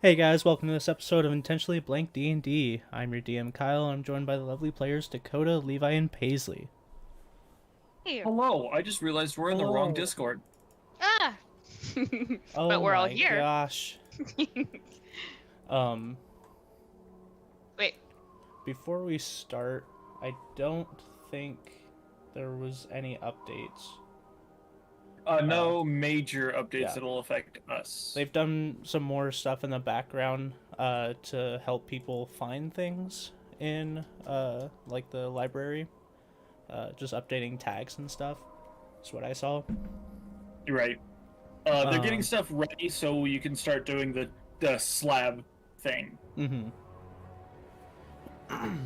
Hey guys, welcome to this episode of Intentionally Blank D&D. I'm your DM Kyle, and I'm joined by the lovely players Dakota, Levi, and Paisley. Hey. Hello, I just realized we're in the wrong Hello. Discord. Ah. Oh But we're all my here. gosh. Um, Wait. Before we start, I don't think there was any updates. No major updates yeah. that'll affect us. They've done some more stuff in the background to help people find things in like the library. Just updating tags and stuff. That's what I saw. You're right. They're getting stuff ready so you can start doing the slab thing. Mm-hmm.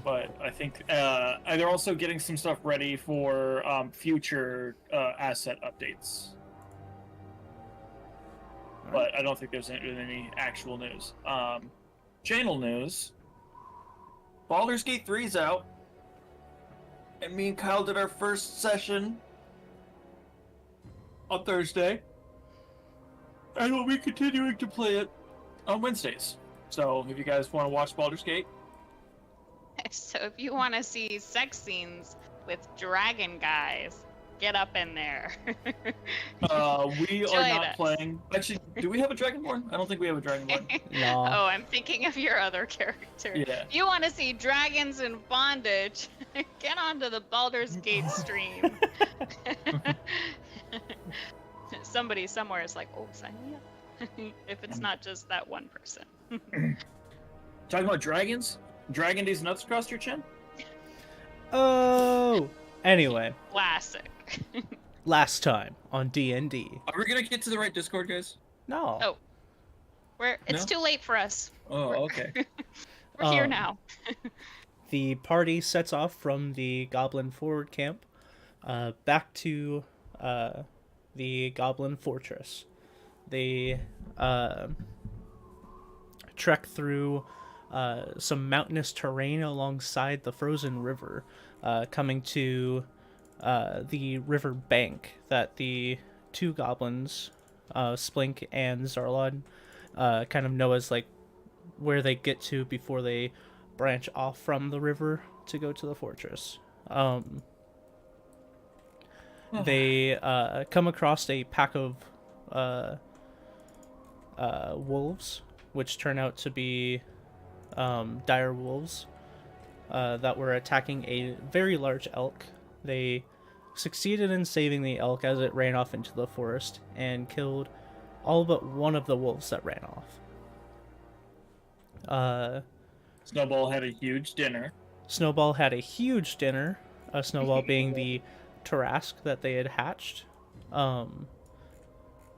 But I think they're also getting some stuff ready for future asset updates. But I don't think there's any actual news. Channel news. Baldur's Gate 3's out. And me and Kyle did our first session on Thursday. And we'll be continuing to play it on Wednesdays. So if you guys want to watch Baldur's Gate. So if you want to see sex scenes with dragon guys, get up in there. We are not us. playing. Actually, do we have a Dragonborn? I don't think we have a Dragonborn. No. Oh, I'm thinking of your other character. Yeah. If you want to see dragons in bondage, get onto the Baldur's Gate stream. Somebody somewhere is like, oh, sign me up. If it's not just that one person. Talking about dragons? Dragon these nuts across your chin? Oh! Anyway, Classic. last time on D&D. Are we gonna get to the right Discord, guys? No. Oh. It's too late for us. Oh, okay. We're here now. The party sets off from the Goblin Forward Camp back to the Goblin Fortress. They trek through some mountainous terrain alongside the frozen river, coming to the river bank that the two goblins, Splink and Zarlon, kind of know as like where they get to before they branch off from the river to go to the fortress. They come across a pack of wolves, which turn out to be dire wolves that were attacking a very large elk. They succeeded in saving the elk as it ran off into the forest and killed all but one of the wolves that ran off. Snowball had a huge dinner. Snowball had a huge dinner, Snowball being the Tarask that they had hatched.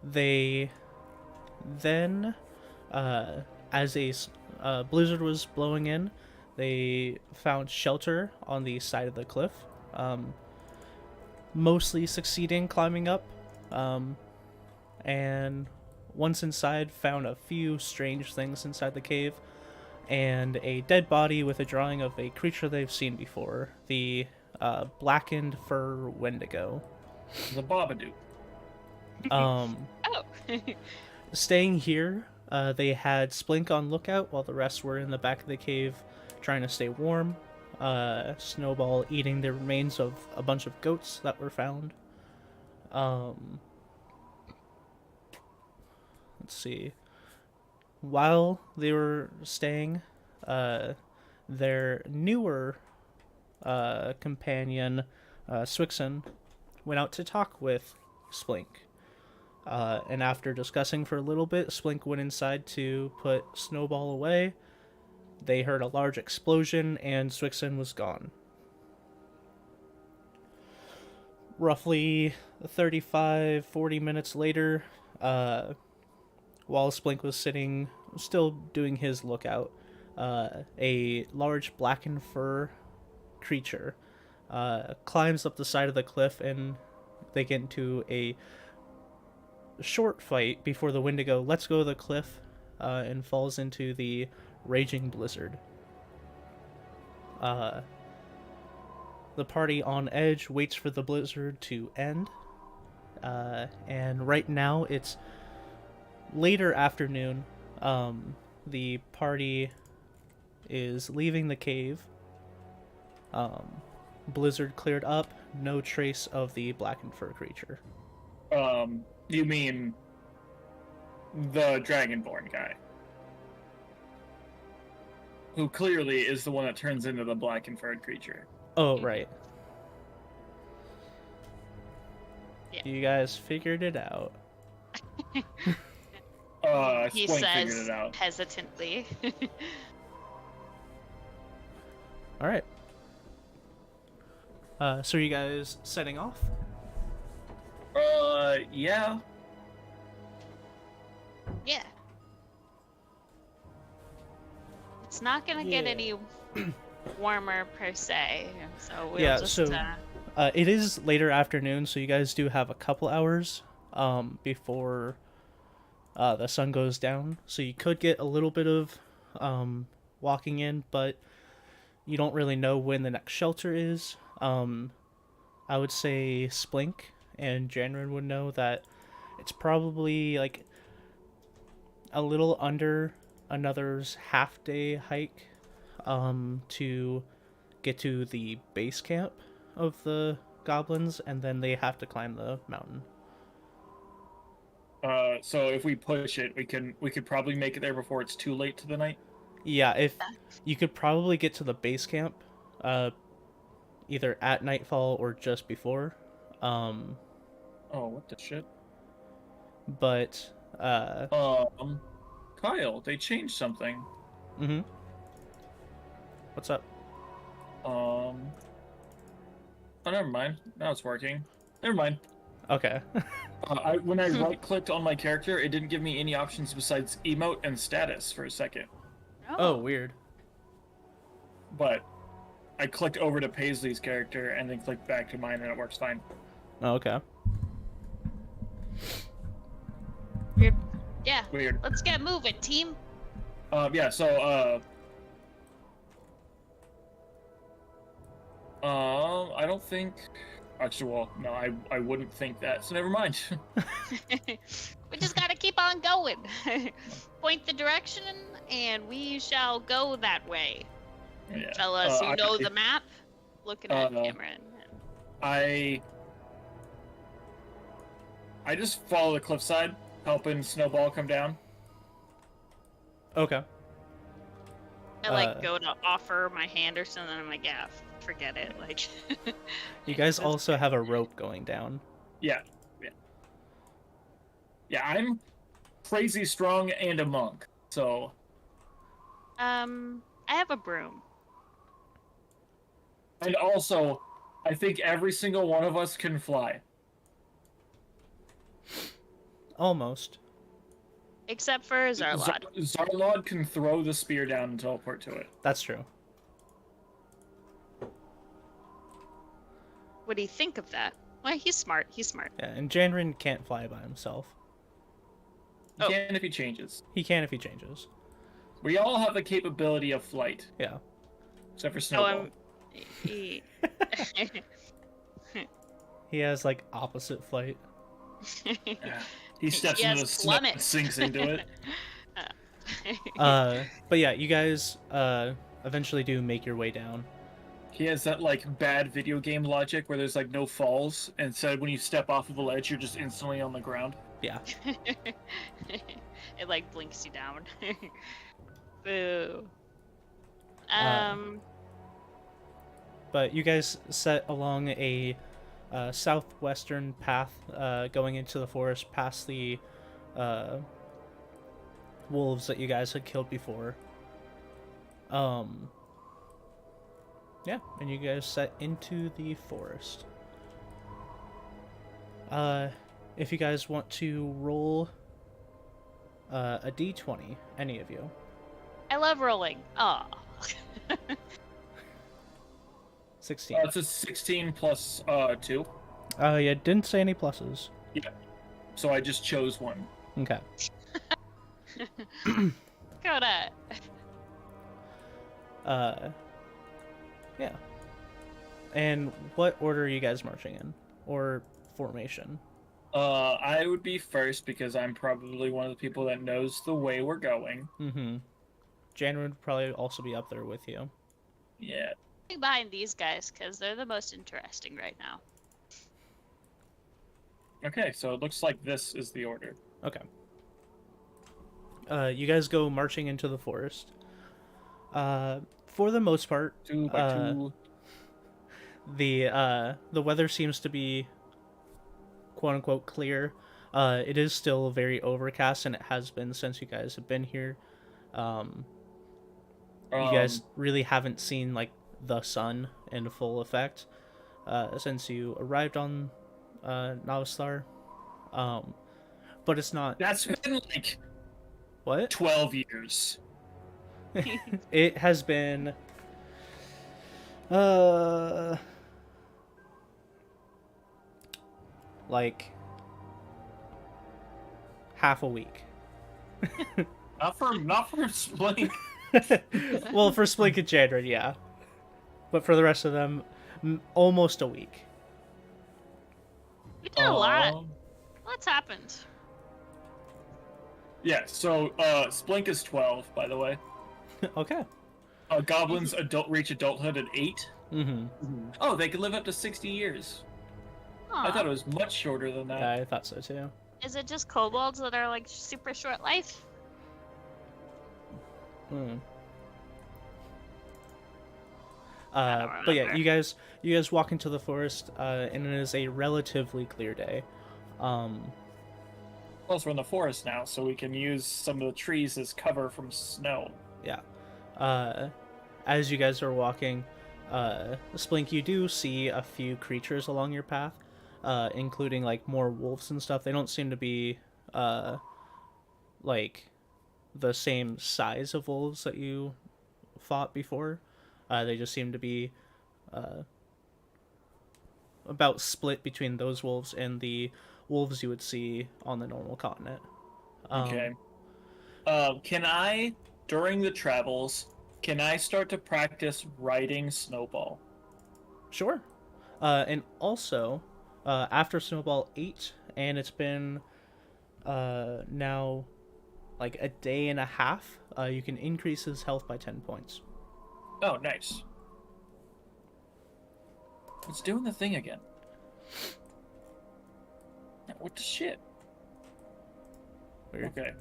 They then, as a blizzard was blowing in, they found shelter on the side of the cliff, mostly succeeding climbing up, and once inside found a few strange things inside the cave, and a dead body with a drawing of a creature they've seen before, the blackened fur Wendigo. The Babadook. Oh. Staying here, they had Splink on lookout while the rest were in the back of the cave trying to stay warm. Snowball eating the remains of a bunch of goats that were found. Let's see. While they were staying, their newer companion, Swixen, went out to talk with Splink. And after discussing for a little bit, Splink went inside to put Snowball away. They heard a large explosion, and Swixen was gone. Roughly 35-40 minutes later, while Splink was sitting, still doing his lookout, a large blackened fur creature climbs up the side of the cliff, and they get into a short fight before the Wendigo lets go of the cliff and falls into the raging blizzard. The party on edge waits for the blizzard to end, and right now it's later afternoon, the party is leaving the cave. Blizzard cleared up, no trace of the blackened fur creature. You mean the Dragonborn guy? Who clearly is the one that turns into the black and furred creature. Oh, right. Yeah. You guys figured it out. He Splink figured says it out. hesitantly. All right. So are you guys setting off? Yeah. Yeah. It's not gonna get any warmer per se, so we'll Yeah, just. so- It is later afternoon, so you guys do have a couple hours before the sun goes down. So you could get a little bit of walking in, but you don't really know when the next shelter is. I would say Splink and Janrin would know that it's probably like a little under another's half-day hike to get to the base camp of the goblins, and then they have to climb the mountain. So if we push it, we could probably make it there before it's too late to the night. Yeah, if you could probably get to the base camp either at nightfall or just before. Oh, what the shit? But Kyle, they changed something. What's up? Oh, never mind. Now it's working. Never mind. Okay. When I right-clicked on my character, it didn't give me any options besides emote and status for a second. Oh, weird. But I clicked over to Paisley's character and then clicked back to mine, and it works fine. Oh, okay. Weird. Yeah. Weird. Let's get moving, team. Yeah. So I don't think. Actually, well, no, I wouldn't think that. So never mind. We just gotta keep on going. Point the direction, and we shall go that way. Yeah. Fellas who know the map, looking at Cameron. I just follow the cliffside, helping Snowball come down. Okay. I go to offer my hand or something. I'm like, yeah, forget it. Like. You guys also have a rope going down. Yeah. I'm crazy strong and a monk, so. I have a broom. And also, I think every single one of us can fly. Almost. Except for Zarlod. Zarlod can throw the spear down and teleport to it. That's true. What do you think of that? Well, he's smart. Yeah, and Janrin can't fly by himself. He can if he changes. He can if he changes. We all have the capability of flight. Yeah. Except for Snowball. He... He has like opposite flight. Yeah. He steps into the snow and sinks into it. But yeah, you guys eventually do make your way down. He has that like bad video game logic where there's like no falls, and instead when you step off of a ledge, you're just instantly on the ground. Yeah. It like blinks you down. Boo. But you guys set along a southwestern path going into the forest past the wolves that you guys had killed before. Yeah, and you guys set into the forest. If you guys want to roll a d20, any of you. I love rolling. Oh. 16. It's a 16 plus 2. Yeah, didn't say any pluses. Yeah. So I just chose one. Okay. Coda. Yeah. And what order are you guys marching in? Or formation? I would be first because I'm probably one of the people that knows the way we're going. Mm-hmm. Janren would probably also be up there with you. Yeah. Behind these guys because they're the most interesting right now. Okay, so it looks like this is the order. Okay. You guys go marching into the forest. For the most part, 2 by 2. the weather seems to be quote unquote clear. It is still very overcast, and it has been since you guys have been here. You guys really haven't seen like the sun in full effect since you arrived on Navistar. But it's not. That's been like What? 12 years. It has been like half a week. Not for Splink. Well, for Splink and Jandred, yeah. But for the rest of them, almost a week. We did a lot. What's happened? Yeah, so Splink is 12, by the way. Okay. Goblins reach adulthood at 8. Mm-hmm. Oh, they could live up to 60 years. Aw. I thought it was much shorter than that. Yeah, I thought so too. Is it just kobolds that are like super short life? Hmm. I don't But yeah, remember. you guys walk into the forest, and it is a relatively clear day. Plus, we're in the forest now, so we can use some of the trees as cover from snow. Yeah. As you guys are walking, Splink, you do see a few creatures along your path, including like more wolves and stuff. They don't seem to be like the same size of wolves that you fought before. They just seem to be about split between those wolves and the wolves you would see on the normal continent. Okay. Can I, during the travels, can I start to practice riding Snowball? Sure. And also, after Snowball 8, and it's been now like a day and a half, you can increase his health by 10 points. Oh, nice. It's doing the thing again. What the shit? Weird. Okay.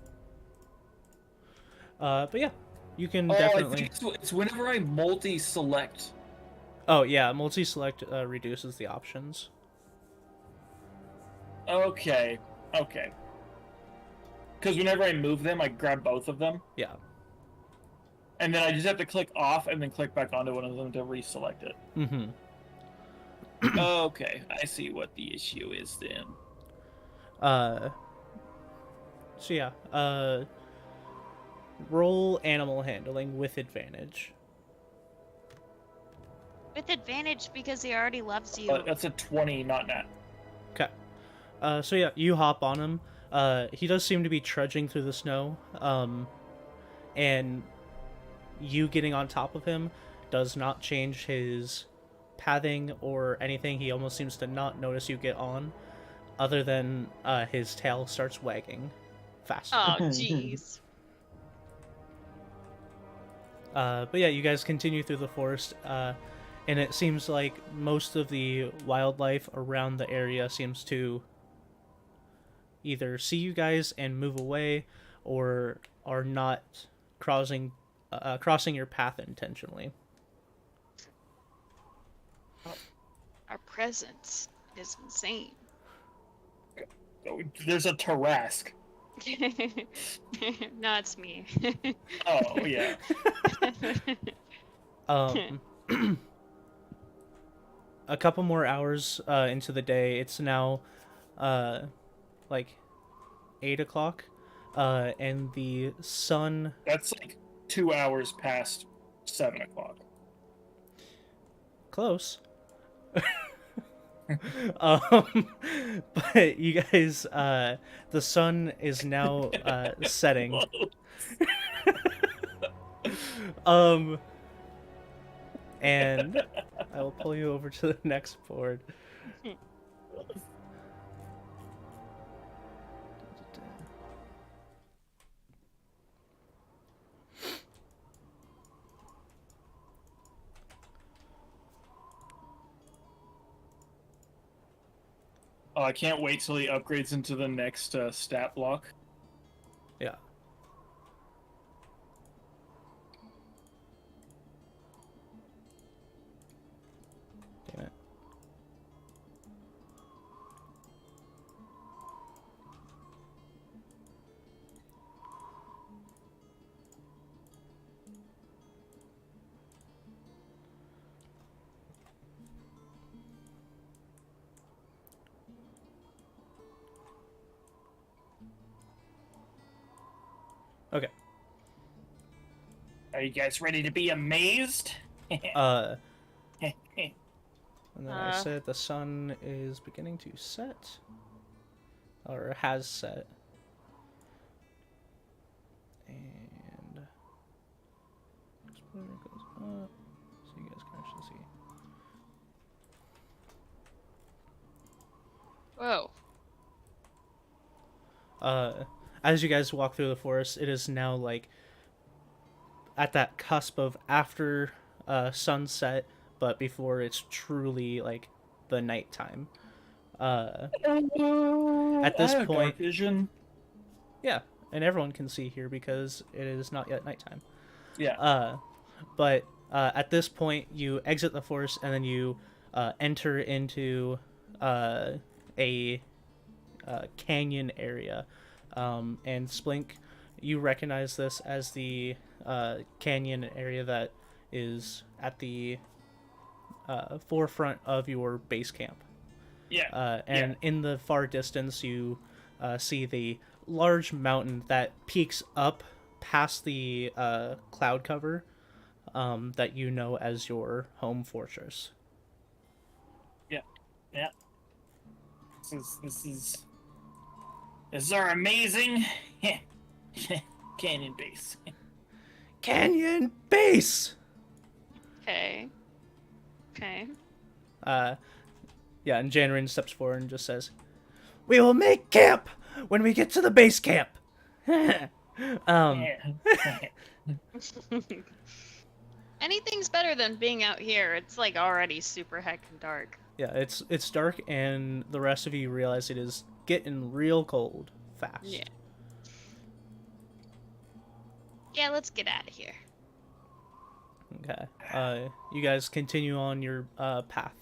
But yeah, you can I definitely. think it's whenever I multi-select. Oh yeah, multi-select reduces the options. Okay. Okay. Because whenever I move them, I grab both of them. Yeah. And then I just have to click off and then click back onto one of them to reselect it. Mm-hmm. Okay, I see what the issue is then. So yeah, roll animal handling with advantage. With advantage because he already loves you. That's a 20, not nat. Okay. So yeah, you hop on him. He does seem to be trudging through the snow. And you getting on top of him does not change his pathing or anything. He almost seems to not notice you get on, other than his tail starts wagging faster. Oh, jeez. But yeah, you guys continue through the forest, and it seems like most of the wildlife around the area seems to either see you guys and move away, or are not crossing your path intentionally. Our presence is insane. There's a Tarask. No, it's me. Oh, yeah. A couple more hours into the day, it's now like 8 o'clock, and the sun. That's like 2 hours past 7 o'clock. Close. But you guys, the sun is now setting. And I will pull you over to the next board. Oh, I can't wait till he upgrades into the next stat block. Yeah. Damn it. Okay. Are you guys ready to be amazed? And then I said the sun is beginning to set. Or has set. And explorer goes up. So you guys can actually see. Whoa. As you guys walk through the forest, it is now like at that cusp of after sunset, but before it's truly like the nighttime. At this point, dark vision. yeah, and everyone can see here because it is not yet nighttime. Yeah. But at this point, you exit the forest and then you enter into a canyon area. And Splink, you recognize this as the canyon area that is at the forefront of your base camp. Yeah. And in the far distance, you see the large mountain that peaks up past the cloud cover that you know as your home fortress. Yeah. This is our amazing canyon base. Canyon base! Okay. Yeah, and Janrin steps forward and just says, "We will make camp when we get to the base camp." Anything's better than being out here. It's like already super heckin' dark. Yeah, it's dark, and the rest of you realize it is getting real cold fast. Yeah. Yeah, let's get out of here. Okay. You guys continue on your path.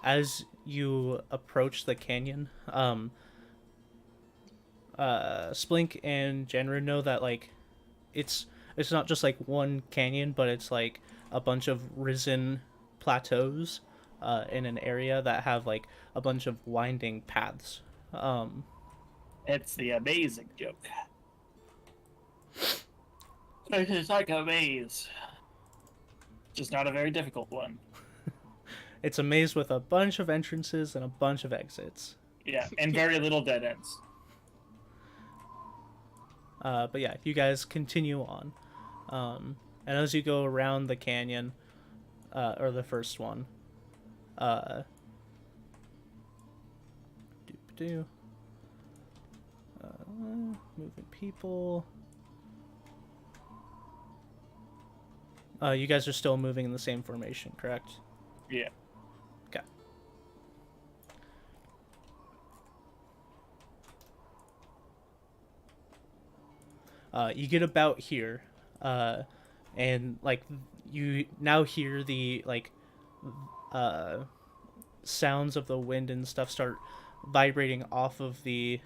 As you approach the canyon, Splink and Jenra know that like it's not just like one canyon, but it's like a bunch of risen plateaus in an area that have like a bunch of winding paths. It's the amazing joke. It's like a maze. Just not a very difficult one. It's a maze with a bunch of entrances and a bunch of exits. Yeah, and very little dead ends. But yeah, you guys continue on. And as you go around the canyon, or the first one, moving people. You guys are still moving in the same formation, correct? Yeah. Okay. You get about here, and like you now hear the like sounds of the wind and stuff start vibrating off of the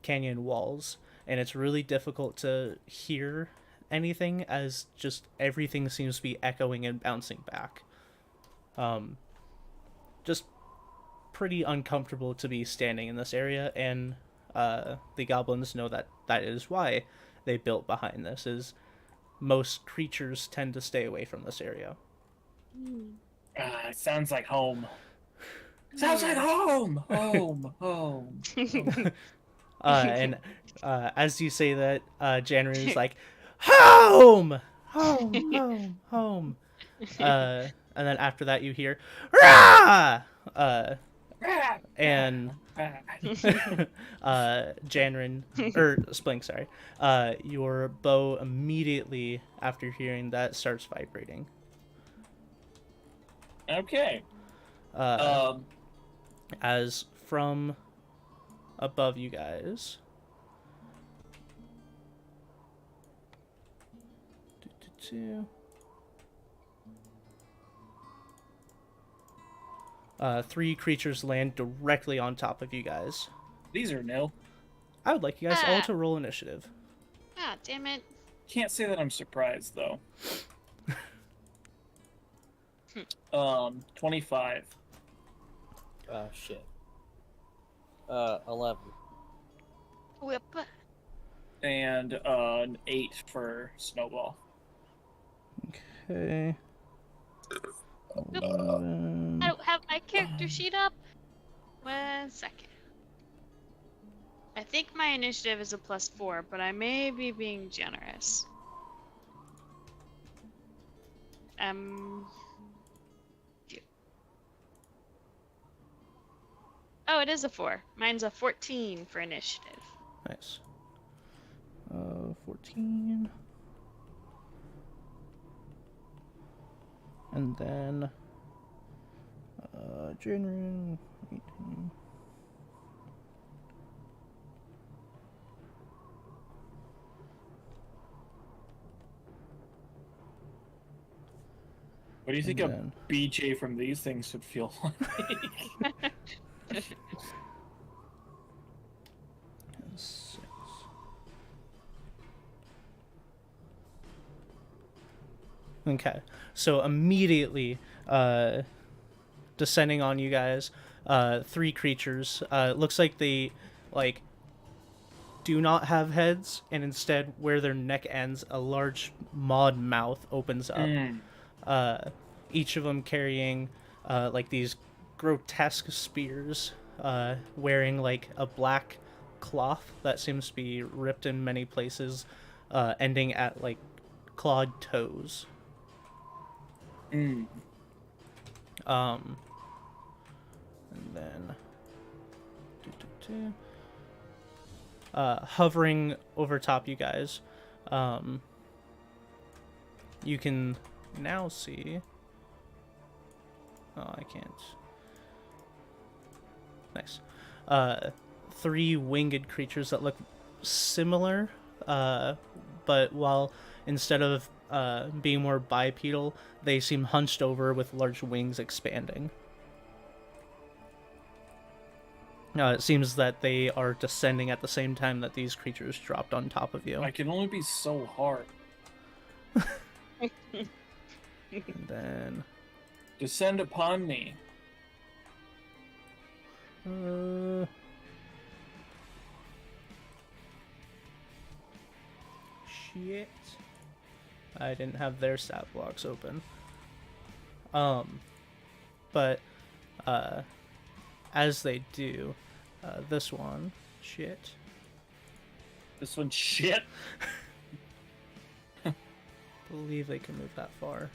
canyon walls, and it's really difficult to hear anything as just everything seems to be echoing and bouncing back. Just pretty uncomfortable to be standing in this area, and the goblins know that is why they built behind this, is most creatures tend to stay away from this area. It sounds like home. Sounds like home! Home. And as you say that, Janrin is like, home! Home. And then after that you hear, rah! And Janrin, or Splink, sorry, your bow immediately after hearing that starts vibrating. Okay. as from above you guys. Three creatures land directly on top of you guys. These are nil. I would like you guys all to roll initiative. Ah, damn it. Can't say that I'm surprised though. 25. Oh shit. 11. Whip. And an 8 for Snowball. Okay. I don't have my character sheet up. 1 second. I think my initiative is a +4, but I may be being generous. Oh, it is a 4. Mine's a 14 for initiative. Nice. 14. And then January 18. What do you think And a then- BJ from these things would feel like? 6. Okay, so immediately descending on you guys, 3 creatures. Looks like they do not have heads, and instead where their neck ends, a large mauled mouth opens up. Each of them carrying these grotesque spears, wearing a black cloth that seems to be ripped in many places, ending at clawed toes. And then hovering over top you guys, you can now see. Oh, I can't. Nice. 3 winged creatures that look similar, but while instead of being more bipedal, they seem hunched over with large wings expanding. It seems that they are descending at the same time that these creatures dropped on top of you. I can only be so hard. And then Descend upon me. Shit. I didn't have their stat blocks open. But as they do, this one, shit. This one's shit. Believe they can move that far.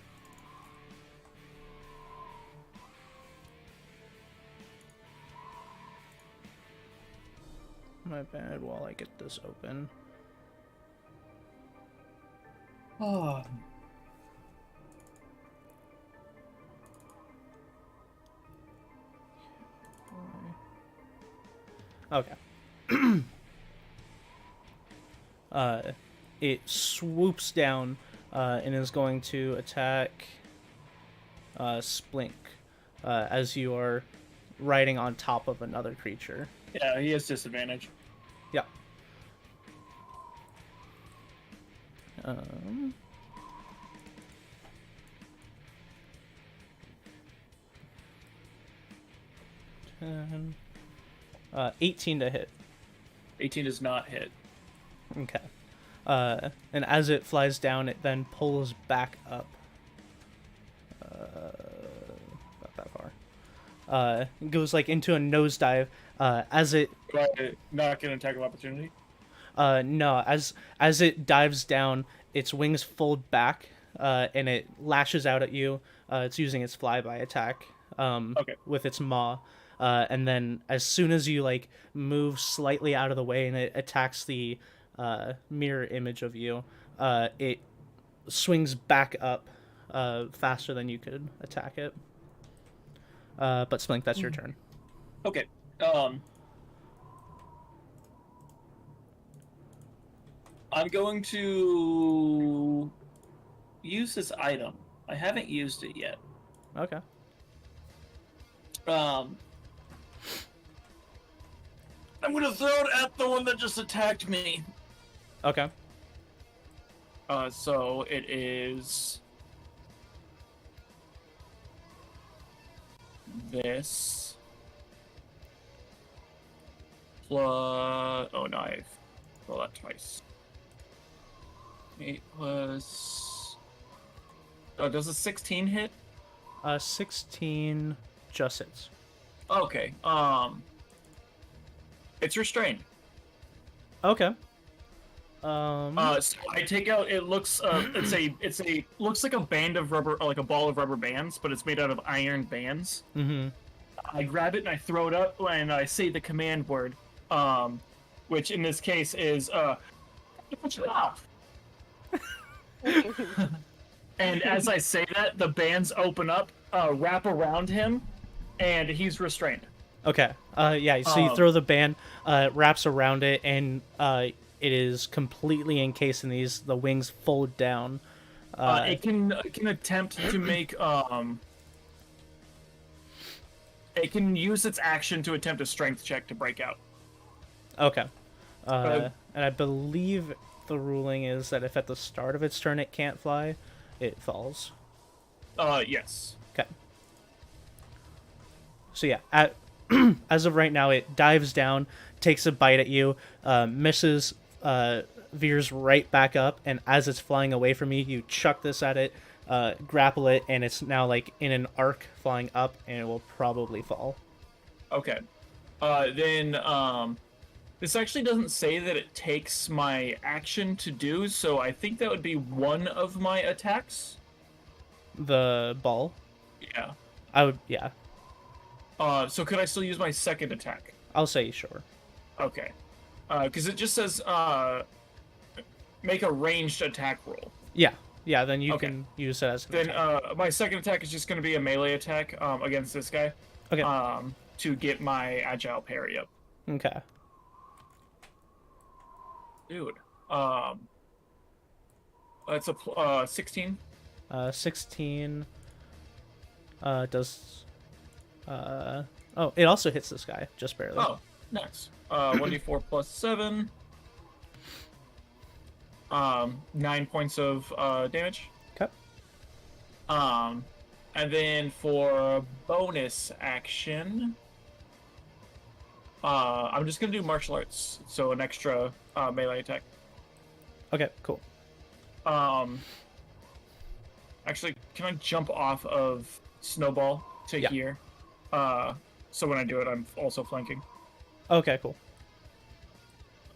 My bad, while I get this open. Oh. Okay. It swoops down and is going to attack Splink as you are riding on top of another creature. Yeah, he has disadvantage. Yeah. Ten. 18 to hit. 18 does not hit. Okay. And as it flies down, it then pulls back up. Not that far. It goes into a nosedive. As it Not get an attack of opportunity. no, as it dives down, its wings fold back, and it lashes out at you. It's using its flyby attack. Okay. With its maw. And then as soon as you move slightly out of the way and it attacks the mirror image of you, it swings back up faster than you could attack it. But Splink, that's your turn. Okay. I'm going to use this item. I haven't used it yet. Okay. I'm gonna throw it at the one that just attacked me. Okay. So it is this plus. Oh no, I've rolled that twice. 8 plus. Oh, does a 16 hit? 16 just hits. Okay. It's restrained. Okay. So I take out. It looks. Looks like a band of rubber, like a ball of rubber bands, but it's made out of iron bands. Mm-hmm. I grab it and I throw it up, and I say the command word, which in this case is "Put it off." And as I say that, the bands open up, wrap around him, and he's restrained. Okay. Yeah. So you throw the band, wraps around it, and it is completely encased in these. The wings fold down. It can attempt to make It can use its action to attempt a strength check to break out. Okay. And I believe the ruling is that if at the start of its turn it can't fly, it falls. Yes. Okay. So yeah, as of right now, it dives down, takes a bite at you, misses, veers right back up, and as it's flying away from you, you chuck this at it, grapple it, and it's now like in an arc flying up, and it will probably fall. Okay. Then this actually doesn't say that it takes my action to do, so I think that would be one of my attacks. The ball? Yeah. I would, yeah. So could I still use my second attack? I'll say sure. Okay. Because it just says make a ranged attack roll. Yeah, yeah. Then you Okay. can use it as an Then attack. my second attack is just going to be a melee attack against this guy. Okay. To get my agile parry up. Okay. Dude. That's a 16. 16 does oh, it also hits this guy just barely. Oh, nice. 1d4 plus 7. 9 points of damage. Okay. And then for bonus action, I'm just gonna do martial arts, so an extra melee attack. Okay, cool. Actually, can I jump off of Snowball to Yeah. here? So when I do it, I'm also flanking. Okay, cool.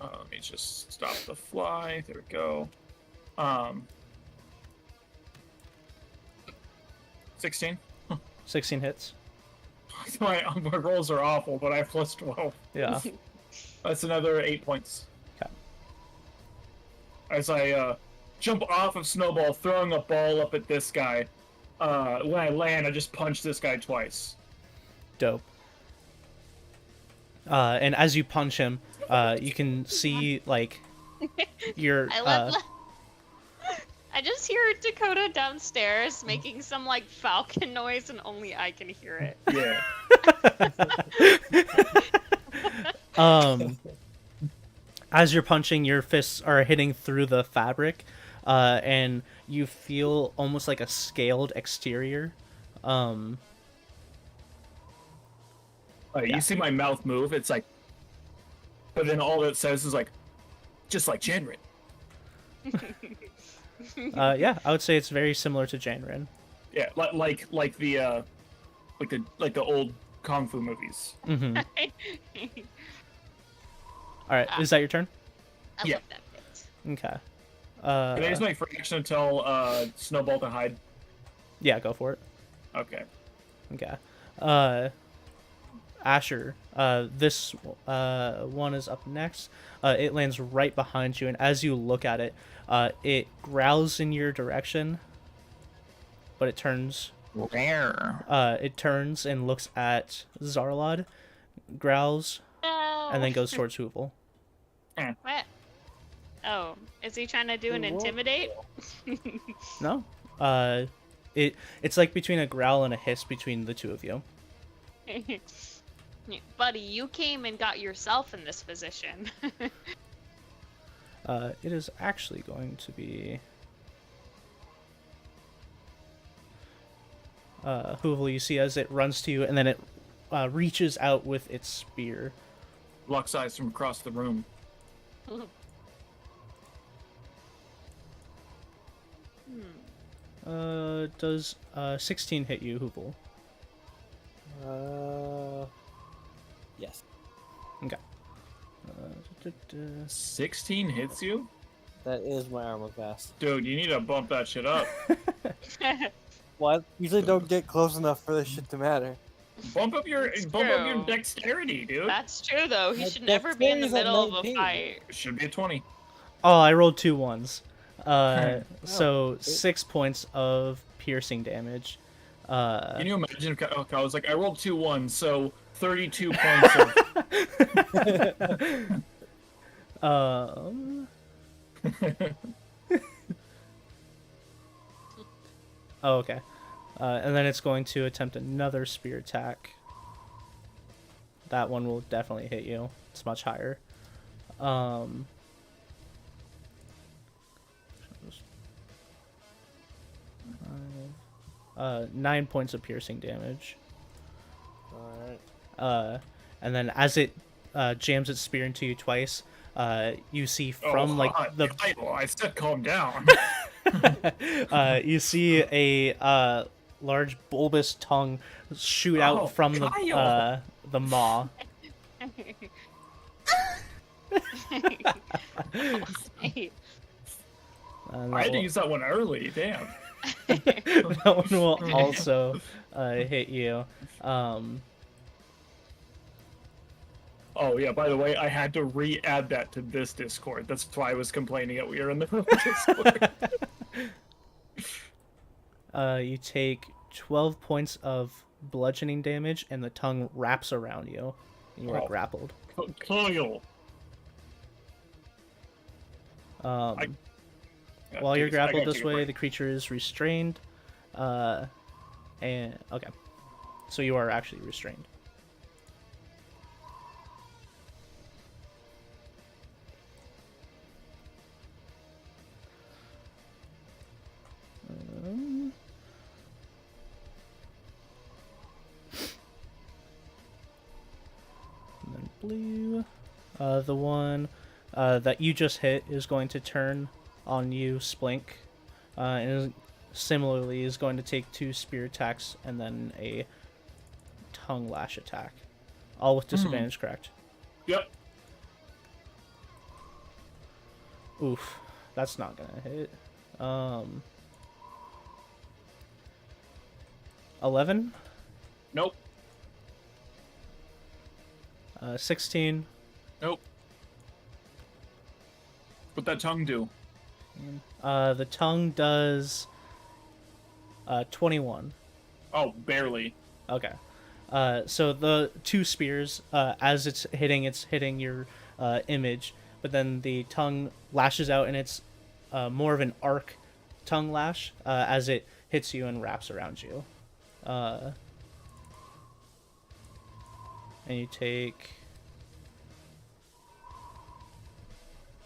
Let me just stop the fly. There we go. 16. 16 hits. my rolls are awful, but I have plus 12. Yeah. That's another 8 points. Okay. As I jump off of Snowball, throwing a ball up at this guy. When I land, I just punch this guy twice. Dope. And as you punch him, you can see like your I love. I just hear Dakota downstairs making some like falcon noise, and only I can hear it. Yeah. as you're punching, your fists are hitting through the fabric, and you feel almost like a scaled exterior. You Yeah. see my mouth move. It's like, but then all it says is like, just like Janrit. Yeah, I would say it's very similar to Janrin. Yeah, like the old kung fu movies. Mm-hmm. All right, is that your turn? I Yeah. love that bit. Okay. Can I use my free action to tell Snowball to hide? Yeah, go for it. Okay. Okay. Asher, this one is up next. It lands right behind you, and as you look at it, it growls in your direction, but it turns. Where? It turns and looks at Zarlod, growls, No. and then goes towards Hoovel. What? Oh, is he trying to do an Who rolled intimidate? No, it's like between a growl and a hiss between the two of you. Buddy, you came and got yourself in this position. It is actually going to be Hoovel. You see as it runs to you, and then it reaches out with its spear. Locks eyes from across the room. Does 16 hit you, Hoovel? Yes. Okay. 16 hits you? That is my armor class. Dude, you need to bump that shit up. Well, I usually don't get close enough for this shit to matter. Bump up your true. dexterity, dude. That's true, though. He My should never be in the dexterity's at middle of a 19. fight. It should be a 20. Oh, I rolled 2 1s. So Oh. 6 points of piercing damage. Can you imagine if Kyle was like, I rolled 2 1s, so 32 points of... Oh, okay. And then it's going to attempt another spear attack. That one will definitely hit you. It's much higher. 9 points of piercing damage. Alright. And then as it jams its spear into you twice, you see from the Kyle, I said calm down. you see a large bulbous tongue shoot Oh, out from Kyle. the maw. And I had to will- use that one early, damn. that one will also hit you. Oh yeah, by the way, I had to re-add that to this Discord. That's why I was complaining that we were in the Discord. You take 12 points of bludgeoning damage, and the tongue wraps around you. And you are Oh. grappled. Kyle. While I you're grappled gotta this take a way, break. the creature is restrained. And okay, so you are actually restrained. And then blue. The one that you just hit is going to turn on you, Splink, and similarly is going to take 2 spear attacks and then a tongue lash attack, all with disadvantage. Correct? Yep. Oof, that's not gonna hit. 11, Nope. 16. Nope. What'd that tongue do? The tongue does 21. Oh, barely. Okay. So the 2 spears, as it's hitting your image, but then the tongue lashes out, and it's more of an arc tongue lash as it hits you and wraps around you. And you take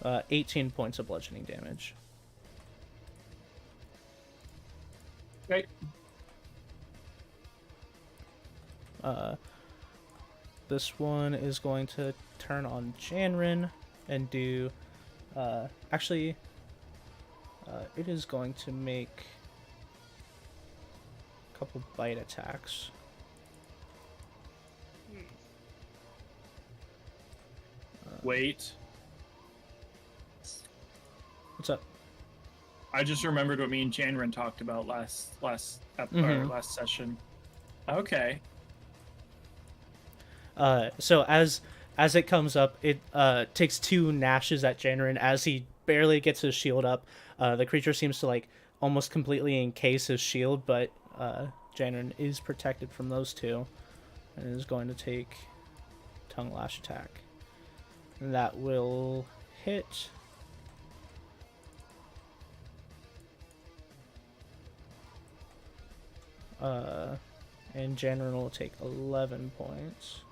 18 points of bludgeoning damage. Okay. This one is going to turn on Janrin and do... actually, it is going to make a couple bite attacks. Wait. What's up? I just remembered what me and Janrin talked about last session. Okay. So as it comes up, it takes 2 gnashes at Janrin as he barely gets his shield up. The creature seems to like almost completely encase his shield, but Janrin is protected from those 2, and is going to take tongue lash attack. That will hit. And Janren will take 11 points.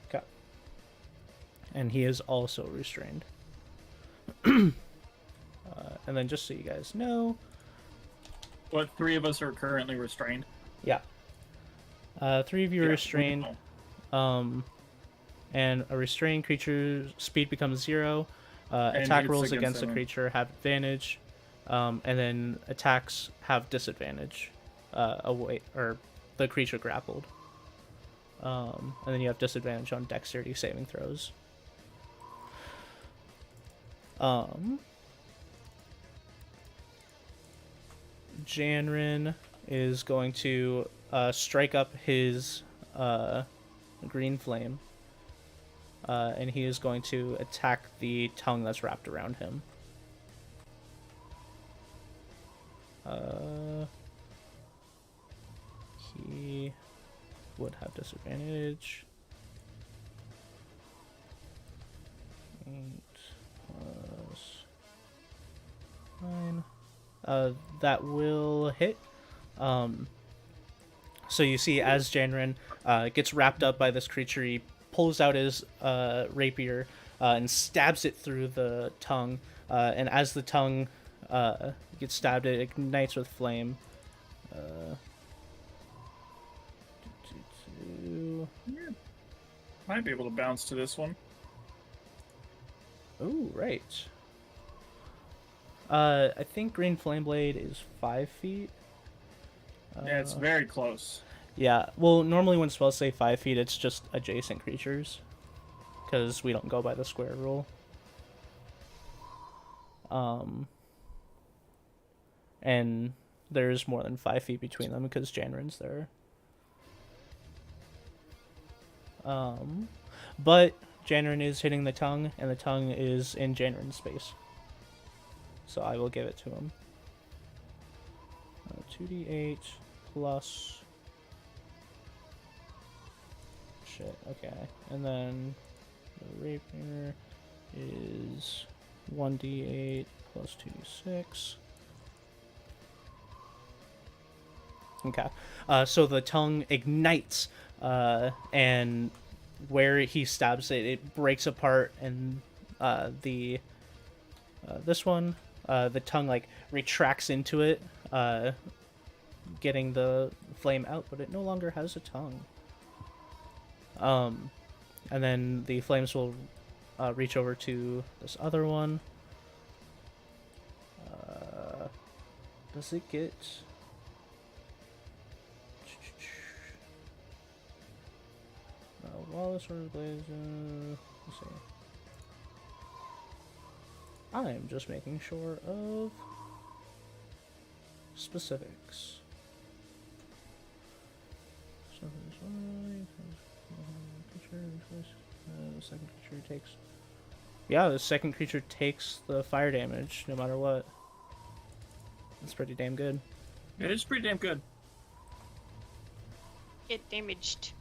Okay. And he is also restrained. And then just so you guys know... What, 3 of us are currently restrained? Yeah. 3 of you are Yeah, restrained. And a restrained creature's speed becomes 0. Attack hits rolls against against the them. creature have advantage. And then attacks have disadvantage. Away, or the creature grappled. And then you have disadvantage on dexterity saving throws. Janren is going to strike up his green flame. And he is going to attack the tongue that's wrapped around him. He would have disadvantage. 8 plus 9. That will hit. So you see, as Janren gets wrapped up by this creature, he pulls out his rapier and stabs it through the tongue. And as the tongue gets stabbed, it ignites with flame. Might be able to bounce to this one. Oh, right. I think Green Flame Blade is 5 feet. Yeah, it's very close. Yeah, well, normally when spells say 5 feet, it's just adjacent creatures. Because we don't go by the square rule. And there's more than 5 feet between them because Janren's there. But Janren is hitting the tongue, and the tongue is in Janren's space. So I will give it to him. 2d8 plus... Shit, okay. And then the rapier is 1d8 plus 2d6. Okay. So the tongue ignites, and where he stabs it, it breaks apart, and this one, the tongue like retracts into it, getting the flame out, but it no longer has a tongue. And then the flames will reach over to this other one. Does it get... while this sort of blaze, let's see. I am just making sure of specifics. So there's one, the second creature takes... Yeah, the second creature takes the fire damage, no matter what. That's pretty damn good. It is pretty damn good. Get damaged.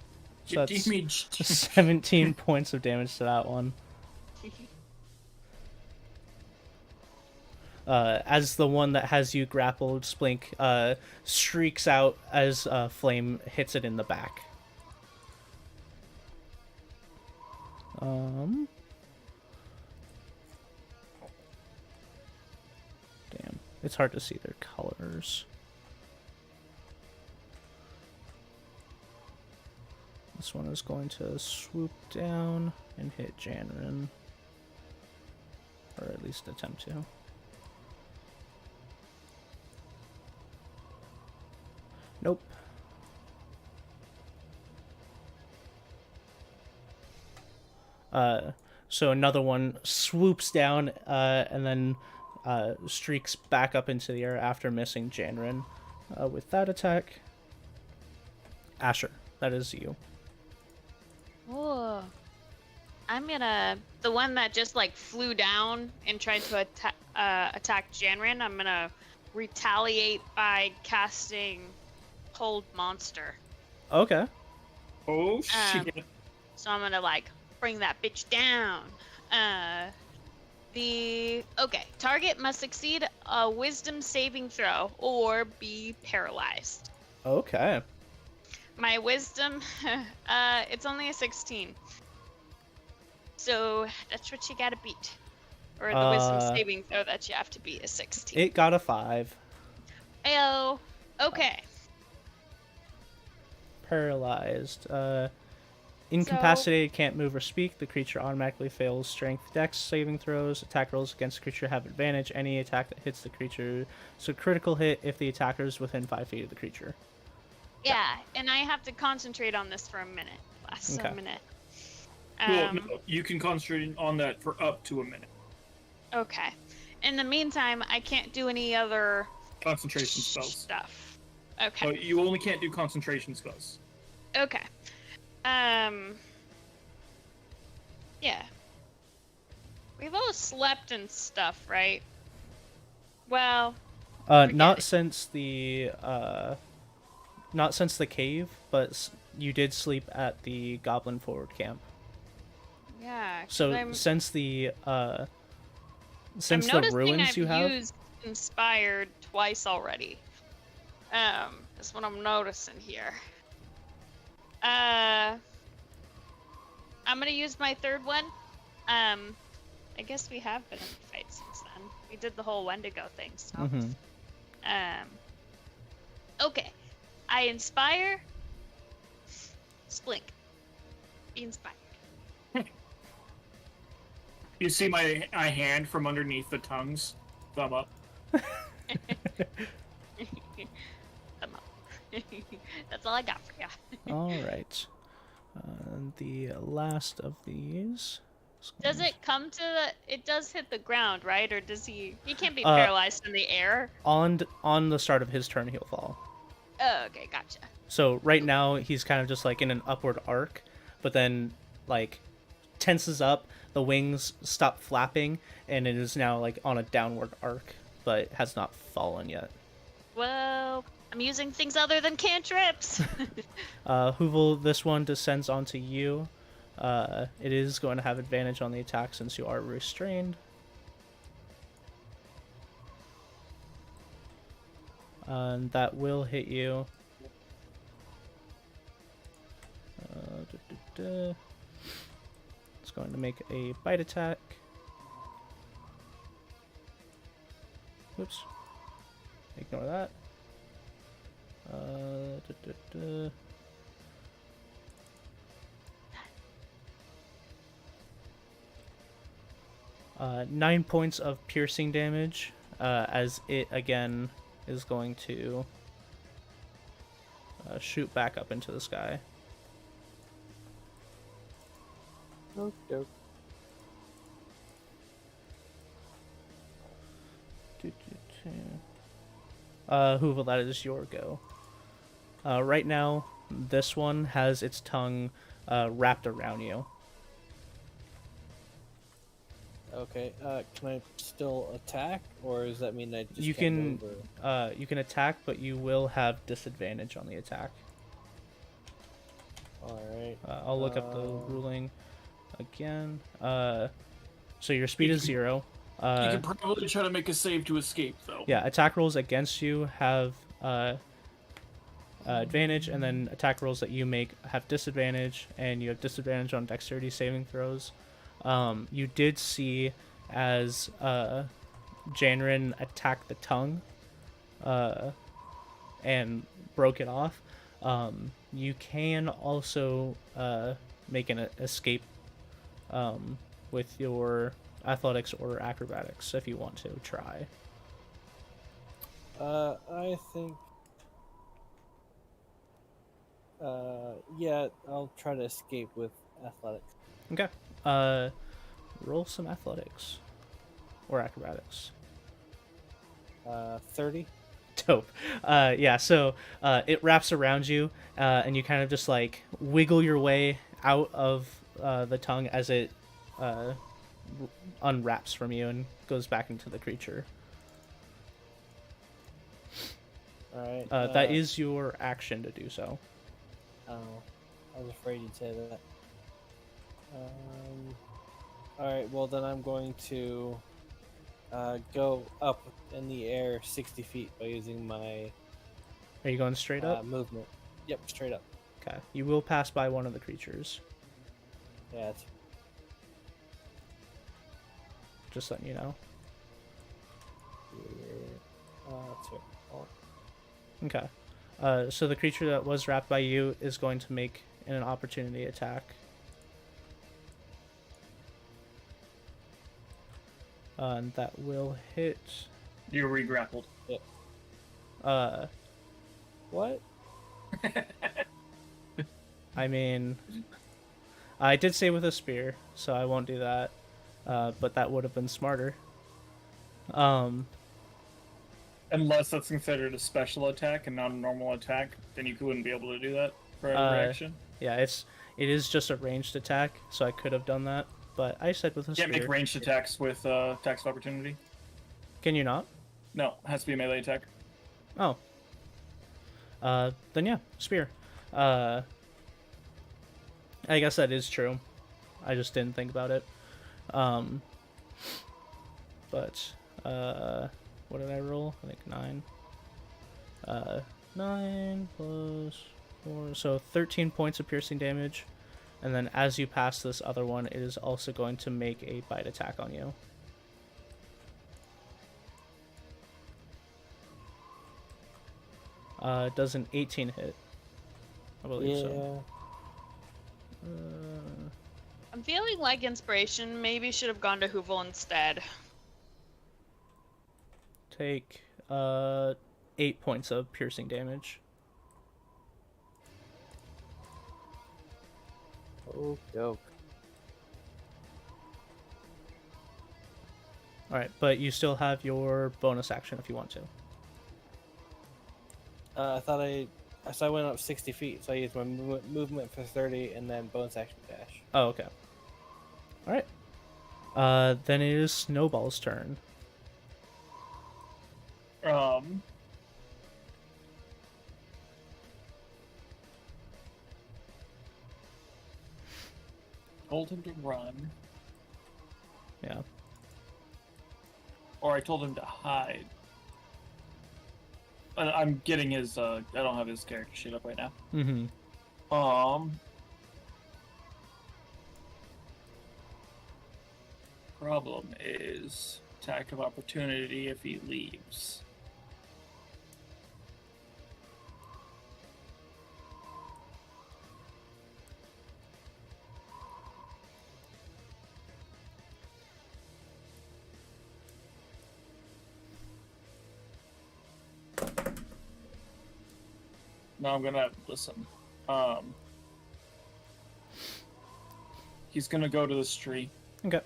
So Get that's damaged. 17 points of damage to that one. As the one that has you grappled, Splink, shrieks out as flame hits it in the back. Damn. It's hard to see their colors. This one is going to swoop down and hit Janren. Or at least attempt to. Nope. So another one swoops down and then streaks back up into the air after missing Janren. With that attack, Asher, that is you. Oh, I'm gonna... The one that just, like, flew down and tried to attack Janrin, I'm gonna retaliate by casting Hold Monster. Okay. Oh shit! So I'm gonna like bring that bitch down. Target must succeed a Wisdom saving throw or be paralyzed. Okay. My Wisdom, it's only a 16. So that's what you gotta beat. Or the Wisdom saving throw that you have to beat is 16. It got a 5. Ayo. Okay. Paralyzed. Incapacitated, can't move or speak. The creature automatically fails strength dex saving throws. Attack rolls against the creature have advantage. Any attack that hits the creature is a critical hit if the attacker is within 5 feet of the creature. Yeah, and I have to concentrate on this for a minute. Okay. A minute. Well, no, you can concentrate on that for up to a minute. Okay. In the meantime, I can't do any other Concentration spells. stuff. Okay. Oh, you only can't do concentration spells. Okay. Yeah. We've all slept and stuff, right? Well. Not since the cave, but you did sleep at the Goblin Forward camp. Yeah. 'Cause So since the ruins I've you have, used Inspired twice already. That's what I'm noticing here. I'm gonna use my third one. I guess we have been in the fight since then. We did the whole Wendigo thing, so. Mhm. Okay. I inspire. Splink. Be inspired. You see my hand from underneath the tongues? Thumb up. Thumb up. That's all I got for ya. All right. The last of these. Does it come to the? It does hit the ground, right? Or does he? He can't be paralyzed in the air. On the start of his turn, he'll fall. Oh, okay, gotcha. So right now he's kind of just like in an upward arc, but then like tenses up, the wings stop flapping, and it is now like on a downward arc, but has not fallen yet. Well, I'm using things other than cantrips. Hoovel, this one descends onto you. It is going to have advantage on the attack since you are restrained. And that will hit you. It's going to make a bite attack. Oops. Ignore that. 9 points of piercing damage, as it again is going to shoot back up into the sky. Okay. Hoovel, that is your go. Right now, this one has its tongue wrapped around you. Okay. Can I still attack, or does that mean I just You can't can move, or... you can attack, but you will have disadvantage on the attack. All right. I'll look up the ruling again. So your speed is 0. You can probably try to make a save to escape, though. Yeah, attack rolls against you have advantage, and then attack rolls that you make have disadvantage, and you have disadvantage on dexterity saving throws. You did see as Janrin attacked the tongue and broke it off. You can also make an escape with your athletics or acrobatics if you want to try. I think. Yeah, I'll try to escape with athletics. Okay. Roll some athletics or acrobatics. 30. Dope. Yeah, so it wraps around you, and you kind of just like wiggle your way out of the tongue as it unwraps from you and goes back into the creature. Alright. That is your action to do so. Oh, I was afraid you'd say that. Alright, well then I'm going to go up in the air 60 feet by using my Are you going straight up? movement. Yep, straight up. Okay. You will pass by one of the creatures. Yeah, it's Just letting you know. that's right. Oh, Okay. So the creature that was wrapped by you is going to make an opportunity attack. And that will hit. You're re-grappled. what? I mean, I did say with a spear, so I won't do that. But that would have been smarter. Unless that's considered a special attack and not a normal attack, then you wouldn't be able to do that for every reaction. Yeah, it is just a ranged attack, so I could have done that. But I said with a Can't spear. make ranged attacks with attacks of opportunity. Can you not? No, it has to be a melee attack. Oh. Then yeah, spear. I guess that is true. I just didn't think about it. But what did I roll? I think 9. 9 plus 4, so 13 points of piercing damage. And then as you pass this other one, it is also going to make a bite attack on you. Does an 18 hit? I believe so. I'm feeling like inspiration maybe should have gone to Hoovel instead. Take 8 points of piercing damage. Oh, dope. Alright, but you still have your bonus action if you want to. So I went up 60 feet, so I used my movement for 30 and then bonus action dash. Oh, okay. Alright. Then it is Snowball's turn. Told him to run. Yeah. Or I told him to hide. I'm getting his, I don't have his character sheet up right now. Mm-hmm. Problem is attack of opportunity if he leaves. No, I'm gonna listen. He's gonna go to this tree. Okay.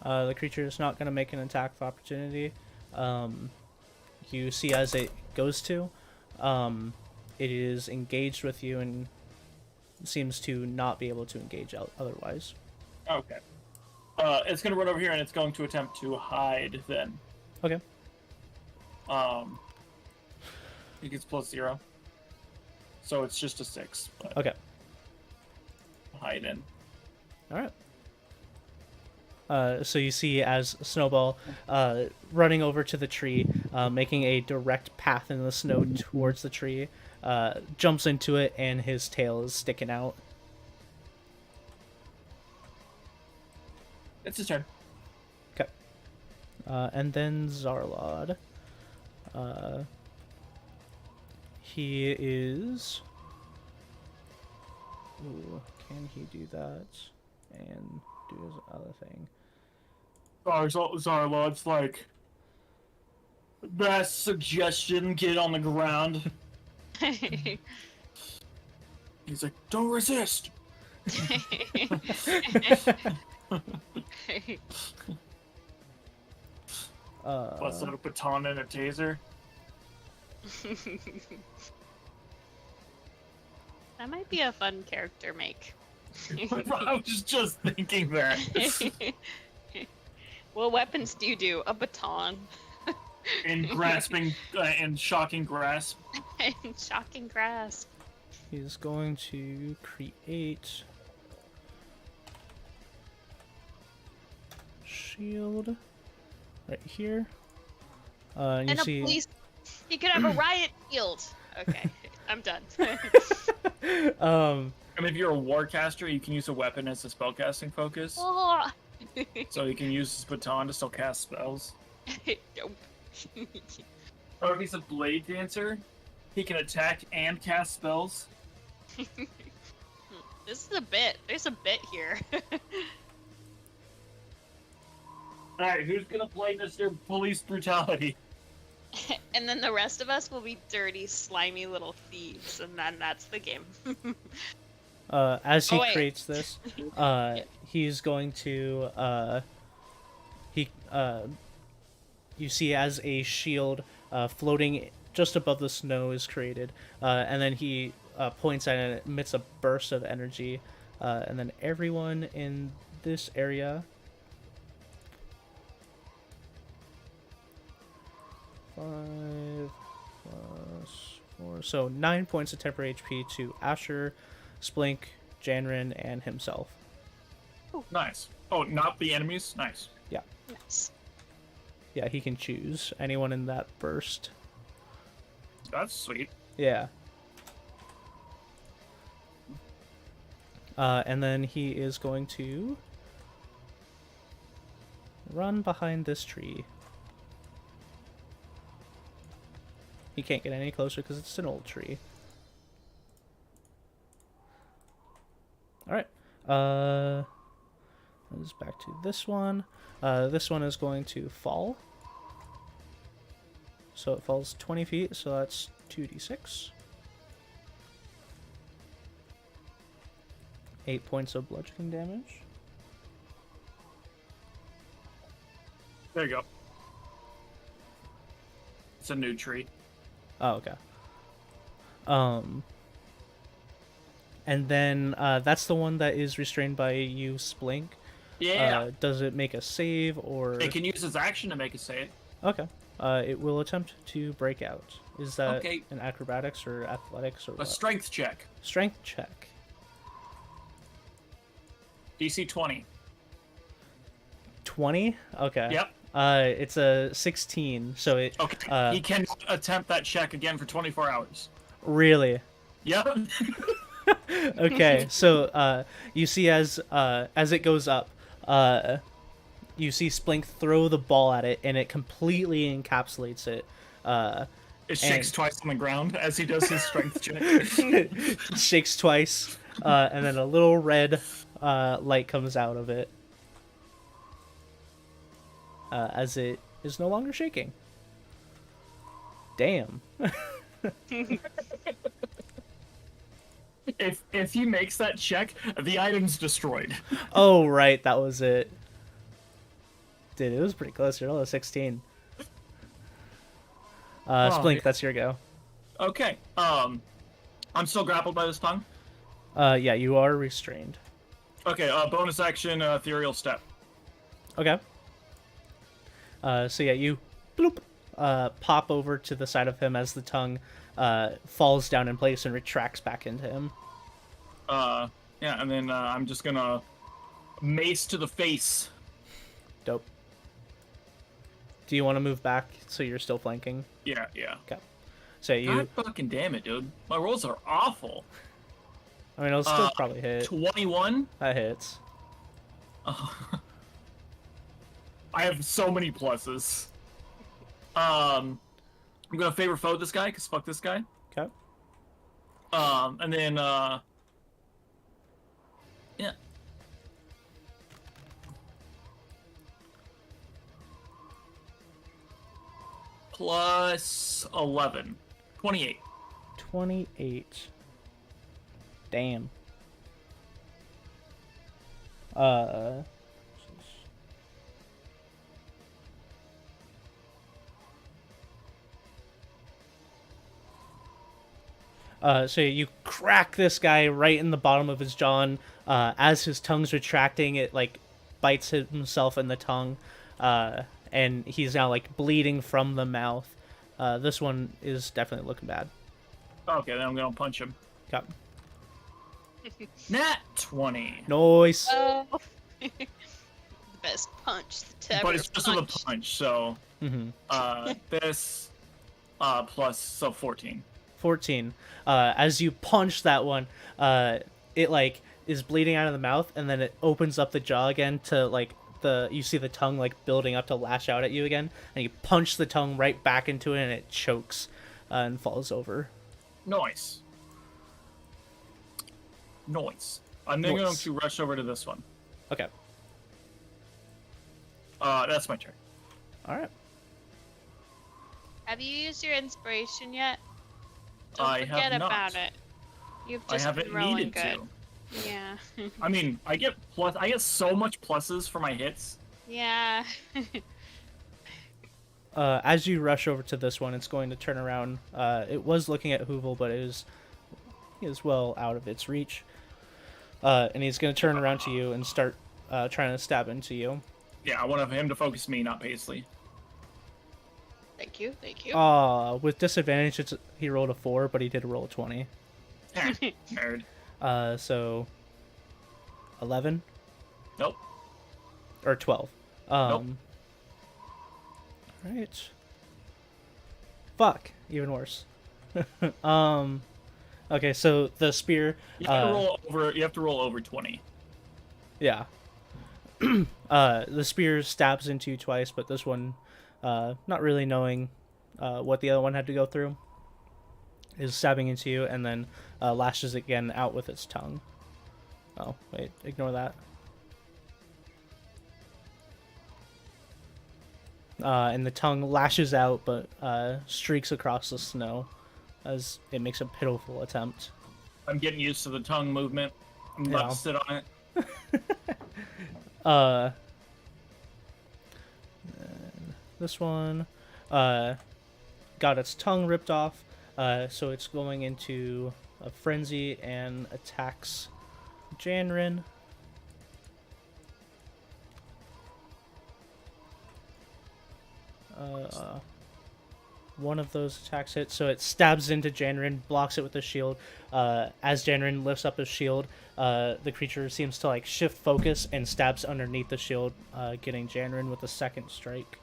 The creature is not going to make an attack of opportunity. You see as it goes to, it is engaged with you and seems to not be able to engage otherwise. Okay. It's gonna run over here and it's going to attempt to hide then. Okay. He gets +0. So it's just a 6. But Okay. hide in. All right. So you see as Snowball running over to the tree, making a direct path in the snow towards the tree, jumps into it and his tail is sticking out. It's his turn. Okay. And then Zarlod. He is... Ooh, can he do that and do his other thing? Zarlod's like, best suggestion, get on the ground. He's like, don't resist. Busts out a baton and a taser. That might be a fun character make. I was just thinking that. What weapons do you do? A baton. And grasping and shocking grasp. And shocking grasp. He's going to create shield right here. And you And a see, police. He could have a riot shield. Okay, I'm done. And if you're a warcaster, you can use a weapon as a spellcasting focus. Oh. So you can use his baton to still cast spells. Nope. Or if he's a blade dancer, he can attack and cast spells. This is a bit. There's a bit here. Alright, who's gonna play Mr. Police Brutality? And then the rest of us will be dirty, slimy little thieves, and then that's the game. as he Oh, wait. creates this, he's going to you see as a shield floating just above the snow is created, and then he points at it and it emits a burst of energy, and then everyone in this area 5 plus 4, so 9 points of temporary HP to Asher, Splink, Janrin, and himself. Nice. Oh, not the enemies? Nice. Nice. Yeah, he can choose anyone in that burst. That's sweet. Yeah. And then he is going to run behind this tree. He can't get any closer because it's an old tree. Alright. Let's back to this one. This one is going to fall. So it falls 20 feet, so that's 2d6. 8 points of bludgeoning damage. There you go. It's a new tree. Oh, okay. And then that's the one that is restrained by you, Splink. Yeah. Does it make a save or? It can use his action to make a save. Okay. It will attempt to break out. Is that Okay. an acrobatics or athletics or A what? strength check. Strength check. DC 20. 20? Okay. Yep. It's a 16, so it Okay. He can attempt that check again for 24 hours. really. Yep. Okay, so you see as it goes up, you see Splink throw the ball at it, and it completely encapsulates it. It shakes And- twice on the ground as he does his strength check. Shakes twice, and then a little red light comes out of it as it is no longer shaking. Damn. If he makes that check, the item's destroyed. Oh, right, that was it. Dude, it was pretty close. You're only 16. Splink, that's your go. Okay. I'm still grappled by this tongue. Yeah, you are restrained. Okay. Bonus action, ethereal step. Okay. So yeah, you bloop, pop over to the side of him as the tongue falls down in place and retracts back into him. Yeah, and then I'm just gonna mace to the face. Dope. Do you want to move back so you're still flanking? Yeah, yeah. Okay. So you, God fucking damn it, dude. My rolls are awful. I mean, it'll still probably hit. 21. That hits. I have so many pluses. I'm gonna favor foe this guy, cause fuck this guy. Okay. And then yeah. Plus 11. 28. 28. Damn. So you crack this guy right in the bottom of his jaw. And, as his tongue's retracting, it like bites himself in the tongue, and he's now like bleeding from the mouth. This one is definitely looking bad. Okay, then I'm gonna punch him. Got Nat 20. noise. Oh. The best punch to ever But it's just with a punch. punch, so Mm-hmm. this plus so 14. 14. As you punch that one, it like is bleeding out of the mouth, and then it opens up the jaw again to like you see the tongue like building up to lash out at you again, and you punch the tongue right back into it, and it chokes and falls over. Nice. I'm then going Nice. to rush over to this one. Okay. That's my turn. All right. Have you used your inspiration yet? Don't I have forget not. about it. You've I just haven't been rolling needed good. to. Yeah. I mean, I get so much pluses for my hits. Yeah. As you rush over to this one, it's going to turn around. It was looking at Hoovel, but it is well out of its reach. And he's going to turn around to you and start trying to stab into you. Yeah, I want him to focus me, not Paisley. Thank you. Thank you. With disadvantage, he rolled a 4, but he did roll a 20. Nerd. So 11 Nope. or 12. Nope. Right. Fuck, even worse. Okay, so the spear. You have to roll over 20. Yeah. The spear stabs into you twice, but this one, not really knowing what the other one had to go through, is stabbing into you and then lashes again out with its tongue. Oh, wait, ignore that. And the tongue lashes out, but streaks across the snow as it makes a pitiful attempt. I'm getting used to the tongue movement. I'm about to sit on it. This one got its tongue ripped off, so it's going into a frenzy and attacks Janrin. One of those attacks hit, so it stabs into Janrin, blocks it with the shield. As Janrin lifts up his shield, the creature seems to like shift focus and stabs underneath the shield, getting Janrin with a second strike.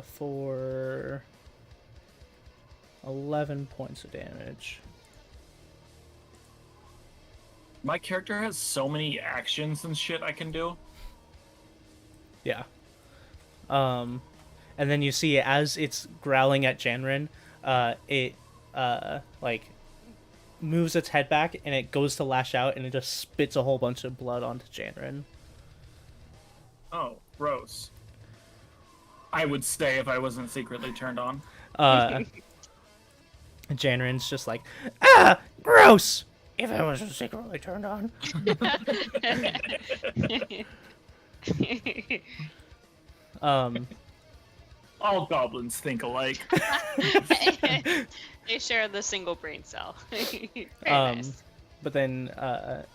For 11 points of damage. My character has so many actions and shit I can do. Yeah. And then you see as it's growling at Janrin, it like moves its head back and it goes to lash out and it just spits a whole bunch of blood onto Janrin. Oh, gross. I would stay if I wasn't secretly turned on. Janrin's just like, ah, gross! If I wasn't secretly turned on. All goblins think alike. They share the single brain cell. Very nice. But then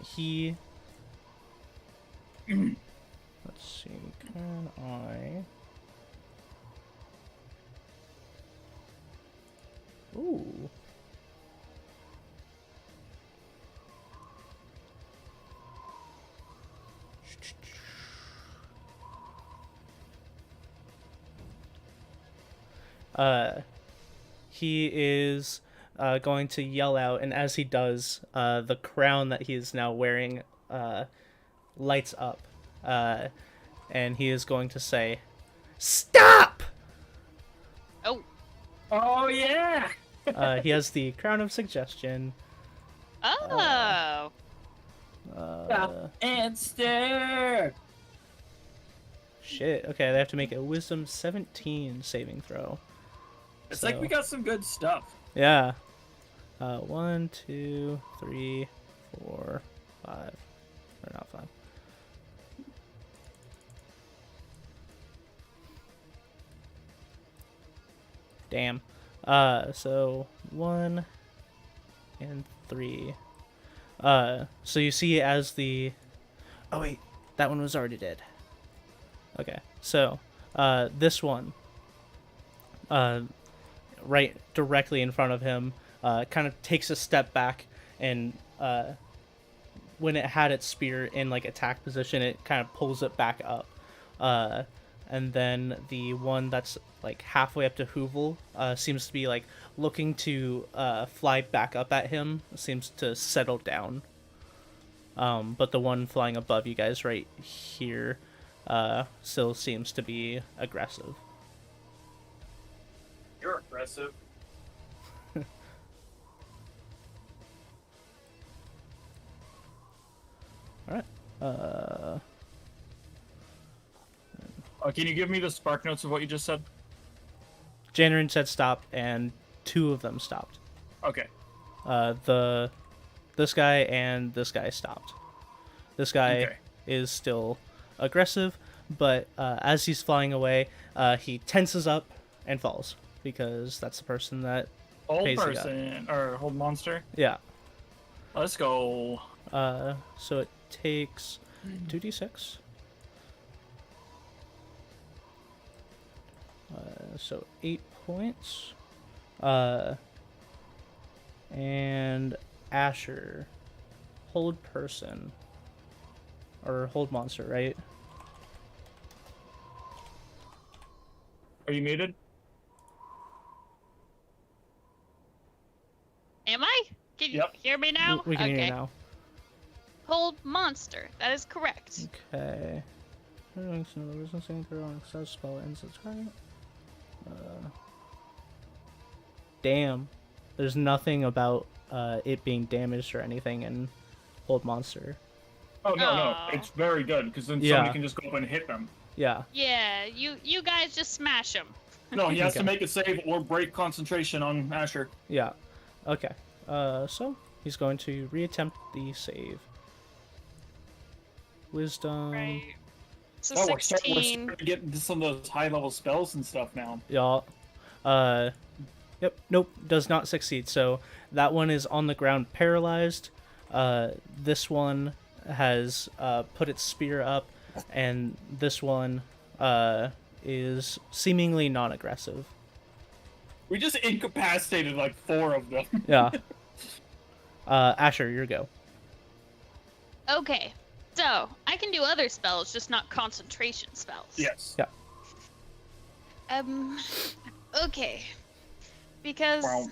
he. Let's see. Can I? Ooh. He is going to yell out, and as he does, the crown that he is now wearing lights up, and he is going to say, "Stop!" Oh. Oh, yeah! He has the Crown of Suggestion. Oh. Stop and stare! Shit. Okay, they have to make a Wisdom 17 saving throw. It's like we got some good stuff. Yeah. 1, 2, 3, 4, 5. Or not 5. Damn. So 1 and 3. So you see as the... Oh, wait. That one was already dead. Okay. So, this one, right directly in front of him, kind of takes a step back, and when it had its spear in like attack position, it kind of pulls it back up. And then the one that's like halfway up to Hoovel seems to be like looking to fly back up at him, seems to settle down. But the one flying above you guys right here still seems to be aggressive. You're aggressive. Alright. Can you give me the spark notes of what you just said? Janarin said stop, and 2 of them stopped. Okay. This guy and this guy stopped. This guy Okay. is still aggressive, but as he's flying away, he tenses up and falls, because that's the person that Hold pays the guy. person, or hold monster. Yeah. Let's go. So it takes 2d6. So 8 points. And Asher, hold person, or hold monster, right? Are you muted? Am I? Can you Yep. hear me now? We can okay. hear you now. Hold monster. That is correct. Okay. Spell ends its target. Damn. There's nothing about it being damaged or anything in Hold Monster. Oh, no, no. Aw. It's very good, because then Yeah. somebody can just go up and hit them. Yeah. Yeah, you guys just smash him. No, he has Okay. to make a save or break concentration on Asher. Yeah. Okay. So he's going to reattempt the save. Wisdom. Right. So Oh, we're 16. starting to get into some of those high-level spells and stuff now. Yeah. Yep. Nope. Does not succeed. So that one is on the ground, paralyzed. This one has put its spear up, and this one is seemingly non-aggressive. We just incapacitated like 4 of them. Yeah. Asher, your go. Okay. So, I can do other spells, just not concentration spells. Yes. Yeah. Okay. Because Wow.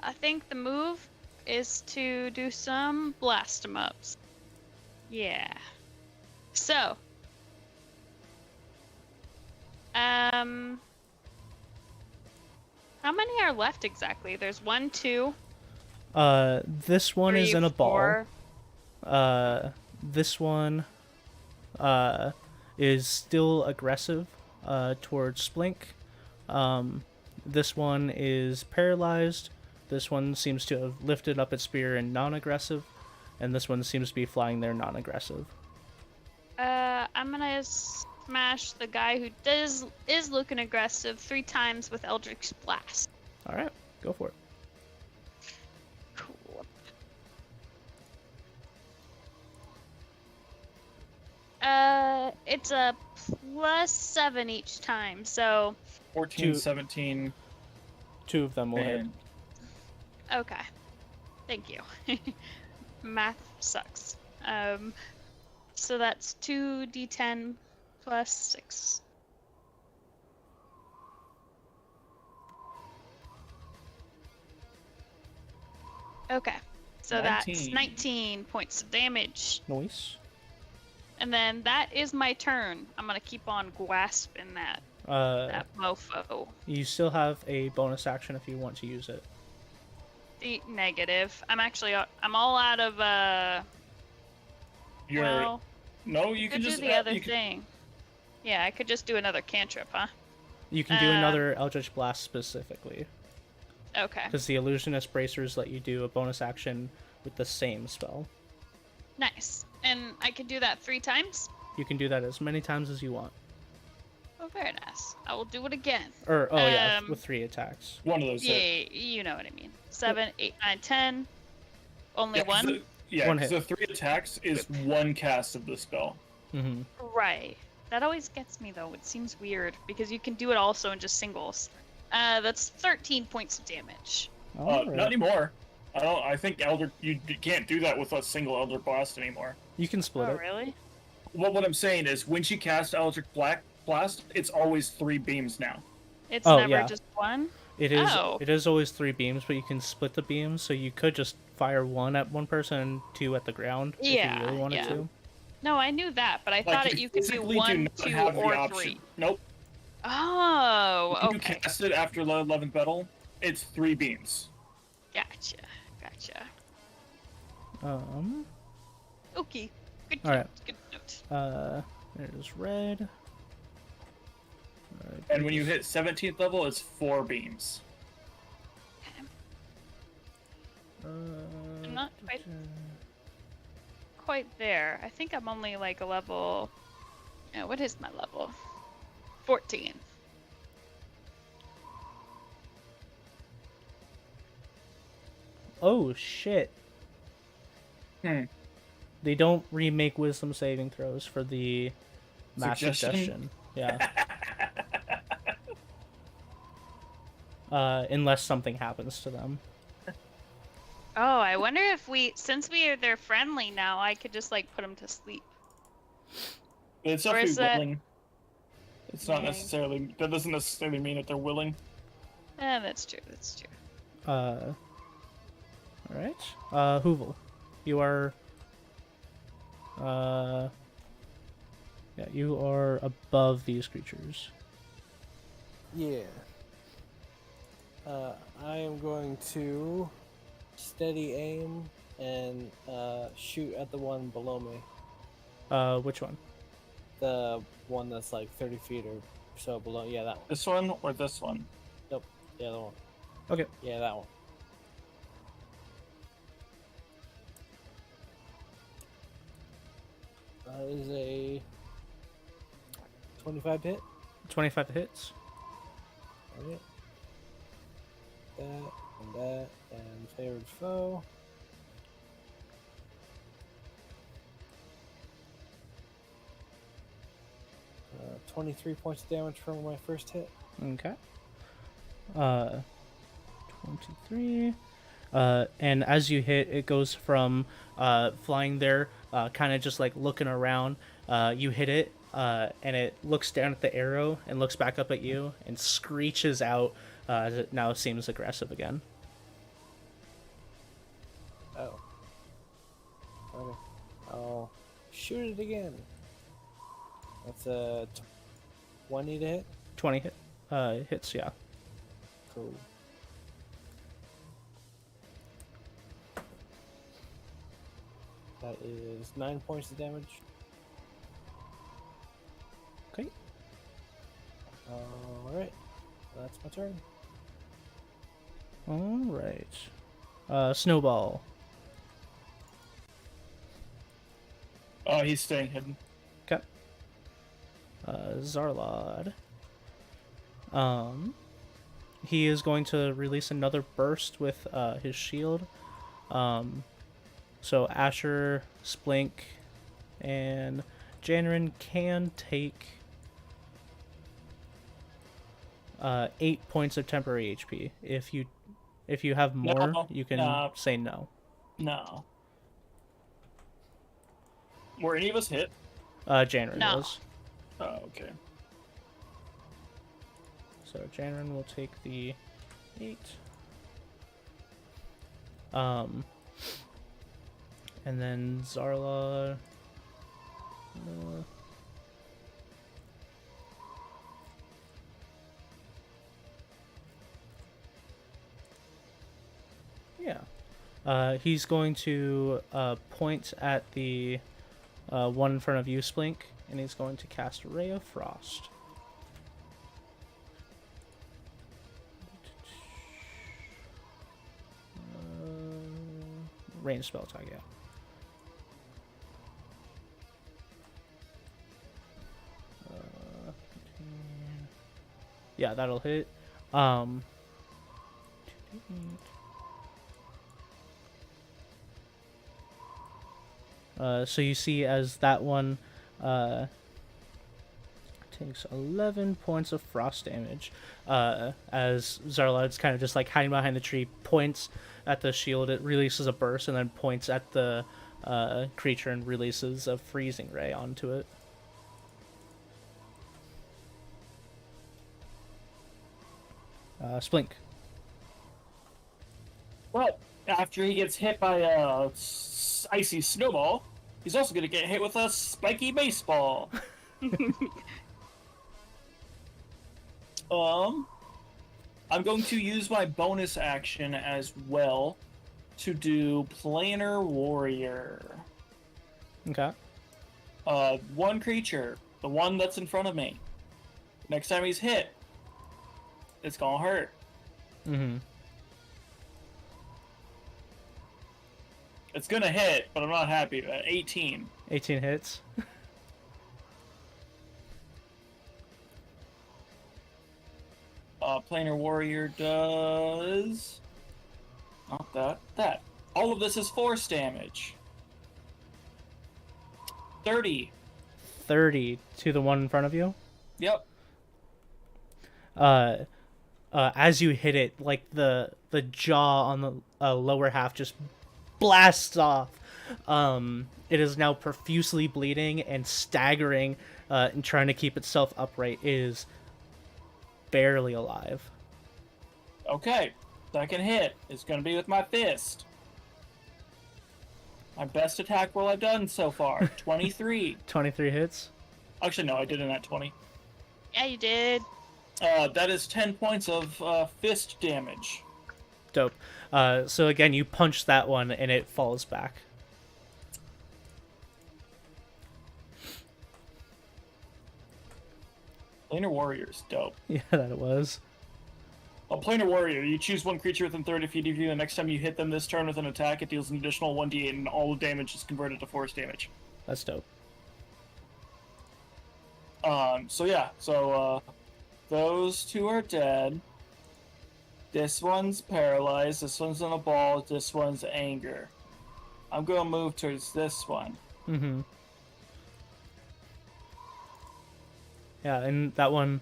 I think the move is to do some blast 'em ups. Yeah. So. How many are left exactly? There's 1, 2, This one 3, is in a ball. 4. This one is still aggressive towards Splink. This one is paralyzed. This one seems to have lifted up its spear and non-aggressive. And this one seems to be flying there non-aggressive. I'm gonna smash the guy who is looking aggressive 3 times with Eldritch Blast. Alright, go for it. Cool. It's a +7 each time, so 14, 2. 17, 2 of them will hit. and okay. Thank you. Math sucks. So that's 2d10 plus 6. Okay. So 19. that's 19 points of damage. Nice. And then that is my turn. I'm gonna keep on grasping that mofo. You still have a bonus action if you want to use it. Negative. I'm all out of you're... well, No, you I can could just... do the other you can- thing. Yeah, I could just do another cantrip, huh? You can do another Eldritch Blast specifically, Okay. because the Illusionist Bracers let you do a bonus action with the same spell. Nice. And I could do that 3 times? You can do that as many times as you want. Oh, very nice. I will do it again. Or oh yeah, Um, with 3 attacks. One of those Yeah, hit. you know what I mean. 7, 8, 9, 10. Only Yeah, 'cause one? the- yeah, One because hit. the 3 attacks is one cast of the spell. Mm-hmm. Right. That always gets me though. It seems weird because you can do it also in just singles. That's 13 points of damage. All Not right. anymore. I think you can't do that with a single Elder Blast anymore. You can split Oh, it. really? What I'm saying is, when she casts Eldritch Blast, it's always 3 beams now. It's Oh, never yeah. just one? It is. Oh. It is always 3 beams, but you can split the beams, so you could just fire 1 at one person and 2 at the ground if Yeah, you really wanted yeah. to. No, I knew that, but I thought you could do physically 1, not 2, have the or option. 3. Nope. Oh, When you okay. cast it after the 11th battle, it's 3 beams. Gotcha. Gotcha. Okay. Good All right. note. Good note. There's red. And when you hit 17th level, it's 4 beams. I'm not quite there. I think I'm only like a level. What is my level? 14. Oh shit! They don't remake wisdom saving throws for the mass suggestion. Yeah. Unless something happens to them. Oh, I wonder if they're friendly now, I could just like put them to sleep. It's Or is definitely that- willing. It's not Yeah. necessarily. That doesn't necessarily mean that they're willing. That's true. That's true. All right. Hoovel, you are. Yeah, you are above these creatures. Yeah. I am going to steady aim and shoot at the one below me. Which one? The one that's like 30 feet or so below. Yeah, that one. This one or this one? Nope. The other one. Okay. Yeah, that one. That is a 25 hit. 25 hits. Alright. That, and favored foe. Uh, 23 points of damage from my first hit. Okay. 23. And as you hit, it goes from flying there, kind of just like looking around. You hit it, and it looks down at the arrow and looks back up at you and screeches out as it now seems aggressive again. Oh. Okay. I'll shoot it again. That's a 20 to hit. 20 hits, yeah. Cool. That is 9 points of damage. Okay. Alright. That's my turn. All right. Snowball. Oh, he's staying hidden. Okay. Zarlod. He is going to release another burst with his shield. So Asher, Splink, and Janrin can take 8 points of temporary HP. If you have more, No, you can no. say no. No. Were any of us hit? Janrin No. was. Oh, okay. So Janrin will take the 8. And then Zarla. Yeah. He's going to point at the one in front of you, Splink, and he's going to cast Ray of Frost. Range spell attack, yeah. Yeah, that'll hit. Um, so you see as that one takes 11 points of frost damage. As Zarlad's kind of just like hiding behind the tree, points at the shield, it releases a burst, and then points at the creature and releases a freezing ray onto it. Splink. Well, after he gets hit by a icy snowball, he's also going to get hit with a spiky baseball. I'm going to use my bonus action as well to do Planar Warrior. Okay. One creature, the one that's in front of me. Next time he's hit, it's gonna hurt. Mm-hmm. It's gonna hit, but I'm not happy about it. 18. 18 hits. Planar Warrior does... Not that. That. All of this is force damage. 30. 30 to the one in front of you. Yep. As you hit it, like the jaw on the lower half just blasts off. It is now profusely bleeding and staggering, and trying to keep itself upright. It is barely alive. Okay. Second hit is going to be with my fist. My best attack roll I've done so far. 23. 23 hits. Actually, no, I did in that 20. Yeah, you did. That is 10 points of fist damage. Dope. So again, you punch that one and it falls back. Planar Warrior's dope. Yeah, that it was. A Planar Warrior, you choose one creature within 30 feet of you, and next time you hit them this turn with an attack, it deals an additional 1d8, and all the damage is converted to force damage. That's dope. So those two are dead. This one's paralyzed, this one's in a ball, this one's anger. I'm gonna move towards this one. Mm-hmm. Yeah, and that one,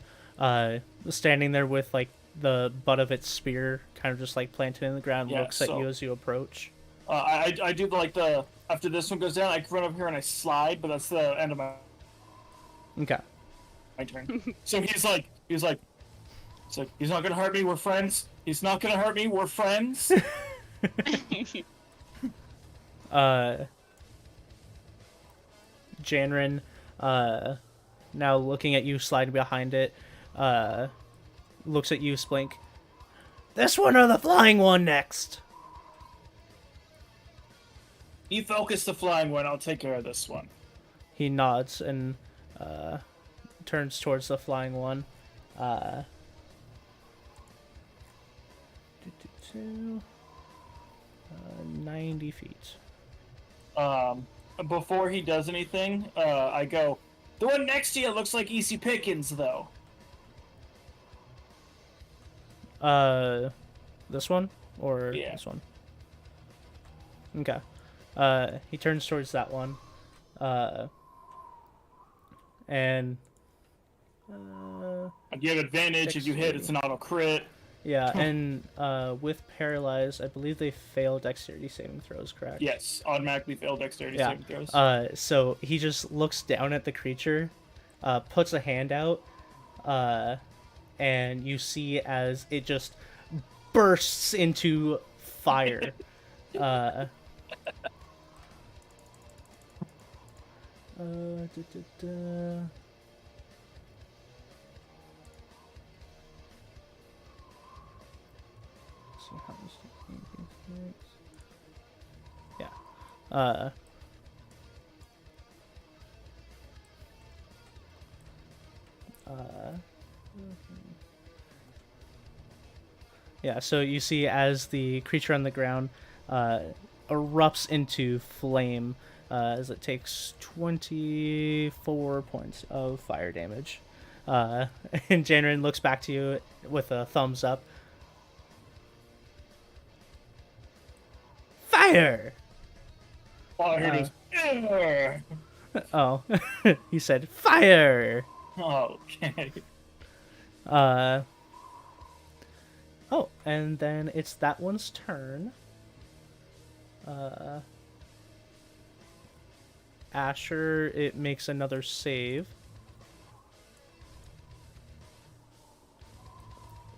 standing there with like the butt of its spear kind of just like planted in the ground, Yeah, looks at so- you as you approach. I do like after this one goes down, I run up here and I slide, but that's the end of my Okay. turn. So he's like, he's not gonna hurt me, we're friends. He's not gonna hurt me, we're friends. Janrin, now looking at you sliding behind it, looks at you, Splink. This one or the flying one next? You focus the flying one, I'll take care of this one. He nods and turns towards the flying one. 90 feet. Before he does anything, I go, the one next to you looks like Easy Pickens, though. This one? Or Yeah. this one? Okay. He turns towards that one. And... You have advantage if you hit, it's an auto crit. yeah, and with Paralyzed, I believe they fail dexterity saving throws, correct? Yes, automatically fail dexterity Yeah. saving throws. So he just looks down at the creature, puts a hand out, and you see as it just bursts into fire. Da, da, da. See how this works. Yeah. Yeah, so you see as the creature on the ground erupts into flame as it takes 24 points of fire damage. And Janrin looks back to you with a thumbs up. Fire! All I heard is, "Arr!" Oh, he said fire! Okay. Oh, and then it's that one's turn. Asher, it makes another save.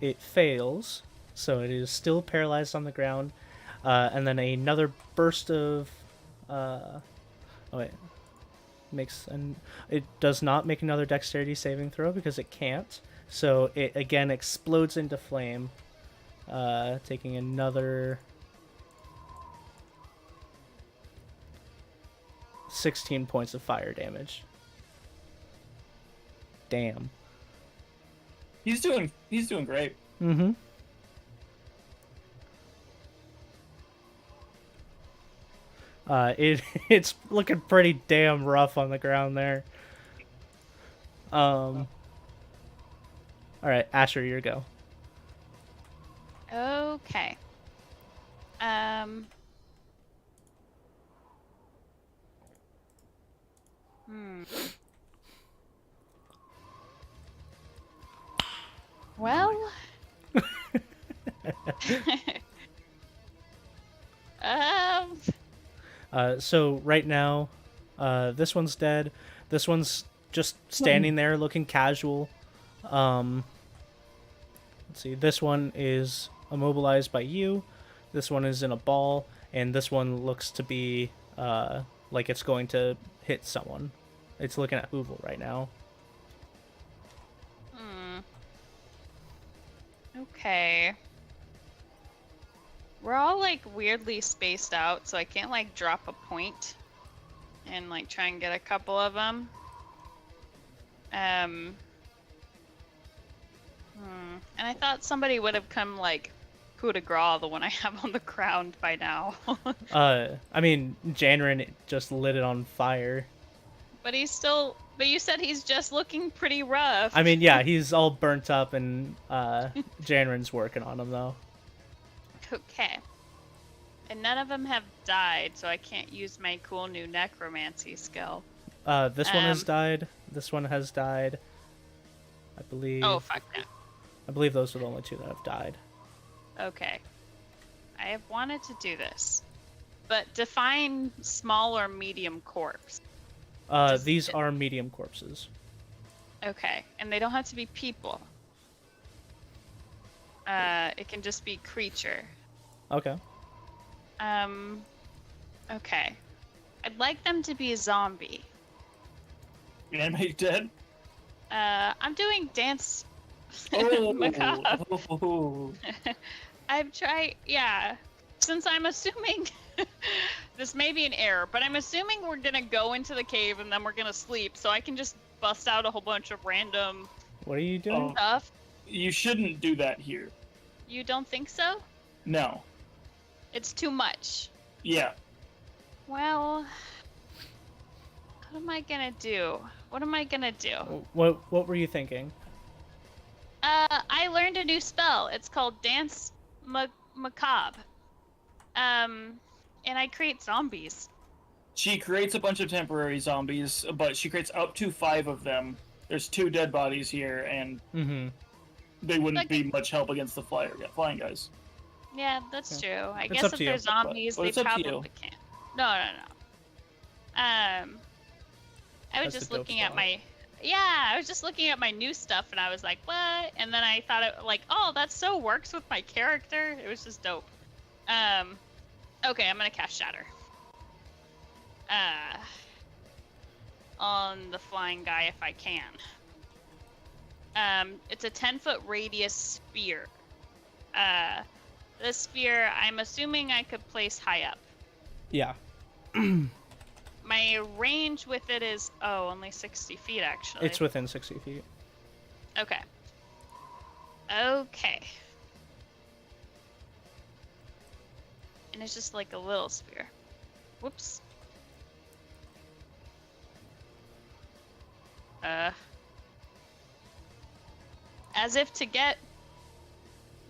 It fails, so it is still paralyzed on the ground. And then another burst of... oh, wait. It does not make another dexterity saving throw because it can't. So it again explodes into flame, taking another 16 points of fire damage. Damn. He's doing great. Mm-hmm. It's looking pretty damn rough on the ground there. All right, Asher, your go. Okay. Well. So right now, this one's dead. This one's just standing there looking casual. Let's see. This one is immobilized by you. This one is in a ball, and this one looks to be like it's going to hit someone. It's looking at Hoovel right now. Okay. We're all like weirdly spaced out, so I can't like drop a point and like try and get a couple of them. And I thought somebody would have come like coup de grace the one I have on the ground by now. I mean, Janrin just lit it on fire. But you said he's just looking pretty rough. I mean, yeah, he's all burnt up, and Janrin's working on him though. Okay. And none of them have died, so I can't use my cool new necromancy skill. This one has died. This one has died. I believe. Oh, fuck that. I believe those are the only two that have died. Okay. I have wanted to do this. But define small or medium corpse. These are medium corpses. Okay. And they don't have to be people. It can just be creature. Okay. Okay. I'd like them to be a zombie. Anime dead? I'm doing dance. Oh. Macabre. Oh. I've tried, yeah. Since I'm assuming this may be an error, but I'm assuming we're gonna go into the cave and then we're gonna sleep, so I can just bust out a whole bunch of random What are you doing? stuff. You shouldn't do that here. You don't think so? No. It's too much. Yeah. Well, what am I gonna do? What am I gonna do? What were you thinking? I learned a new spell. It's called Dance Macabre. And I create zombies. She creates a bunch of temporary zombies, but she creates up to 5 of them. There's 2 dead bodies here, and they wouldn't be much help against the flying guys. Yeah, that's true. I It's guess up if to you. they're zombies, Well, they it's up to you. probably can't. No. I was That's just a dope looking at spell. my... Yeah, I was just looking at my new stuff, and I was like, what? And then I thought, oh, that so works with my character. It was just dope. Okay, I'm gonna cast Shatter. On the flying guy if I can. It's a 10-foot radius sphere. This sphere, I'm assuming I could place high up. Yeah. My range with it is, only 60 feet, actually. It's within 60 feet. Okay. And it's just like a little sphere. Whoops. as if to get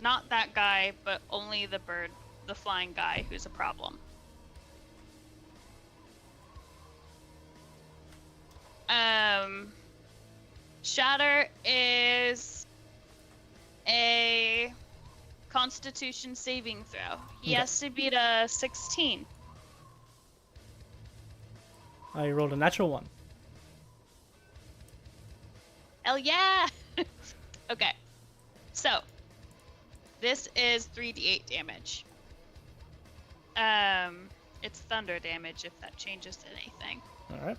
not that guy, but only the bird, the flying guy who's a problem. Shatter is a Constitution saving throw. He Okay. has to beat a 16. You rolled a natural 1. Hell yeah! Okay, so this is 3d8 damage. It's thunder damage if that changes anything. All right.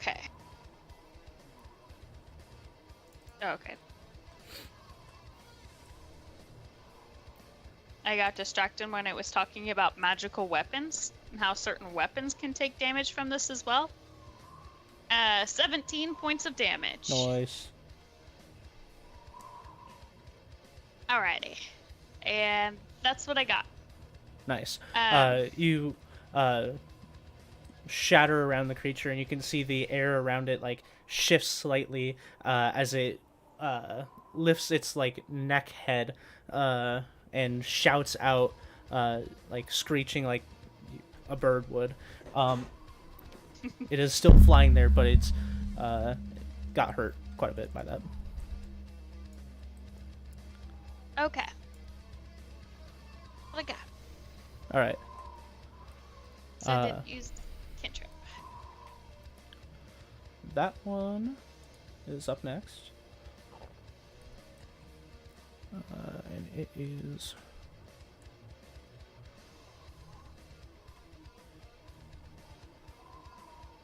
Okay. Okay. I got distracted when it was talking about magical weapons and how certain weapons can take damage from this as well. 17 points of damage. Nice. Alrighty. And that's what I got. Nice. Um, You shatter around the creature, and you can see the air around it like shifts slightly as it lifts its like neck head and shouts out like screeching like a bird would. It is still flying there, but it's got hurt quite a bit by that. Okay. What I got? All right. So I didn't use cantrip. That one is up next. And it is...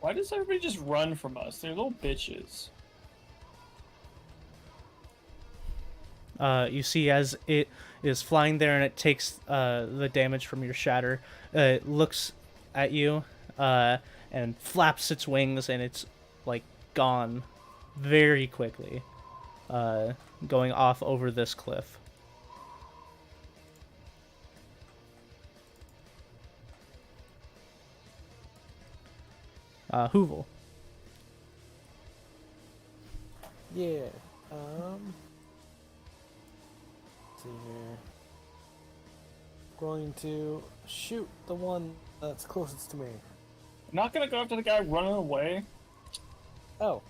Why does everybody just run from us? They're little bitches. You see as it is flying there and it takes the damage from your shatter, it looks at you and flaps its wings, and it's like gone very quickly, going off over this cliff. Hoovel. Yeah. Let's see here. Going to shoot the one that's closest to me. I'm not gonna go after the guy running away. Oh.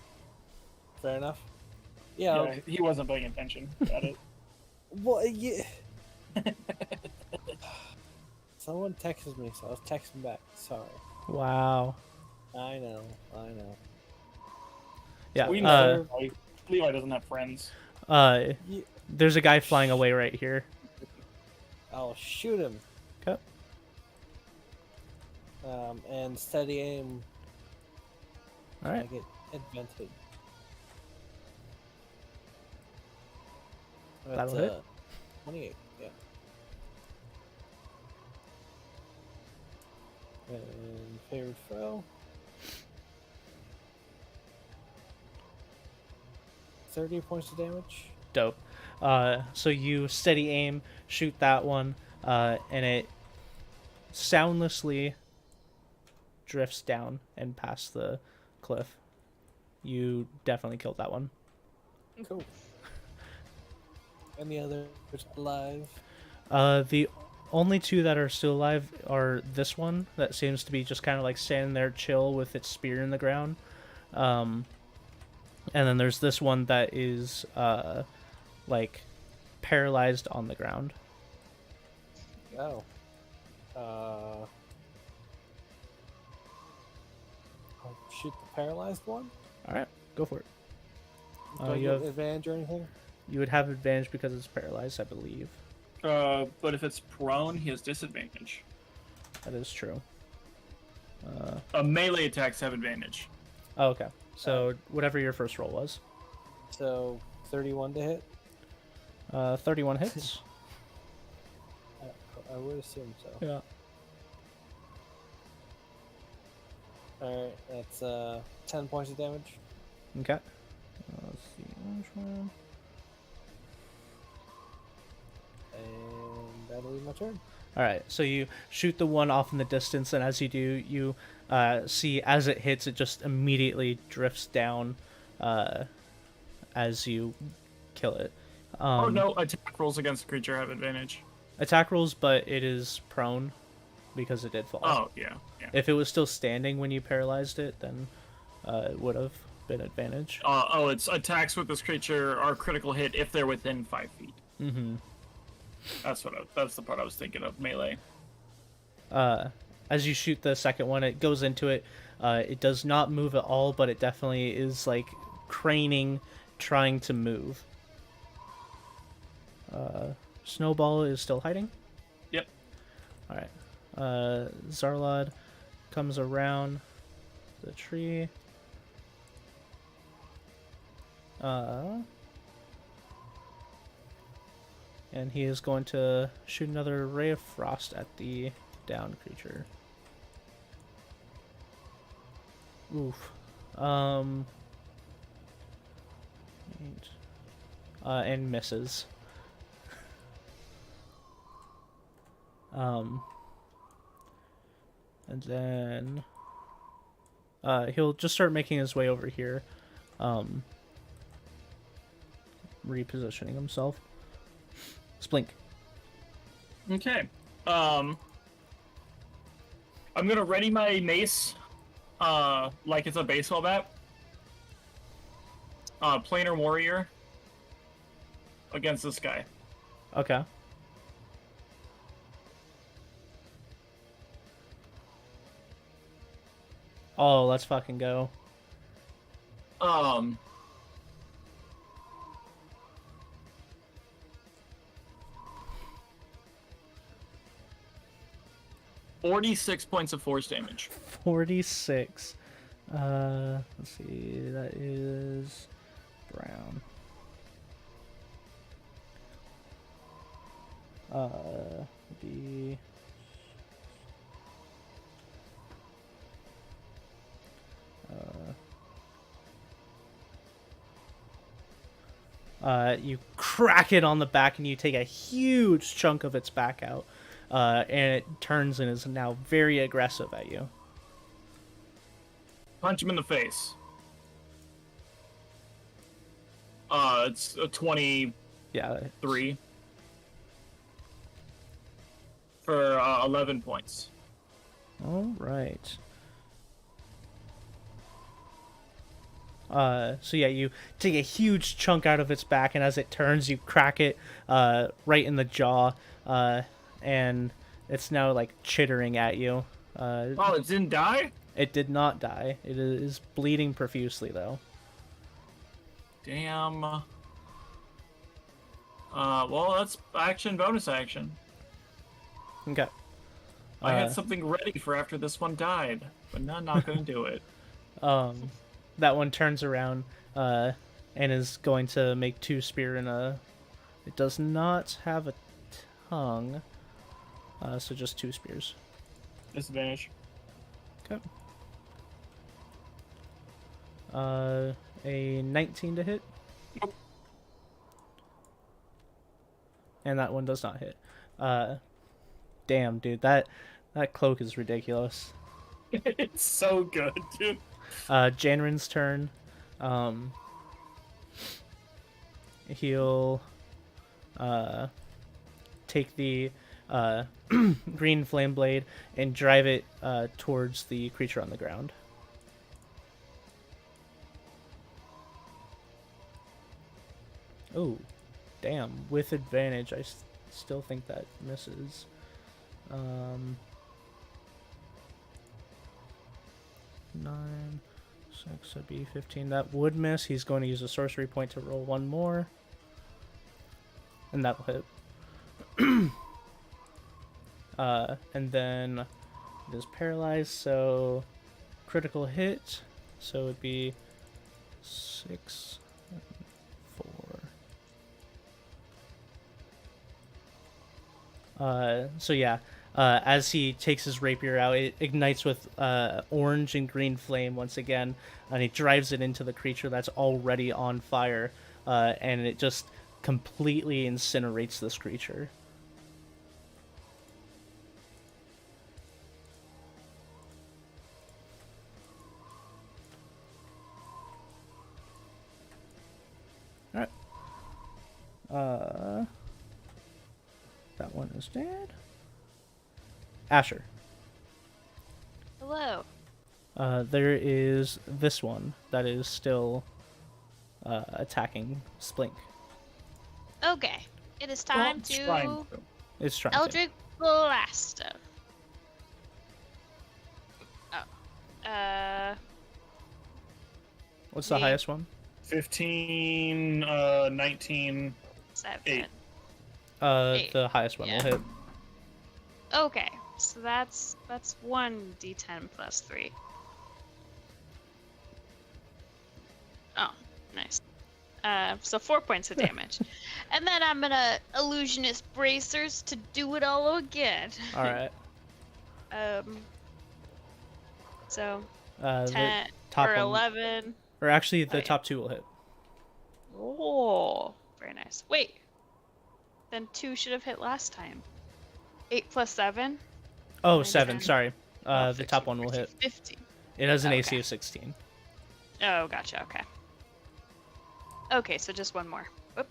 Fair enough. Yeah. Yeah, he wasn't paying attention. Got it. Well, yeah. Someone texted me, so I was texting back. Sorry. Wow. I know. Yeah. We know Levi doesn't have friends. Yeah. There's a guy flying away right here. I'll shoot him. Okay. And steady aim. All I right. get advantage. That's, That'll hit. 28, yeah. And favored throw. 30 points of damage. Dope. So you steady aim, shoot that one, and it soundlessly drifts down and past the cliff. You definitely killed that one. Cool. Any others alive? The only two that are still alive are this one that seems to be just kind of like standing there chill with its spear in the ground. And then there's this one that is like paralyzed on the ground. Oh. I'll shoot the paralyzed one. All right, go for it. Do I you get have- advantage or anything? You would have advantage because it's paralyzed, I believe. But if it's prone, he has disadvantage. That is true. Melee attacks have advantage. Oh, okay. So whatever your first roll was. So 31 to hit. 31 hits. I would assume so. Yeah. Alright, that's 10 points of damage. Okay. Let's see which one. And that'll be my turn. All right. So you shoot the one off in the distance, and as you do, you see as it hits, it just immediately drifts down as you kill it. Oh no, attack rolls against the creature have advantage. Attack rolls, but it is prone because it did fall. Oh, yeah. If it was still standing when you paralyzed it, then it would have been advantage. It's attacks with this creature are critical hit if they're within 5 feet. Mm-hmm. That's the part I was thinking of, melee. As you shoot the second one, it goes into it. It does not move at all, but it definitely is like craning, trying to move. Snowball is still hiding. Yep. All right. Zarlad comes around the tree. And he is going to shoot another ray of frost at the downed creature. Oof. And misses. And then he'll just start making his way over here, repositioning himself. Splink. Okay. I'm gonna ready my mace, like it's a baseball bat. Planar warrior against this guy. Okay. Oh, let's fucking go. 46 points of force damage. 46. Let's see. That is brown. The you crack it on the back and you take a huge chunk of its back out, and it turns and is now very aggressive at you. Punch him in the face. It's a 23 Yeah. for 11 points. All right. So yeah, you take a huge chunk out of its back, and as it turns, you crack it right in the jaw, and it's now like chittering at you. Oh, it didn't die? It did not die. It is bleeding profusely, though. Damn. Well, that's action, bonus action. Okay. I had something ready for after this one died, but not gonna do it. That one turns around and is going to make 2 spear in a... It does not have a tongue, so just 2 spears. Disadvantage. Okay. A 19 to hit. Nope. And that one does not hit. Damn, dude, that cloak is ridiculous. It's so good, dude. Janrin's turn. He'll take the green flame blade and drive it towards the creature on the ground. Oh, damn. With advantage, I still think that misses. 9, 6, that'd be 15. That would miss. He's going to use a sorcery point to roll 1 more. And that'll hit. And then it is paralyzed, so critical hit. So it'd be 6, 4. So yeah. As he takes his rapier out, it ignites with orange and green flame once again, and he drives it into the creature that's already on fire, and it just completely incinerates this creature. That one is dead. Asher. Hello. There is this one that is still attacking Splink. Okay. It is time Well, trying to to. It's trying to. Eldritch Blaster. Oh. What's the Me. highest one? 15, 19. 7. 8. Eight. The highest one Yeah. will hit. Okay. So that's 1d10 plus 3. Oh, nice. So 4 points of damage. And then I'm gonna illusionist bracers to do it all again. All right. So The 10 top or one, 11. or actually the Oh, yeah. top two will hit. Oh, very nice. Wait. Then 2 should have hit last time. 8 plus 7. Oh, Nine, 7. 10. Sorry. Oh, The top 13, one will 14, hit. 15. It has an AC Okay. of 16. Oh, gotcha. Okay. Okay, so just one more. Whoop.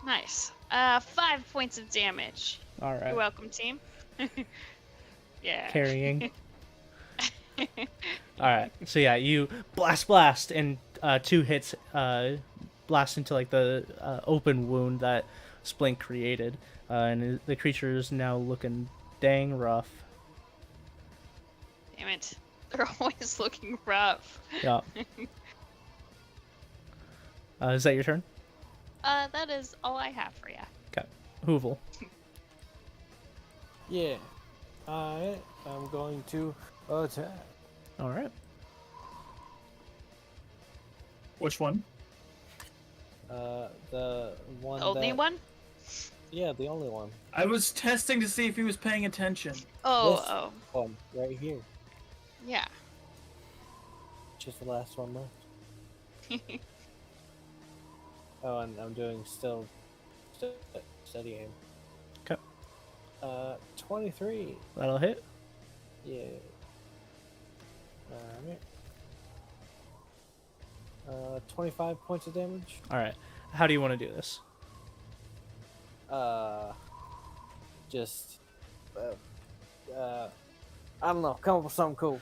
Nice. 5 points of damage. All right. You're welcome, team. Yeah. Carrying. All right. So yeah, you blast, and 2 hits blast into like the open wound that Splink created, and the creature is now looking dang rough. Damn it. They're always looking rough. Yeah. Is that your turn? That is all I have for ya. Okay. Hoovel. Yeah. I'm going to attack. All right. Which one? The one. The only that... one? Yeah, the only one. I was testing to see if he was paying attention. Oh, This oh. one right here. Yeah. Just the last one left. Oh, and I'm doing still steady aim. Okay. 23. That'll hit. Yeah. Alright. 25 points of damage. All right. How do you want to do this? Just I don't know. Come up with something cool.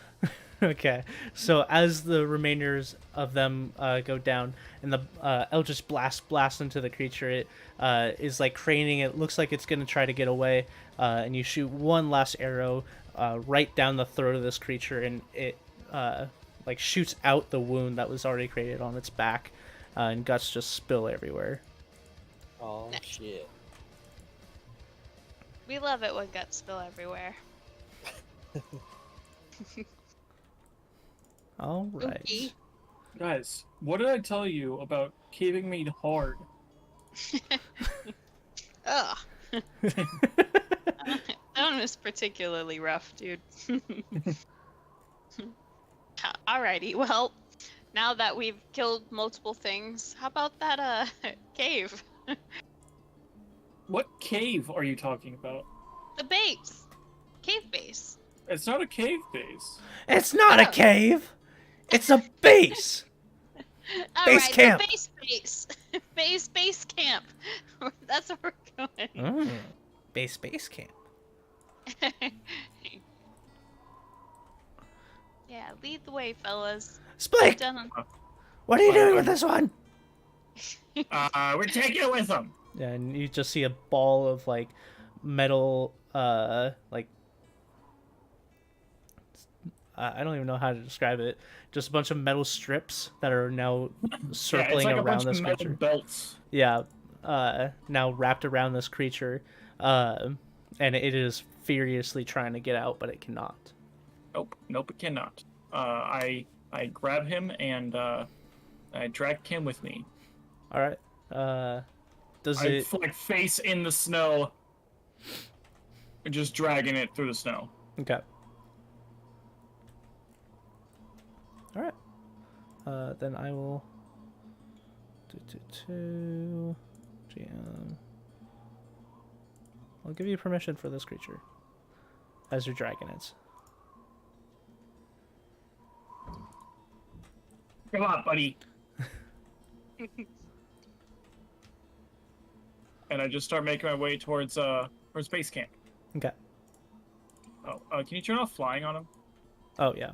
Okay, so as the remainders of them go down, and the Eldritch blast into the creature, it is like craning. It looks like it's going to try to get away, and you shoot one last arrow right down the throat of this creature, and it like shoots out the wound that was already created on its back, and guts just spill everywhere. Oh shit. We love it when guts spill everywhere. All right. Okay. Guys, what did I tell you about keeping me hard? Ugh. That one was particularly rough, dude. Alrighty, well, now that we've killed multiple things, how about that cave? What cave are you talking about? The base. Cave base. It's not a cave base. It's not a Oh. cave. It's a base. Alright, camp. the base base camp. That's where we're going. Base camp. Yeah, lead the way, fellas. Splink, Done. what are you doing with this one? We're taking it with them. Yeah, and you just see a ball of like metal, like I don't even know how to describe it. Just a bunch of metal strips that are now circling yeah, it's like around a bunch this of metal creature. belts. Yeah, now wrapped around this creature, and it is furiously trying to get out, but it cannot. Nope, it cannot. I grab him and I drag him with me. All right. Does I it? like face in the snow, and just dragging it through the snow. Okay. All right. Then I will. GM. I'll give you permission for this creature, as you're dragging it. Come on, buddy. and I just start making my way towards base camp. Okay. Oh, can you turn off flying on him? Oh, yeah.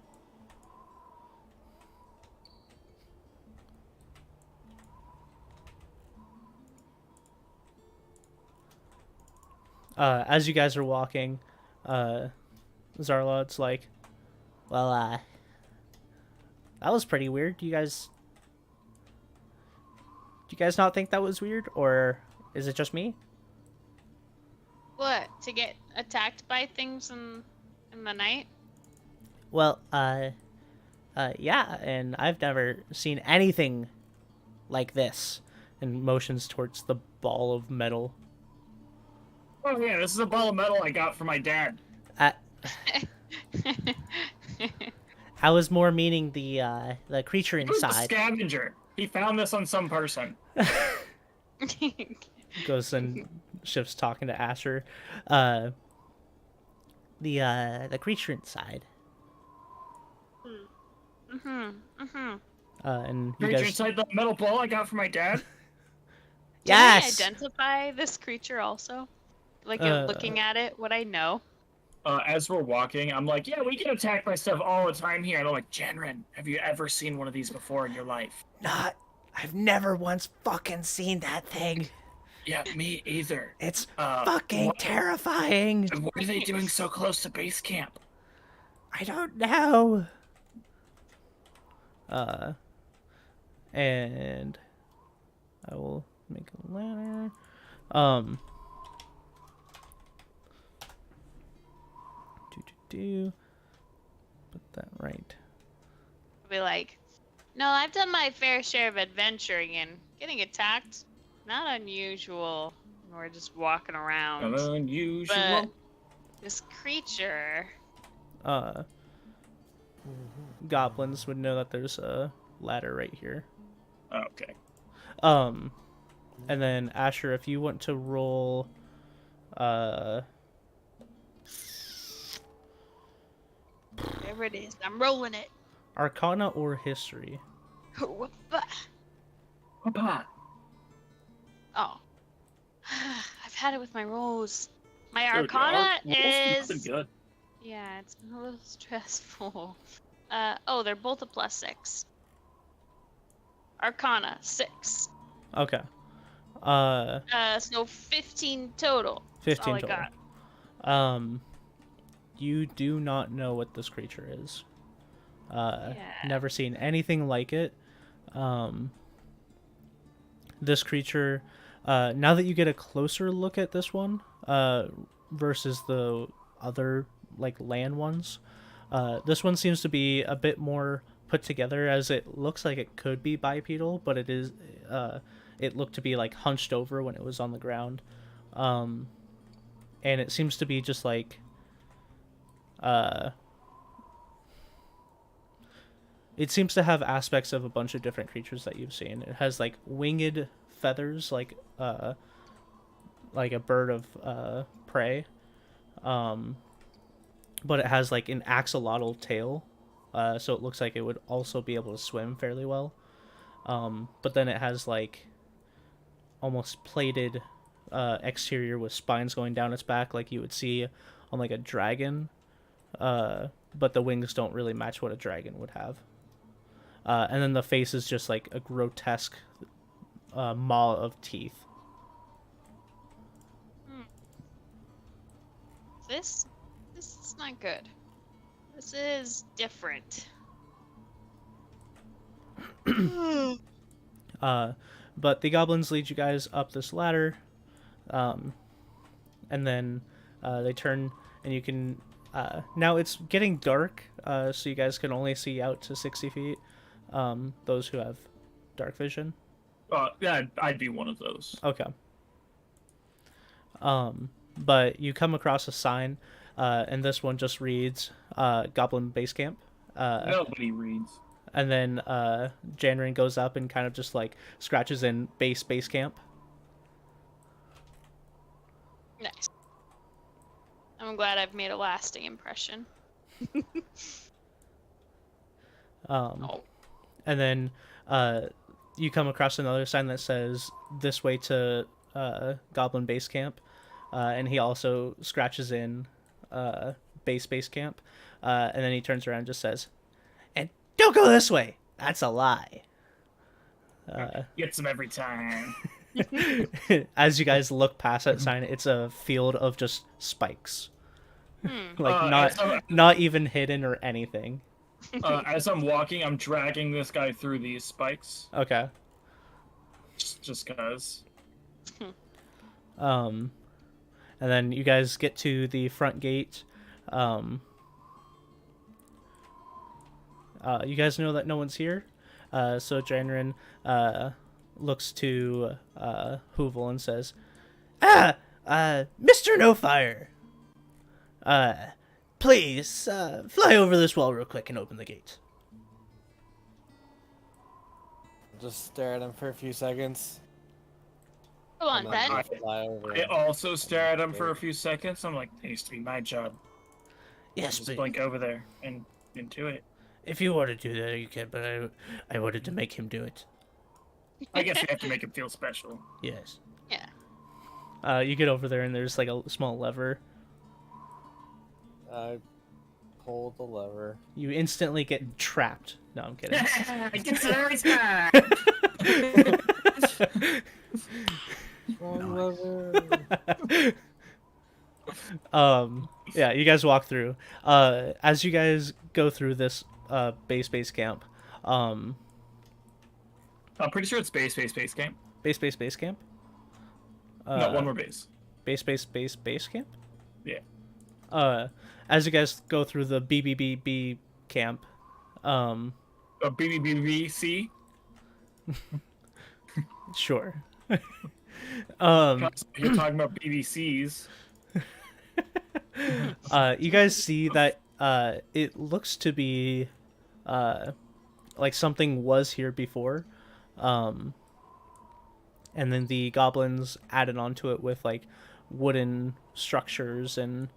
As you guys are walking, Zarlod's like, well, that was pretty weird. Do you guys not think that was weird, or is it just me? What? To get attacked by things in the night? Well, yeah, and I've never seen anything like this. And motions towards the ball of metal. Oh yeah, this is a ball of metal I got from my dad. I was more meaning the creature He was a inside. scavenger. He found this on some person. Goes and shifts talking to Asher. The creature inside. And you Creature guys. inside the metal ball I got from my dad. Yes. Can I identify this creature also? Like, looking at it, would I know? As we're walking, I'm like, yeah, we get attacked by stuff all the time here. And I'm like, Janren, have you ever seen one of these before in your life? I've never once fucking seen that thing. Yeah, me either. It's fucking terrifying. What are they doing so close to base camp? I don't know. And I will make a ladder. Put that right. Be like, no, I've done my fair share of adventuring, and getting attacked, not unusual. We're just walking around. Unusual. But this creature. Goblins would know that there's a ladder right here. Okay. And then Asher, if you want to roll, Whatever it is, I'm rolling it. Arcana or History. Papa. Oh. I've had it with my rolls. My There we go. Arcana Our rolls is... nothing good. Yeah, it's been a little stressful. They're both a +6. Arcana, 6. Okay. So 15 total. 15 That's all total. I got. You do not know what this creature is. Yeah. Never seen anything like it. This creature, now that you get a closer look at this one, versus the other like land ones, this one seems to be a bit more put together, as it looks like it could be bipedal, but it is, it looked to be like hunched over when it was on the ground. And it seems to be just like, it seems to have aspects of a bunch of different creatures that you've seen. It has like winged feathers, like a bird of prey. But it has like an axolotl tail, so it looks like it would also be able to swim fairly well. But then it has like almost plated exterior with spines going down its back, like you would see on like a dragon. But the wings don't really match what a dragon would have. And then the face is just like a grotesque maw of teeth. This is not good. This is different. But the goblins lead you guys up this ladder, and then they turn, and you can. Now it's getting dark, so you guys can only see out to 60 feet. Those who have dark vision. Yeah, I'd be one of those. Okay. But you come across a sign, and this one just reads Goblin Base Camp. Nobody reads. And then Janrin goes up and kind of just like scratches in base camp. Nice. I'm glad I've made a lasting impression. And then you come across another sign that says this way to goblin base camp, and he also scratches in base camp, and then he turns around and just says, "And don't go this way. That's a lie." Gets him every time. As you guys look past that sign, it's a field of just spikes, like not even hidden or anything. As I'm walking, I'm dragging this guy through these spikes. Okay. Just cause. And then you guys get to the front gate. You guys know that no one's here. So Janrin looks to Hoovel and says, Mr. No Fire, please fly over this wall real quick and open the gate. Just stare at him for a few seconds. Go on, and then Ben. fly over. I also stare at him for a few seconds. I'm like, it used to be my job. Yes, Just but blink over there and into it. if you want to do that, you can, but I wanted to make him do it. I guess you have to make him feel special. Yes. Yeah. You get over there and there's like a small lever. I pull the lever. You instantly get trapped. No, I'm kidding. Get to every time. Wrong lever. Yeah, you guys walk through. As you guys go through this base camp, I'm pretty sure it's base camp. base camp. No, one more base. Base camp. Yeah. As you guys go through the BBBB camp, BBBC. sure. You're talking about BBCs. You guys see that it looks to be like something was here before, and then the goblins added onto it with like wooden structures and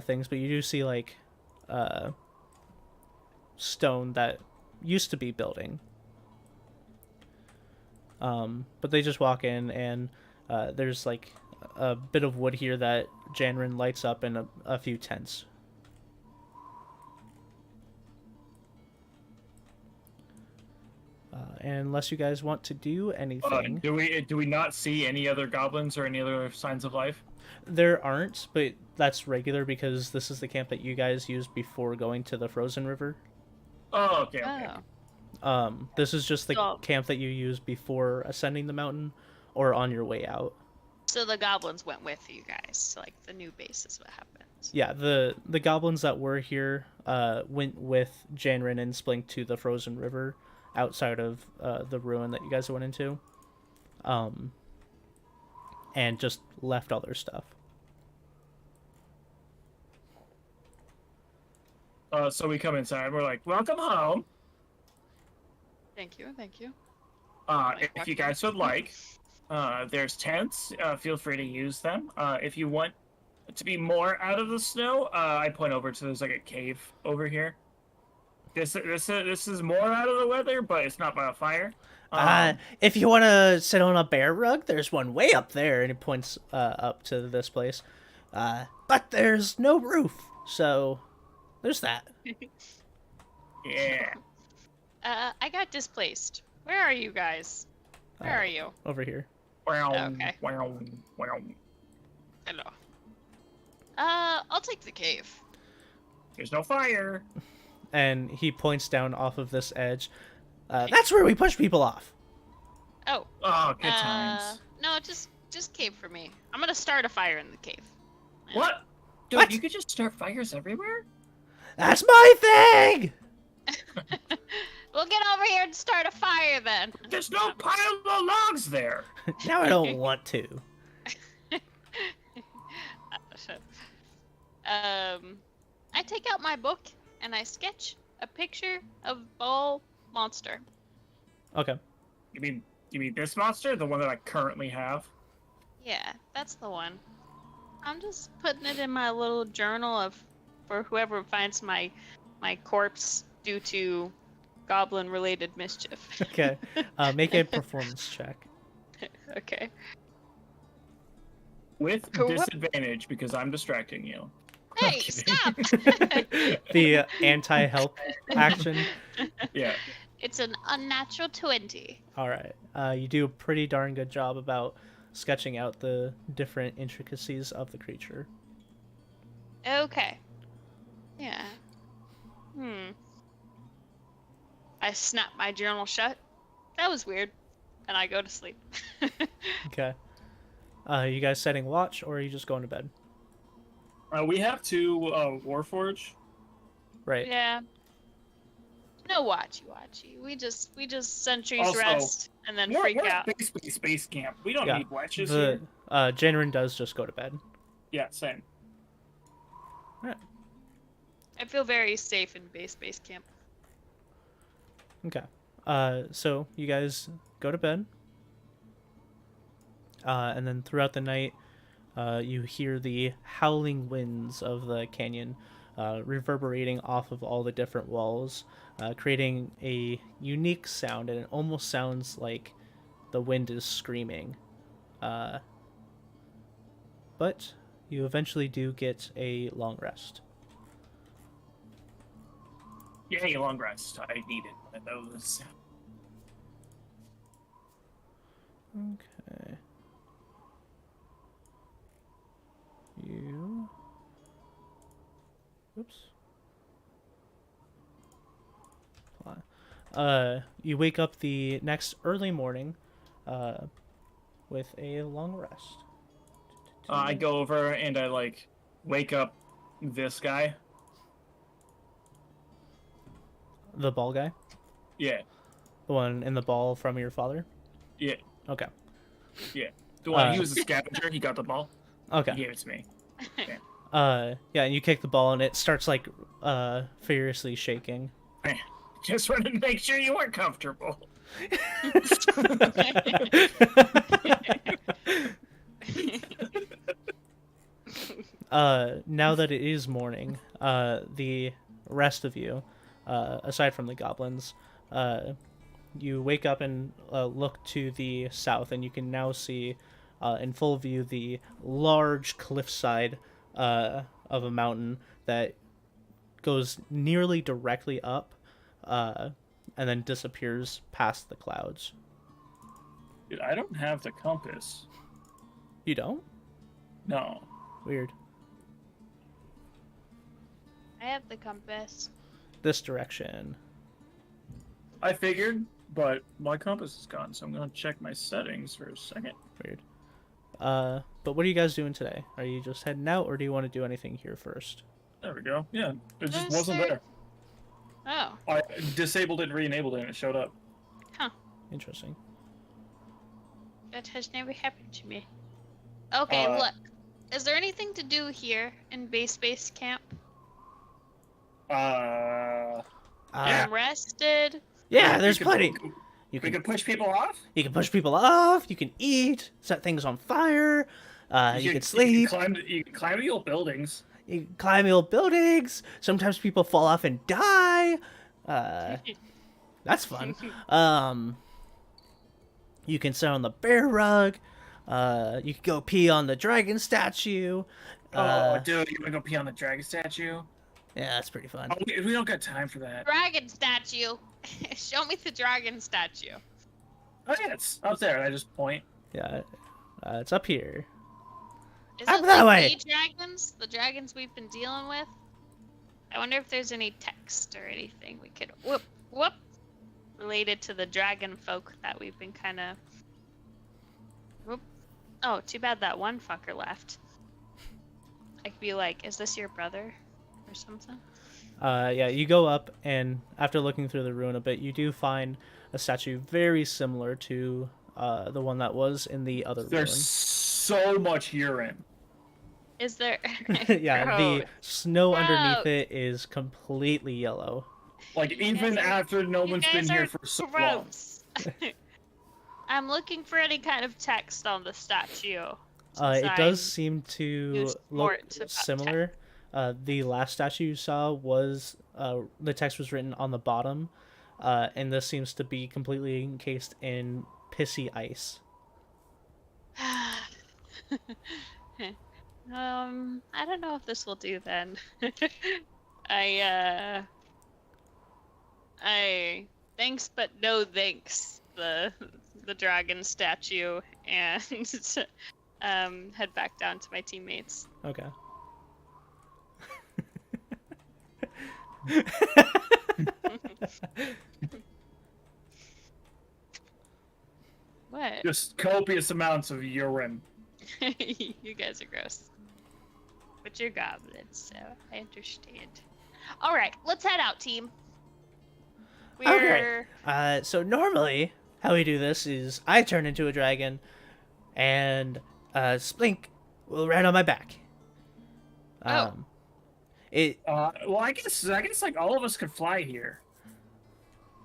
things, but you do see like stone that used to be building. But they just walk in and there's like a bit of wood here that Janrin lights up in a few tents. And unless you guys want to do anything, Do we not see any other goblins or any other signs of life? there aren't, but that's regular because this is the camp that you guys used before going to the frozen river. Oh, okay. Oh. This is just the So- camp that you used before ascending the mountain or on your way out. So the goblins went with you guys. So, like, the new base is what happens. Yeah, the goblins that were here went with Janrin and Splink to the frozen river outside of the ruin that you guys went into, and just left all their stuff. So we come inside. We're like, welcome home. Thank you. If you guys would like, there's tents. Feel free to use them. If you want to be more out of the snow, I point over to there's like a cave over here. This is more out of the weather, but it's not by a fire. If you want to sit on a bear rug, there's one way up there, and it points up to this place. But there's no roof, so there's that. Yeah. I got displaced. Where are you guys? Where are you? Over here. Okay. Wow. Hello. I'll take the cave. There's no fire. And he points down off of this edge. That's where we push people off. Oh. Oh, good times. No, just cave for me. I'm gonna start a fire in the cave. What? Dude, What? you could just start fires everywhere? That's my thing! We'll get over here and start a fire then. There's no pile of logs there. Now I don't want to. I take out my book and I sketch a picture of ball monster. Okay. You mean this monster? The one that I currently have? Yeah, that's the one. I'm just putting it in my little journal for whoever finds my corpse due to goblin-related mischief. Okay. Make a performance check. Okay. With Cool. disadvantage because I'm distracting you. Hey, Okay. stop! The anti-help action. Yeah. It's an unnatural 20. All right. You do a pretty darn good job about sketching out the different intricacies of the creature. Okay. Yeah. I snap my journal shut. That was weird. And I go to sleep. Okay. You guys setting watch, or are you just going to bed? We have two Warforge. Right. Yeah. No watchy. We just sentries Also, rest and then We're freak at out. space camp. We don't Yeah. need watches The here. Janrin does just go to bed. Yeah, same. All right. I feel very safe in base camp. Okay. So you guys go to bed. And then throughout the night, you hear the howling winds of the canyon reverberating off of all the different walls, creating a unique sound, and it almost sounds like the wind is screaming. But you eventually do get a long rest. Yay, long rest. I needed one of those. Okay. You... Oops. You wake up the next early morning with a long rest. I go over and I, like, wake up this guy. The ball guy? Yeah, The one in the ball from your father? yeah, Okay. yeah. The one, he Uh, was a scavenger. He got the ball. He Okay. gave it to me. Yeah, and you kick the ball and it starts like furiously shaking. Just wanted to make sure you weren't comfortable. Now that it is morning, the rest of you, aside from the goblins, you wake up and look to the south, and you can now see in full view the large cliffside of a mountain that goes nearly directly up and then disappears past the clouds. Dude, I don't have the compass. You don't? No. Weird. I have the compass. This direction. I figured, but my compass is gone, so I'm gonna check my settings for a second. Weird. But what are you guys doing today? Are you just heading out, or do you want to do anything here first? There we go. Yeah, it just Yes, wasn't sir. there. Oh. I disabled it and re-enabled it and it showed up. Interesting. That has never happened to me. Okay, look. Is there anything to do here in base camp? Yeah. I'm rested. Yeah, there's You plenty. could- You We can could push people off? you can push people off. You can eat. Set things on fire. You can sleep. You can climb the old buildings. You can climb the old buildings. Sometimes people fall off and die. That's fun. You can sit on the bear rug. You can go pee on the dragon statue. Dude, you wanna go pee on the dragon statue? Yeah, that's pretty fun. Oh, we don't got time for that. Dragon statue. Show me the dragon statue. Oh yeah, it's up there. I just point. Yeah, it's up here. Is Up it that like way. the dragons? The dragons we've been dealing with? I wonder if there's any text or anything we could whoop related to the dragon folk that we've been kind of. Whoop. Oh, too bad that one fucker left. I could be like, is this your brother? Or something? Yeah, you go up, and after looking through the ruin a bit, you do find a statue very similar to the one that was in the other There's so much urine. Is there? ruin. Yeah, the Gross. snow Gross. underneath it is completely yellow. Like even guys are- after no you one's been guys here are for so long. gross. I'm looking for any kind of text on the statue. It since does I'm seem to used look more to about similar. The last statue you saw was the text was written on the bottom, and this seems to be completely encased in pissy ice. I don't know if this will do then. I thanks but no thanks the dragon statue and head back down to my teammates. Okay. What? Just copious amounts of urine. You guys are gross. But you're goblins, so I understand. Alright, let's head out, team. We're So normally, how we do this is I turn into a dragon, and Splink will ride on my back. Oh. Well, I guess like all of us could fly here.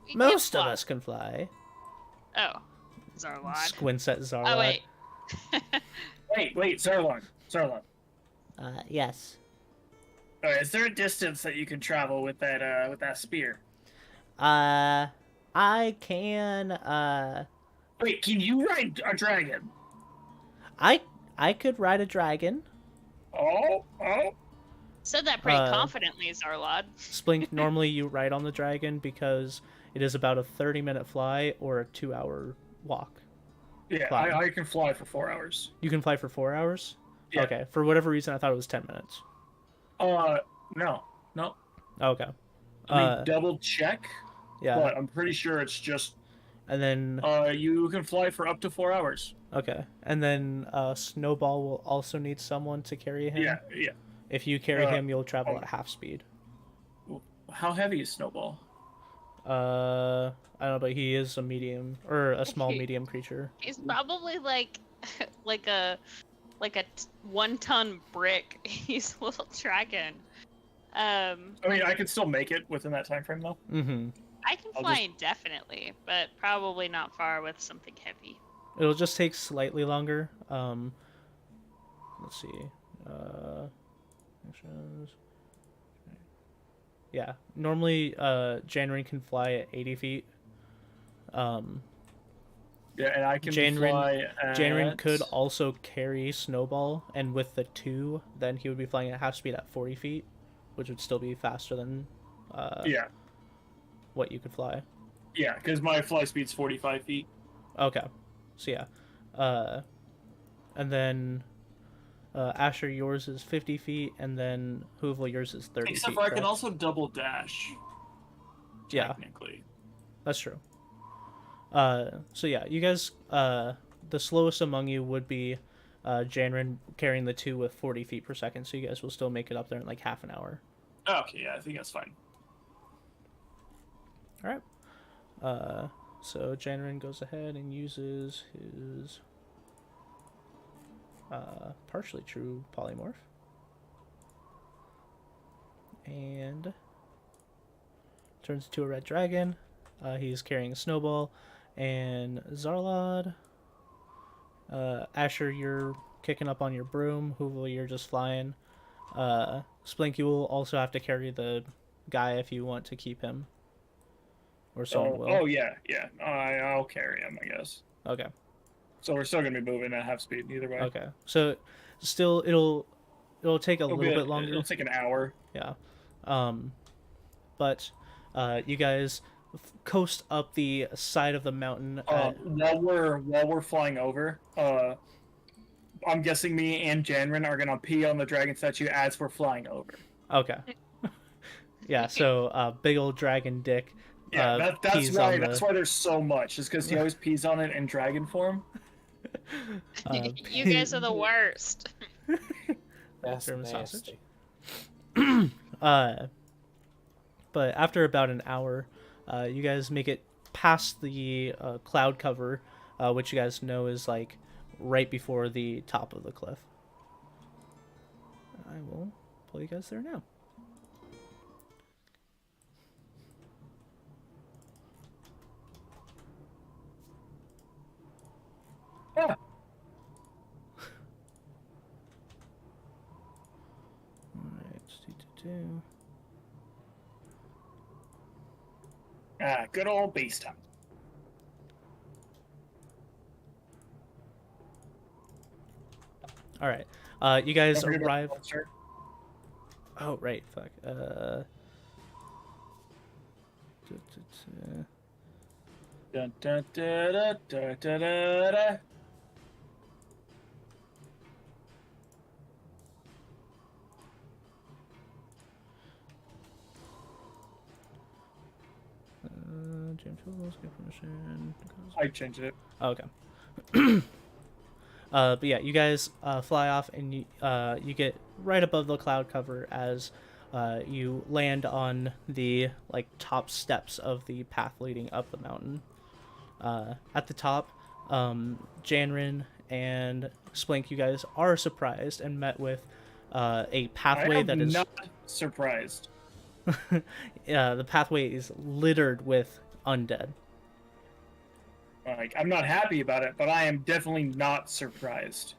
we can't Most of fly. us can fly. Oh. Zarlad. Squints at Zarlad. Oh wait. Wait, Zarlon. Yes. Is there a distance that you can travel with that spear? I can. Wait, can you ride a dragon? I could ride a dragon. Oh. Said that pretty Uh, confidently, Zarlad. Splink, normally you ride on the dragon because it is about a 30-minute fly or a 2-hour walk. Yeah, Fly. I can fly for 4 hours. You can fly for 4 hours? Yeah. Okay. For whatever reason, I thought it was 10 minutes. No. Okay. Let me double check. Yeah. But I'm pretty sure it's just And then, you can fly for up to 4 hours. okay. And then, Snowball will also need someone to carry him. Yeah. If you carry Uh, him, you'll travel oh. at half speed. How heavy is Snowball? I don't know, but he is a medium, or a small medium creature. He's probably like a 1-ton brick. He's a little dragon. I mean, I can still make it within that time frame, though. Mm-hmm. I can I'll fly just- indefinitely, but probably not far with something heavy. It'll just take slightly longer. Let's see. Actions. Yeah. Normally, Janrin can fly at 80 feet. Yeah, and I can Janrin- fly Janrin at... could also carry Snowball, and with the 2, then he would be flying at half speed at 40 feet, which would still be faster than Yeah, what you could fly. because my fly speed's 45 feet. Okay. So yeah. And then Asher, yours is 50 feet, and then Hoovel, yours is 30 Except feet. for I can correct? also double dash. Yeah. Technically. That's true. So yeah, you guys, the slowest among you would be Janrin carrying the 2 with 40 feet per second, so you guys will still make it up there in like half an hour. Okay, yeah, I think that's fine. Alright. So Janrin goes ahead and uses his partially true polymorph. And turns into a red dragon. He's carrying a snowball. And Zarlad. Asher, you're kicking up on your broom. Hoovel, you're just flying. Splink, you will also have to carry the guy if you want to keep him. Or someone will. Oh yeah. I'll carry him, I guess. Okay. So we're still gonna be moving at half speed either way. Okay. So still it'll take a little bit longer. It'll take an hour. Yeah. But you guys coast up the side of the mountain. While we're flying over, I'm guessing me and Janrin are gonna pee on the dragon statue as we're flying over. Okay. Yeah. So big old dragon dick. Yeah, that's pees why on the- that's why there's so much. Is because he always pees on it in dragon form. You guys are the worst. That's German nasty. sausage. But after about an hour, you guys make it past the cloud cover, which you guys know is like right before the top of the cliff. I will pull you guys there now. Yeah. Alright, Good old base time. All right. You guys Don't forget about arrive. the monster. Oh right, fuck. Dun, dun, da, da, da, da, da, da. James Wills, give permission. I changed it. Oh, okay. But yeah, you guys fly off, and you get right above the cloud cover as you land on the like top steps of the path leading up the mountain. At the top, Janrin and Splink, you guys are surprised and met with a pathway that is not surprised. the pathway is littered with undead. Like, I'm not happy about it, but I am definitely not surprised.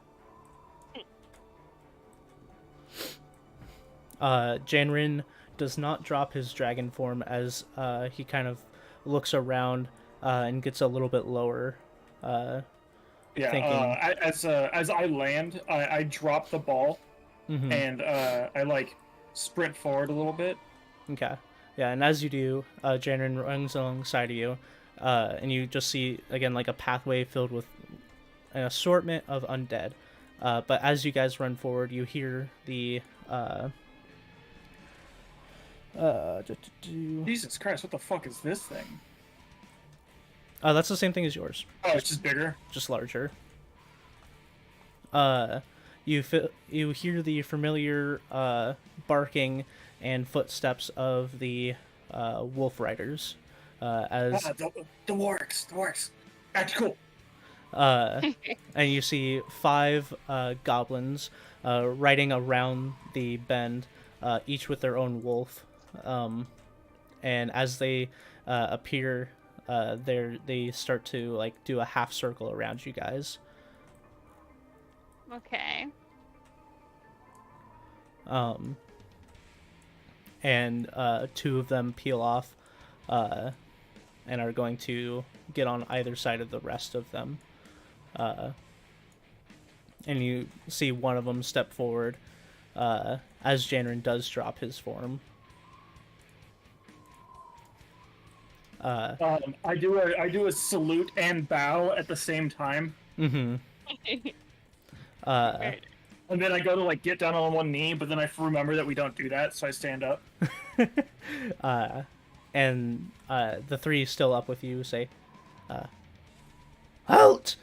Janrin does not drop his dragon form as he kind of looks around and gets a little bit lower. Yeah, Thinking- as I land, I drop the ball Mhm. and I like sprint forward a little bit. Okay. Yeah, and as you do, Janrin runs alongside of you, and you just see, again, like a pathway filled with an assortment of undead. But as you guys run forward, you hear the... Jesus Christ, what the fuck is this thing? That's the same thing as yours, Oh, it's just bigger. just larger. You hear the familiar barking and footsteps of the wolf riders as The works. That's cool. and you see 5 goblins riding around the bend, each with their own wolf. And as they appear, they start to like do a half circle around you guys. Okay. And 2 of them peel off and are going to get on either side of the rest of them. And you see one of them step forward as Janrin does drop his form. I do a salute and bow at the same time, Mm-hmm. Right. and then I go to like get down on one knee, but then I remember that we don't do that, so I stand up. And the 3 still up with you say, "Halt!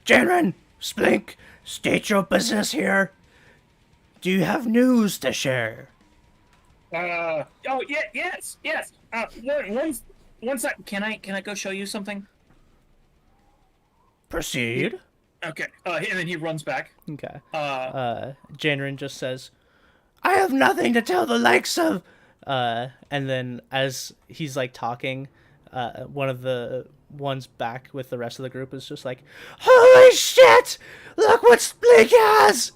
Janrin, Splink, state your business here. Do you have news to share?" Oh yeah, yes. One sec. Can I go show you something? Proceed. Okay. And then he runs back. Okay. Uh, Janrin just says, "I have nothing to tell the likes of," and then as he's like talking, one of the ones back with the rest of the group is just like, "Holy shit! Look what Splink has!"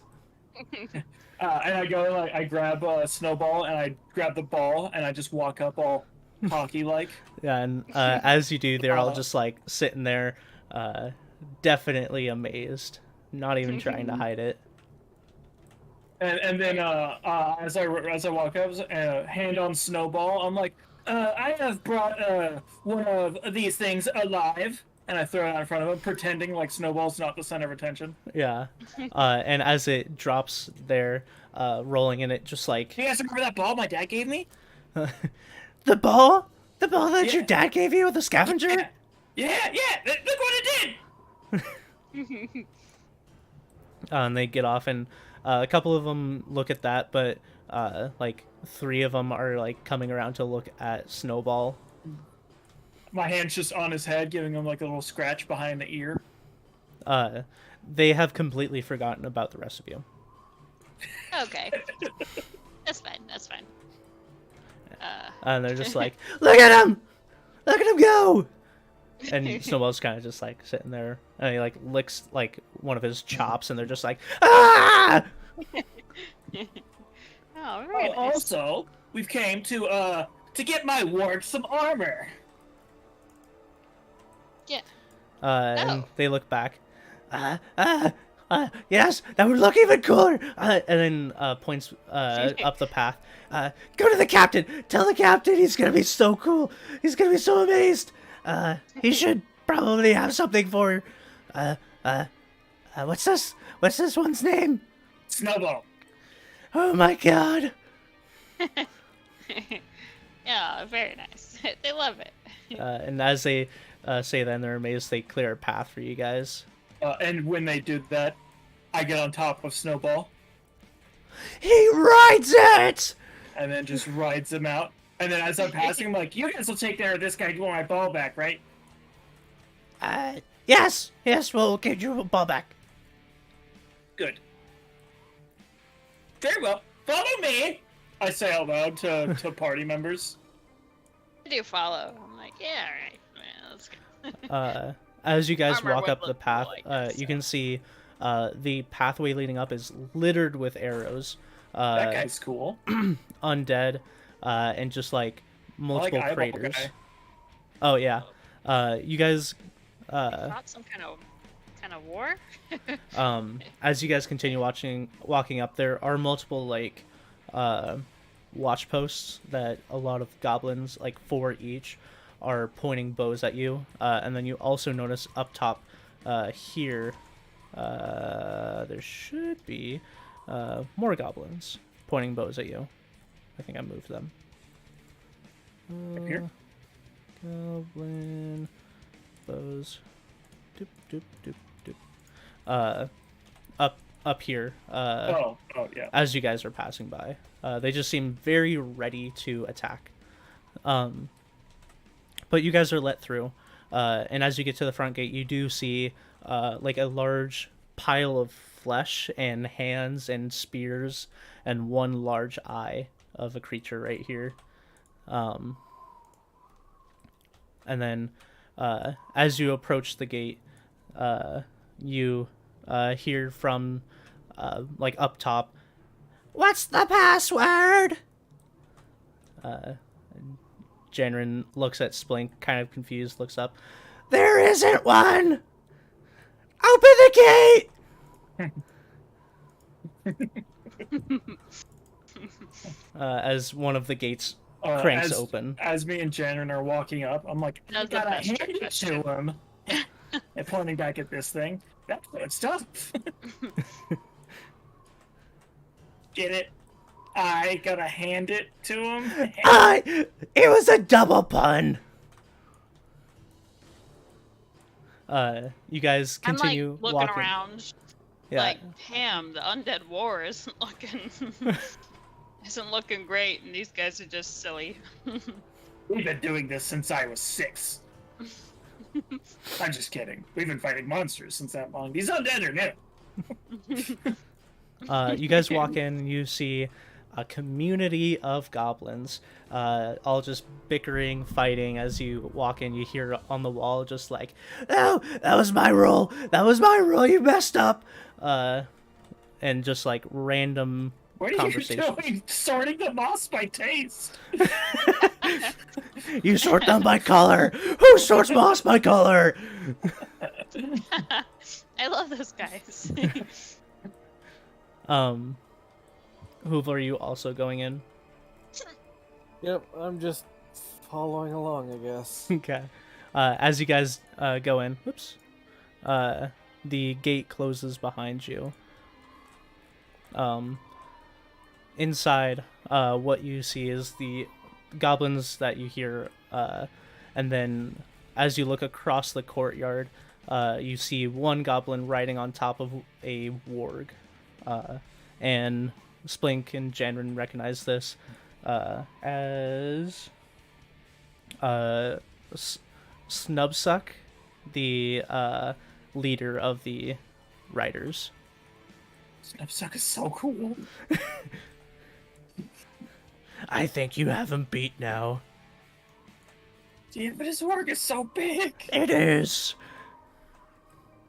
and I go like I grab a snowball and I grab the ball and I just walk up all hockey like. Yeah, and as you do, they're all just like sitting there, definitely amazed, not even trying to hide it. And then as I walk up, hand on snowball, I'm like, I have brought one of these things alive, and I throw it out in front of him, pretending like snowball's not the center of attention. Yeah, and as it drops there, rolling in it, just like You guys remember that ball my dad gave me? the ball that your Yeah. dad gave you with the scavenger. Yeah. Look what it did. And they get off, and a couple of them look at that, but like 3 of them are like coming around to look at Snowball. My hand's just on his head, giving him like a little scratch behind the ear. They have completely forgotten about the rest of you. Okay. That's fine. And they're just like, look at him go. And Snowball's kind of just like sitting there, and he like licks like one of his chops, and they're just like, ah! Oh, very nice. Also, we've came to get my ward some armor. Yeah. And Oh. they look back. Yes, that would look even cooler. And then points up the path. Go to the captain. Tell the captain he's gonna be so cool. He's gonna be so amazed. He should probably have something for. What's this? What's this one's name? Snowball. Oh my god. Yeah, very nice. They love it. And as they say that, and they're amazed, they clear a path for you guys. And when they do that, I get on top of Snowball He rides it. and then just rides him out. And then as I'm passing, I'm like, "You guys will take care of this guy. You want my ball back, right?" Yes, we'll get your ball back. Good. Very well. Follow me. I say out loud to party members. I do follow. I'm like, yeah, all right. Man, let's go. As you guys Armor walk would up the look path, cool, I guess, you can see the pathway leading up is littered with arrows. That guy's cool. Undead, and just like multiple eyeball craters. guy. Oh yeah. You guys Not some kind of war. as you guys continue walking up, there are multiple like watch posts that a lot of goblins, like 4 each, are pointing bows at you. And then you also notice up top here there should be more goblins pointing bows at you. I think I moved them. Up here? Goblin bows. Doop, doop, doop, doop. Up here. Oh, yeah. As you guys are passing by. They just seem very ready to attack. But you guys are let through. And as you get to the front gate, you do see like a large pile of flesh and hands and spears and one large eye of a creature right here. And then as you approach the gate, you hear from like up top, "What's the password?" Jenrin looks at Splink, kind of confused, looks up. "There isn't one! Open the gate!" As one of the gates cranks open. As me and Janren are walking up, I'm like, "I That's the gotta best hand it question. to him." And pointing back at this thing. That's good stuff. Get it? I gotta hand it to him. It was a double pun. You guys continue I'm like looking walking. around, Yeah. like, damn, the undead war isn't looking great, and these guys are just silly. We've been doing this since I was 6. I'm just kidding. We've been fighting monsters since that long. These undead are new. You guys walk in and you see a community of goblins, all just bickering, fighting. As you walk in, you hear on the wall just like, "Oh, that was my roll. That was my roll. You messed up." And just like random What are you conversations. doing? Sorting the moss by taste. You sort them by color. Who sorts moss by color? I love those guys. Hoover, are you also going in? Yep, I'm just following along, I guess. Okay. As you guys go in, whoops, the gate closes behind you. Inside, what you see is the goblins that you hear, and then as you look across the courtyard, you see one goblin riding on top of a warg, and Splink and Janrin recognize this as Snubsuck, the leader of the riders. Snapsuck is so cool. I think you have him beat now. Yeah, but his work is so big. It is.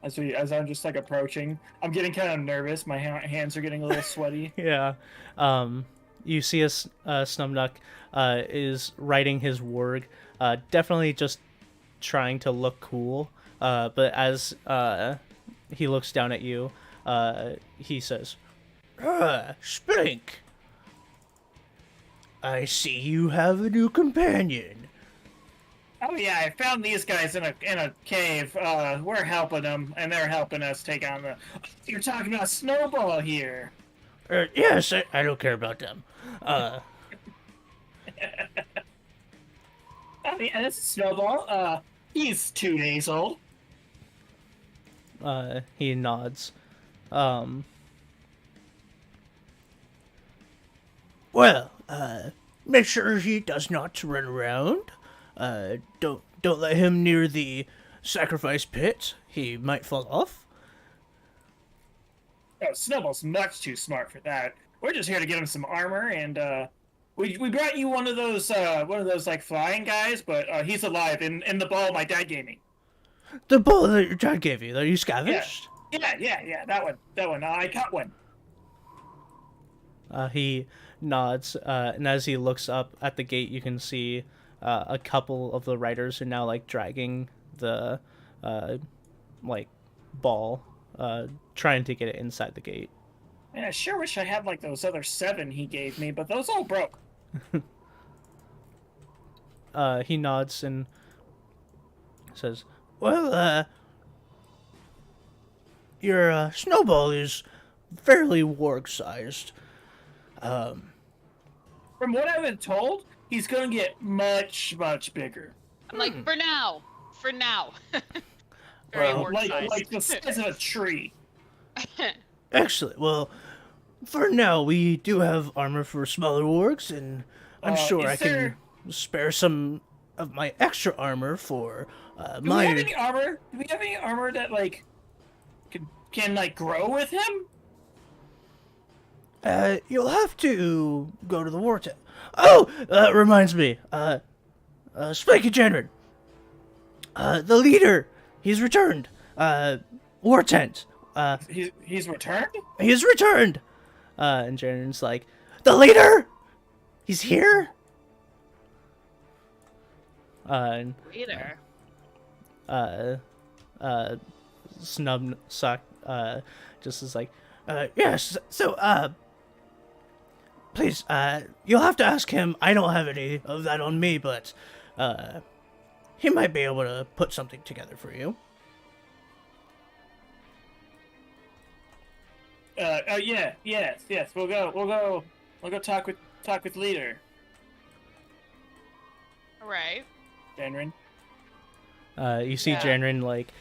As I'm just like approaching, I'm getting kind of nervous. My hands are getting a little sweaty. Yeah. You see a Snubnuck is riding his warg, definitely just trying to look cool. But as he looks down at you, he says, Splink, I see you have a new companion. Oh yeah, I found these guys in a cave. We're helping them, and they're helping us take on the. You're talking about Snowball here. Yes, I don't care about them. I mean, and this is Snowball. He's 2 days old. He nods. Well, make sure he does not run around. Don't let him near the sacrifice pit. He might fall off. Oh, Snowball's much too smart for that. We're just here to get him some armor, and we brought you one of those like flying guys, but he's alive in the ball my dad gave me. The ball that your dad gave you, that you scavenged? Yeah, that one. I caught one. He nods, and as he looks up at the gate, you can see a couple of the riders are now like dragging the like ball, trying to get it inside the gate. Man, I sure wish I had like those other 7 he gave me, but those all broke. He nods and says, "Well, your snowball is fairly warg-sized. From what I've been told, he's gonna get much bigger. I'm like, for now. Very Well, organized. Like the size of a tree. Excellent. Well, for now, we do have armor for smaller wargs, and I'm sure I can spare some of my extra armor for Do we my... have any armor? Do we have any armor that like can like grow with him? You'll have to go to the war tent. Oh, reminds me. Spiky Jenrid. The leader. He's returned. War tent. He's returned? He's returned. And Jenrid's like, the leader? He's here? Later. Snub Sock, just is like, yes, so, please, you'll have to ask him. I don't have any of that on me, but, he might be able to put something together for you. Yes. We'll go talk with leader. All right. Denrin. You see Janrin, like,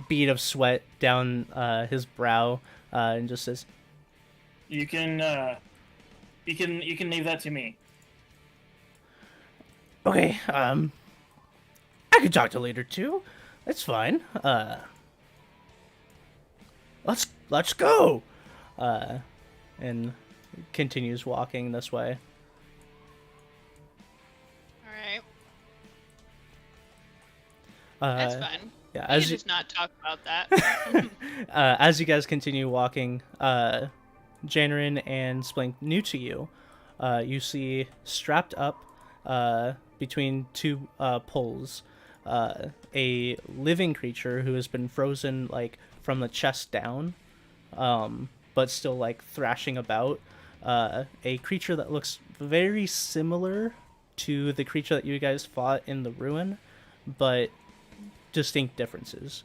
bead of sweat down, his brow, and just says, You can leave that to me. okay, I can talk to leader too. That's fine. Let's go. And continues walking this way. All right. That's fun. Yeah, We as can you, just not talk about that. as you guys continue walking, Janarin and Splink, new to you, you see strapped up between two poles a living creature who has been frozen like from the chest down, but still like thrashing about. A creature that looks very similar to the creature that you guys fought in the ruin, but distinct differences.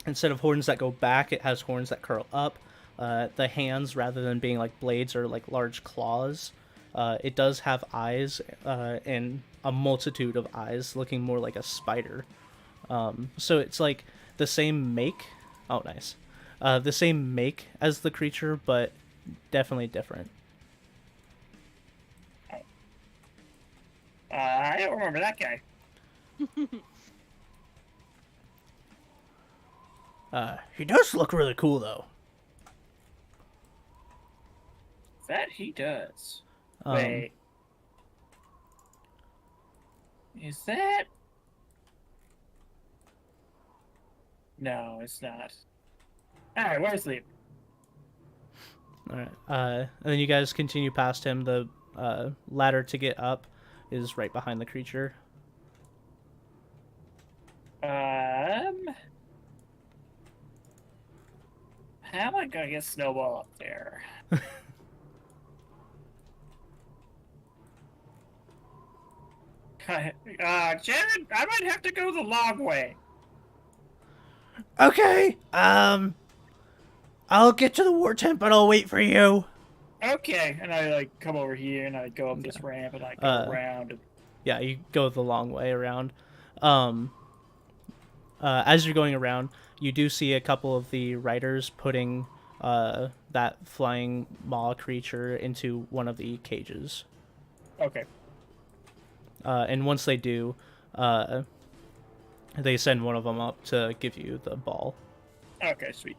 Instead of horns that go back, it has horns that curl up. The hands, rather than being like blades, are like large claws. It does have eyes, and a multitude of eyes, looking more like a spider. So it's like the same make. Oh, nice. The same make as the creature, but definitely different. I don't remember that guy. He does look really cool, though. That he does. Um, Wait. Is that... No, it's not. Alright, where's Lee? All right. And then you guys continue past him. The ladder to get up is right behind the creature. How am I gonna get Snowball up there? Jared, I might have to go the long way. Okay. I'll get to the war tent, but I'll wait for you. Okay, and I like come over here and I go up this ramp and I go around. Yeah, you go the long way around. As you're going around, you do see a couple of the riders putting that flying maw creature into one of the cages. Okay. And once they do, they send one of them up to give you the ball. Okay, sweet.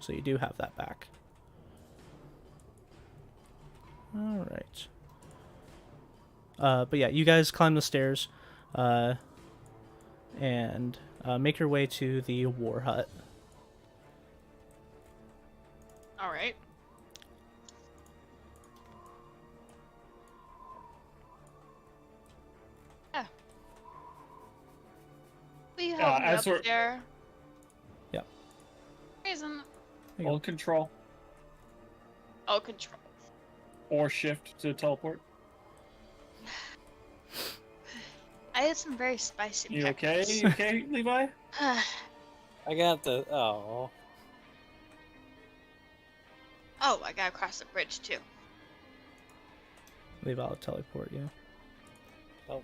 So you do have that back. All right. But yeah, you guys climb the stairs and make your way to the war hut. All right. Yeah. We help as up we're- there. Yep. Reason. Hold control Oh, control. or shift to teleport. I had some very spicy You okay? peppers. You okay, Levi? I got the. Oh. Oh, I gotta cross the bridge too. Leave out teleport you.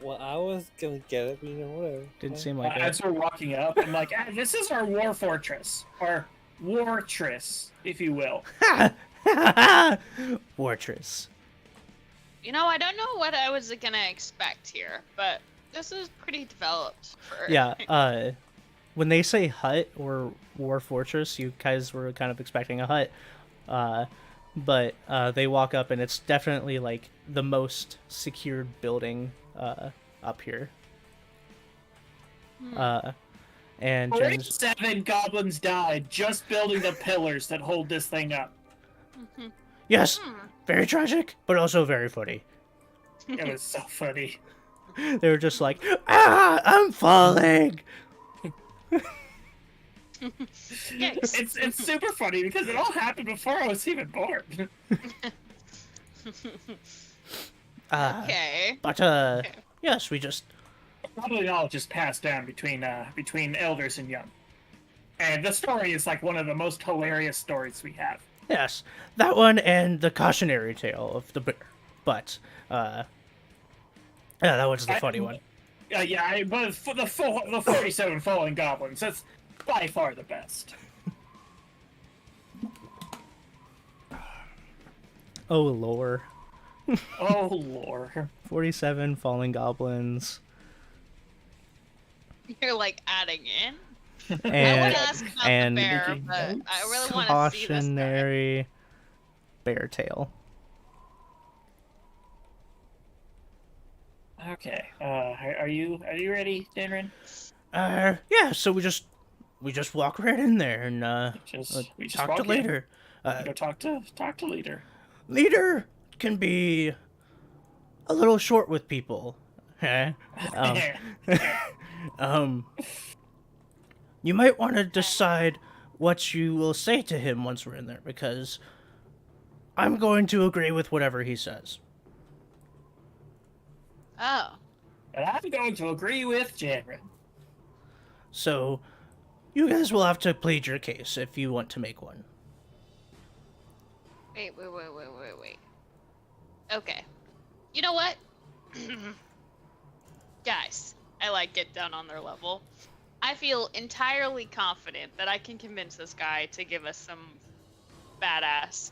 Well, I was gonna get it, but you know, whatever. Didn't seem like As it. we're walking up, I'm like, this is our war fortress. Our wartress, if you will. Fortress. You know, I don't know what I was gonna expect here, but this is pretty developed for. Yeah, when they say hut or war fortress, you guys were kind of expecting a hut. But they walk up and it's definitely like the most secured building up here. And Jen's, 47 goblins died just building the pillars that hold this thing up. yes, very tragic, but also very funny. It was so funny. They were just like, I'm falling. Yikes. It's super funny because it all happened before I was even born. Okay. But yes, we just Probably all just passed down between elders and young. And the story is like one of the most hilarious stories we have. yes, that one and the cautionary tale of the bear. But yeah, that was the funny one. But for the 47 fallen goblins, that's by far the best. Oh lore. Oh lord. 47 fallen goblins. You're like adding in. I want And to ask about and the bear, making but notes. I really want to see this guy. cautionary bear tail. Okay. Are you ready, Danrin? Yeah, so we just walk right in there and We just talk walk to in. leader. Go talk to leader. Leader can be a little short with people. You might want to decide what you will say to him once we're in there, because I'm going to agree with whatever he says. Oh. And I'm going to agree with Janrin. So, you guys will have to plead your case if you want to make one. Wait. Okay. You know what? Guys, I like get down on their level. I feel entirely confident that I can convince this guy to give us some badass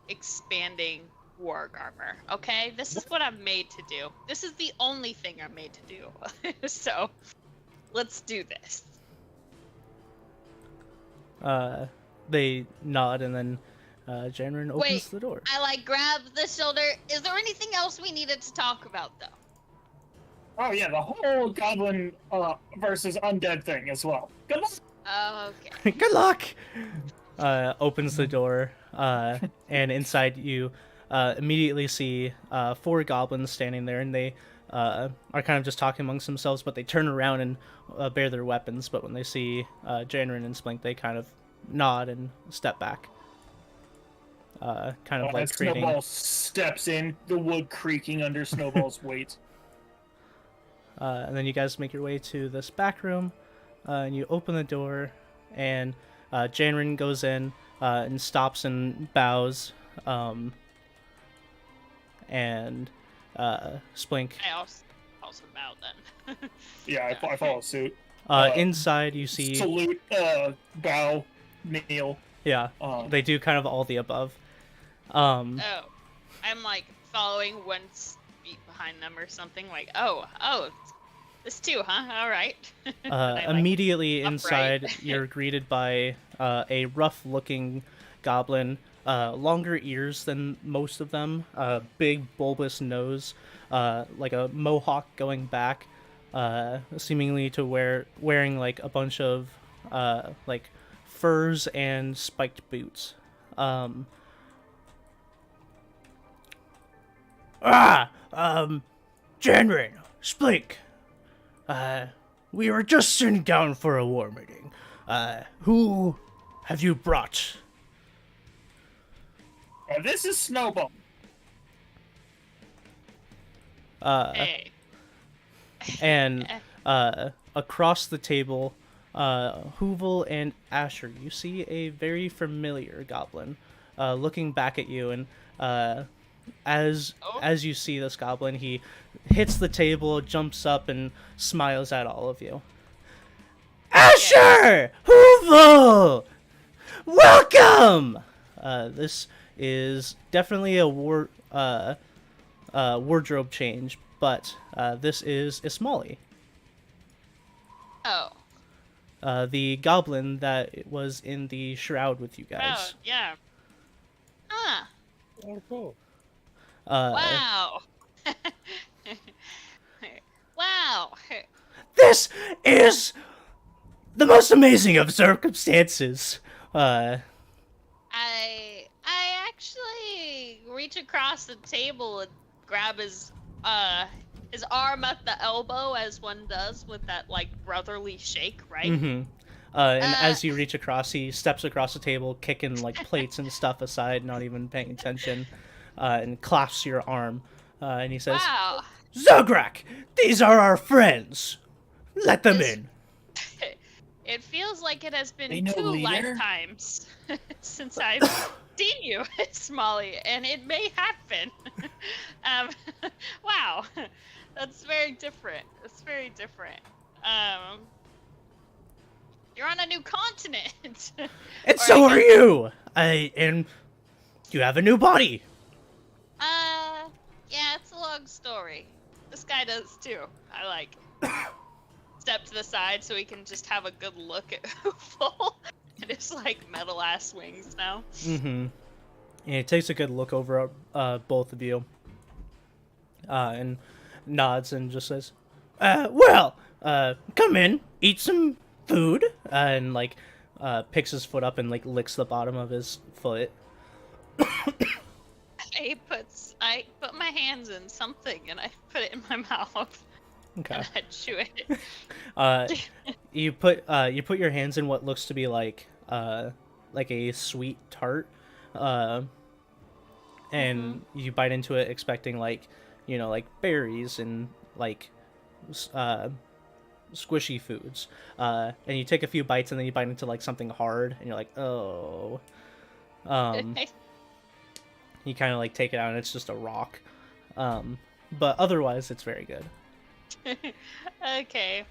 expanding warg armor. Okay? This is what I'm made to do. This is the only thing I'm made to do. So, let's do this. They nod and then Janrin opens Wait, the door. I like grab the shoulder. Is there anything else we needed to talk about though? Oh yeah, the whole goblin versus undead thing as well. Good luck. Okay. Good luck! Opens the door, and inside you immediately see 4 goblins standing there, and they are kind of just talking amongst themselves, but they turn around and bare their weapons, but when they see Janrin and Splink, they kind of nod and step back. Kind of like creating. Snowball steps in, the wood creaking under Snowball's weight. And then you guys make your way to this back room, and you open the door, and Janrin goes in and stops and bows, and Splink. I also bow then. Yeah, I follow suit. Inside, you see. Salute, bow, kneel. Yeah, they do kind of all the above. Oh, I'm like following one beat behind them or something. Like, oh, this too, huh? All right. Immediately inside, you're greeted by a rough-looking goblin, longer ears than most of them, big bulbous nose, like a mohawk going back, seemingly to wearing like a bunch of like furs and spiked boots. Janrin, Splink. We were just sitting down for a war meeting. Who have you brought? This is Snowball. Hey. And across the table, Hoovel and Asher, you see a very familiar goblin looking back at you, and as you see this goblin, he hits the table, jumps up, and smiles at all of you. Asher! Hoovel! Welcome! This is definitely a wardrobe change, but this is Ismali. Oh. The goblin that was in the shroud with you Oh, guys. yeah. Ah. Oh, cool. Wow. Wow. This is the most amazing of circumstances. I actually reach across the table and grab his arm at the elbow, as one does with that like brotherly shake, right? Mm-hmm. And as you reach across, he steps across the table, kicking like plates and stuff aside, not even paying attention, and clasps your arm. And he says, Wow. Zograk, these are our friends. Let them in. It feels like it has They been know 2 leader? lifetimes since I've seen you, Smalley, and it may happen. Wow, that's very different. It's very different. You're on a new continent. And so are you. And you have a new body. Yeah, it's a long story. This guy does too. I like step to the side so he can just have a good look at Hoofle and his like metal ass wings now. Mm-hmm. And he takes a good look over both of you, and nods and just says, "Well, come in, eat some food," and like picks his foot up and like licks the bottom of his foot. I put my hands in something and I put it in my mouth. Okay. And I chew it. You put your hands in what looks to be like a sweet tart, and you bite into it expecting like berries and like squishy foods, and you take a few bites and then you bite into like something hard and you're like, oh. You kind of like take it out and it's just a rock, but otherwise it's very good. Okay.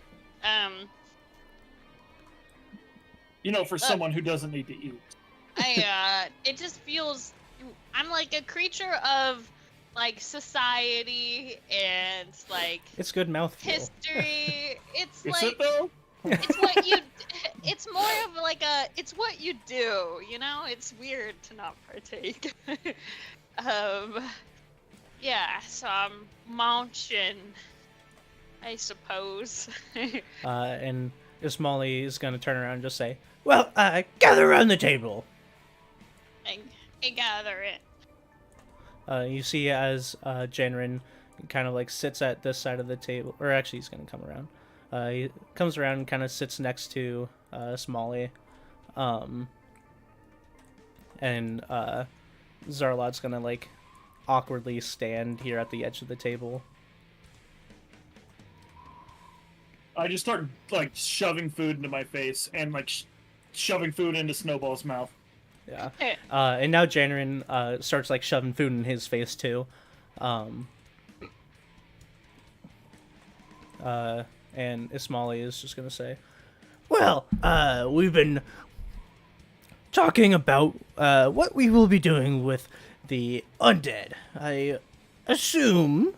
For someone who doesn't need to eat. It just feels, I'm like a creature of like society and like It's good mouthfeel. history. It's Is like it though? it's more of like it's what you do, it's weird to not partake. Yeah, so I'm munching, I suppose. And Ismali is going to turn around and just say, well, gather around the table. I gather it. You see as Janrin kind of like sits at this side of the table, or actually he's going to come around. He comes around and kind of sits next to Smalley, And Zarlot's gonna like awkwardly stand here at the edge of the table. I just start like shoving food into my face and like shoving food into Snowball's mouth. Yeah. And now Janarin starts like shoving food in his face too. And Ismali is just gonna say, "Well, we've been talking about what we will be doing with the undead. I assume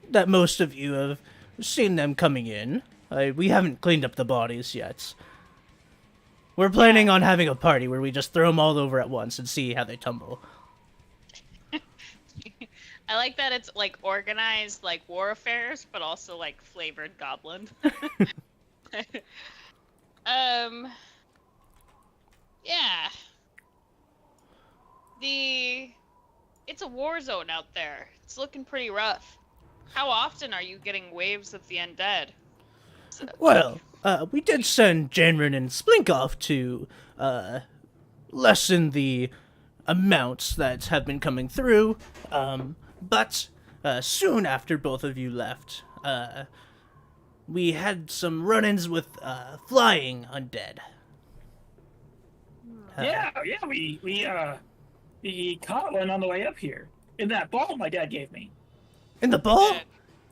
that most of you have seen them coming in. We haven't cleaned up the bodies yet. We're planning on having a party where we just throw them all over at once and see how they tumble." I like that it's like organized like war affairs, but also like flavored goblin. Yeah. It's a war zone out there. It's looking pretty rough. How often are you getting waves of the undead? Well, we did send Janrin and Splink off to lessen the amounts that have been coming through, but soon after both of you left, we had some run-ins with flying undead. We caught one on the way up here in that ball my dad gave me. In the ball?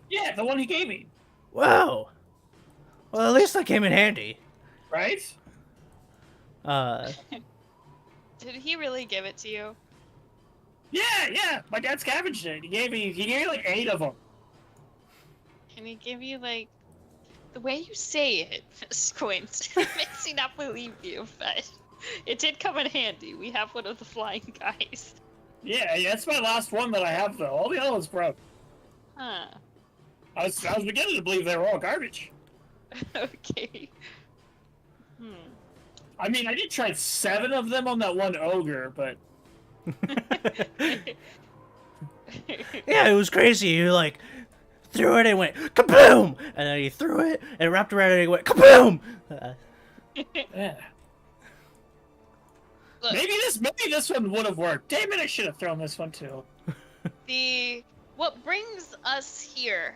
Yeah, the one he gave me. Wow. Well, at least that came in handy. Right? Did he really give it to you? Yeah. My dad scavenged it. He gave me like 8 of them. Can he give you like the way you say it, Squint? It makes me not believe you, but it did come in handy. We have one of the flying guys. Yeah, that's my last one that I have though. All the other ones broke. Huh. I was beginning to believe they were all garbage. Okay. I mean, I did try 7 of them on that one ogre, but Yeah, it was crazy. You like threw it and it went kaboom, and then he threw it and it wrapped around it and it went kaboom. yeah. Look, Maybe this one would have worked. Damn it! I should have thrown this one too. what brings us here?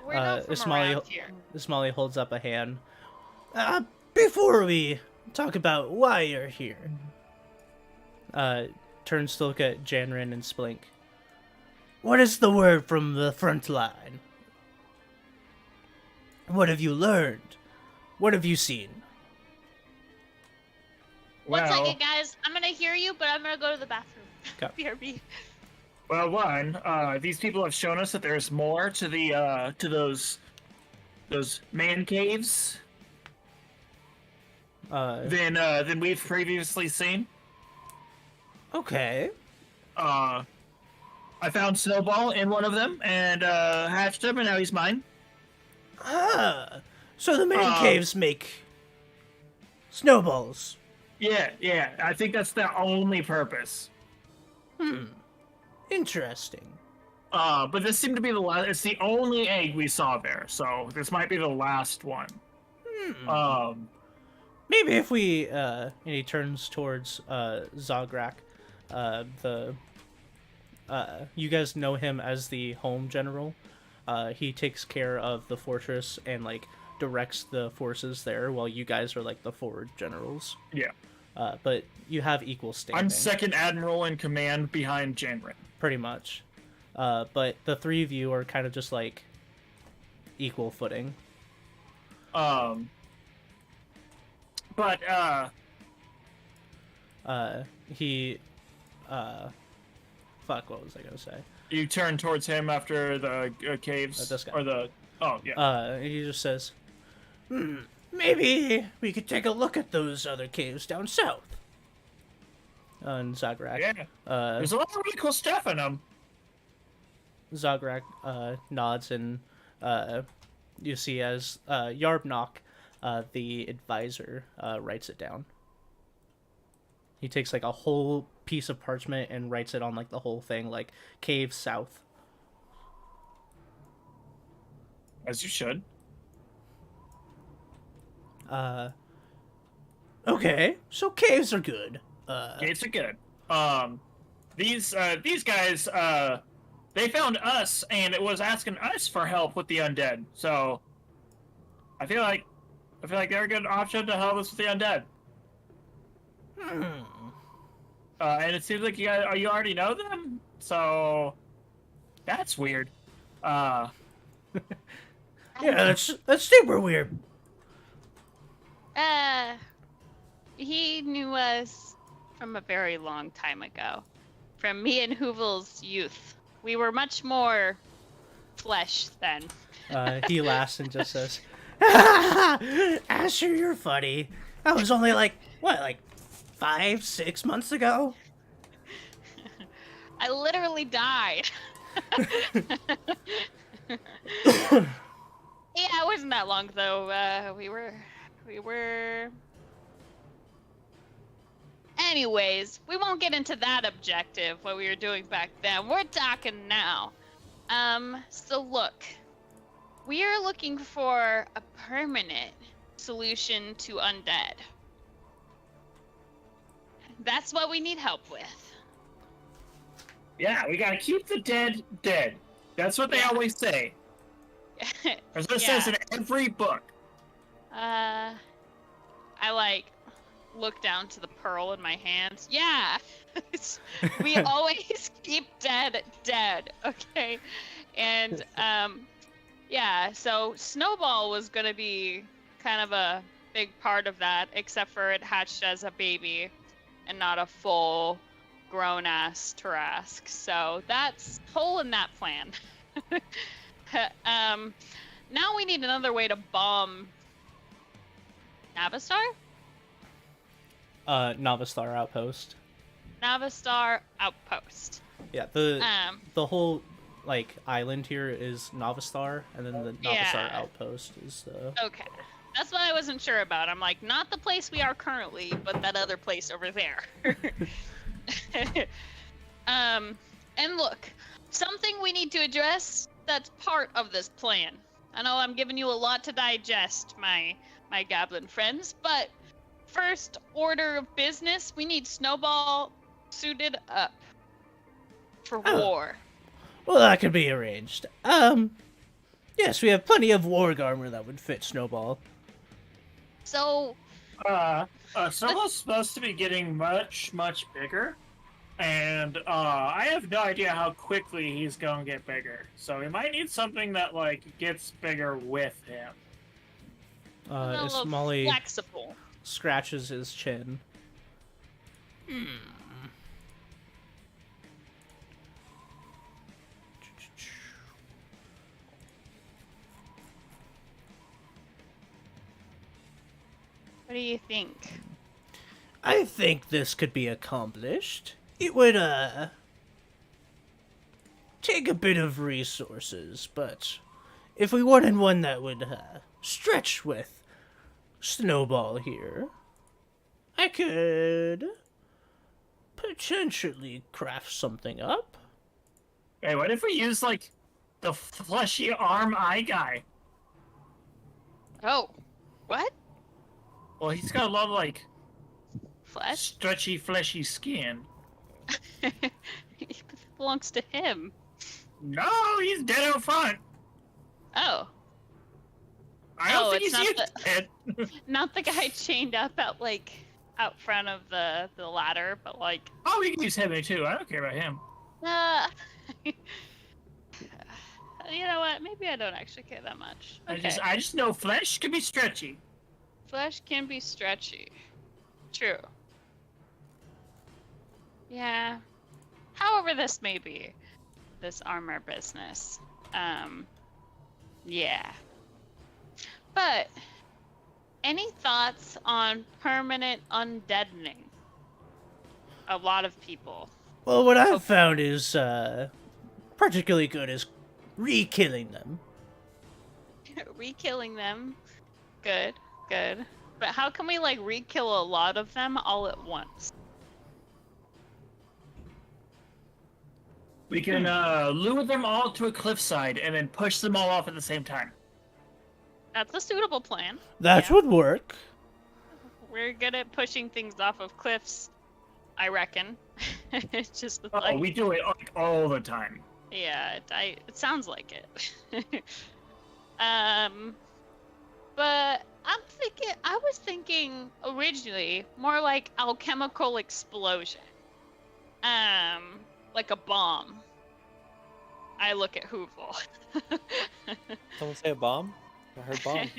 We're not from around here. Ismali holds up a hand. Before we talk about why you're here, turns to look at Janrin and Splink. What is the word from the front line? What have you learned? What have you seen? One second, guys. I'm gonna hear you, but I'm gonna go to the bathroom. Okay. BRB. Well, one, these people have shown us that there's more to the to those man caves than we've previously seen. Okay. I found Snowball in one of them and hatched him, and now he's mine. Ah, so the man caves make snowballs. Yeah. I think that's their only purpose. Interesting. But this seemed to be the last. It's the only egg we saw there, so this might be the last one. Maybe if we and he turns towards Zagrak, you guys know him as the home general. He takes care of the fortress and like directs the forces there, while you guys are like the forward generals. Yeah. But you have equal standing. I'm second admiral in command behind Janrin. Pretty much. But the three of you are kind of just like equal footing. But He fuck, what was I gonna say? you turn towards him after the caves This guy. or the yeah. He just says, maybe we could take a look at those other caves down south. And Zagrak. Yeah. There's a lot of really cool stuff in them. Zagrak nods, and you see as Yarbnock, the advisor, writes it down. He takes like a whole piece of parchment and writes it on like the whole thing, like cave south. As you should. Okay, so caves are good. Gates are good. These guys, they found us and it was asking us for help with the undead. So, I feel like they're a good option to help us with the undead. And it seems like you already know them. So, that's weird. Yeah, that's super weird. He knew us from a very long time ago. From me and Hoovel's youth. We were much more flesh then. He laughs and just says, Asher, you're funny. That was only like 5-6 months ago? I literally died. Yeah, it wasn't that long though. We were. Anyways, we won't get into that objective, what we were doing back then. We're talking now. So look, we are looking for a permanent solution to undead. That's what we need help with. Yeah, we gotta keep the dead dead. That's what they always say. That's what it says in every book. I look down to the pearl in my hands. Yeah, we always keep dead, okay? And, yeah, so Snowball was gonna be kind of a big part of that, except for it hatched as a baby and not a full grown-ass Tarask. So that's hole in that plan. Now we need another way to bomb Navistar? Navistar Outpost. Navistar Outpost. Yeah, the whole island here is Navistar, and then the Navistar Outpost is the. Okay, that's what I wasn't sure about. I'm like, not the place we are currently, but that other place over there. And look, something we need to address that's part of this plan. I know I'm giving you a lot to digest, my goblin friends, but first order of business, we need Snowball suited up for war. Well, that could be arranged. Yes, we have plenty of warg armor that would fit Snowball. So, Snowball's supposed to be getting much, much bigger, and I have no idea how quickly he's gonna get bigger. So we might need something that gets bigger with him. Ismali flexible. Scratches his chin. What do you think? I think this could be accomplished. It would, take a bit of resources, but if we wanted one that would, stretch with Snowball here, I could potentially craft something up. Hey, what if we use, the fleshy arm eye guy? Oh, what? Well, he's got a lot of, Flesh? stretchy, fleshy skin. It belongs to him. No, he's dead out front. Oh. I don't think it's he's not dead. Not the guy chained up at out front of the ladder, but Oh, we can use him too. I don't care about him. You know what? Maybe I don't actually care that much. Okay. I just know flesh can be stretchy. Flesh can be stretchy. True. Yeah. However this may be, this armor business. Yeah. But, any thoughts on permanent undeadening? A lot of people. Well, what I've found is, particularly good is re-killing them. Re-killing them. Good, good. But how can we, re-kill a lot of them all at once? We can lure them all to a cliffside and then push them all off at the same time. That's a suitable plan. That would work. We're good at pushing things off of cliffs, I reckon. It's just Oh, like, we do it like all the time. yeah, it sounds like it. But I was thinking originally more like alchemical explosion. Like a bomb. I look at Hoovel. Someone say a bomb? I heard bomb.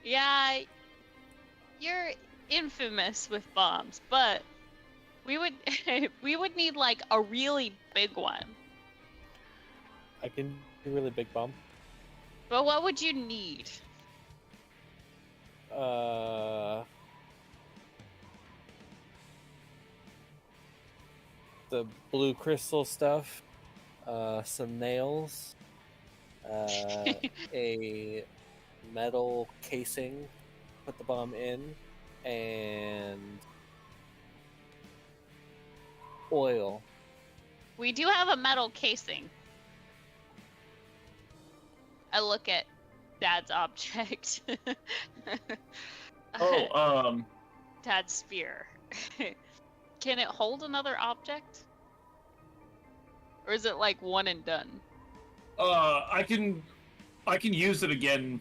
Yeah, you're infamous with bombs, but we would we would need like a really big one. I can do a really big bomb. But what would you need? The blue crystal stuff, some nails, a metal casing, put the bomb in, and oil. We do have a metal casing. I look at Dad's object. Oh, Dad's spear. Can it hold another object? Or is it like one and done? I can use it again,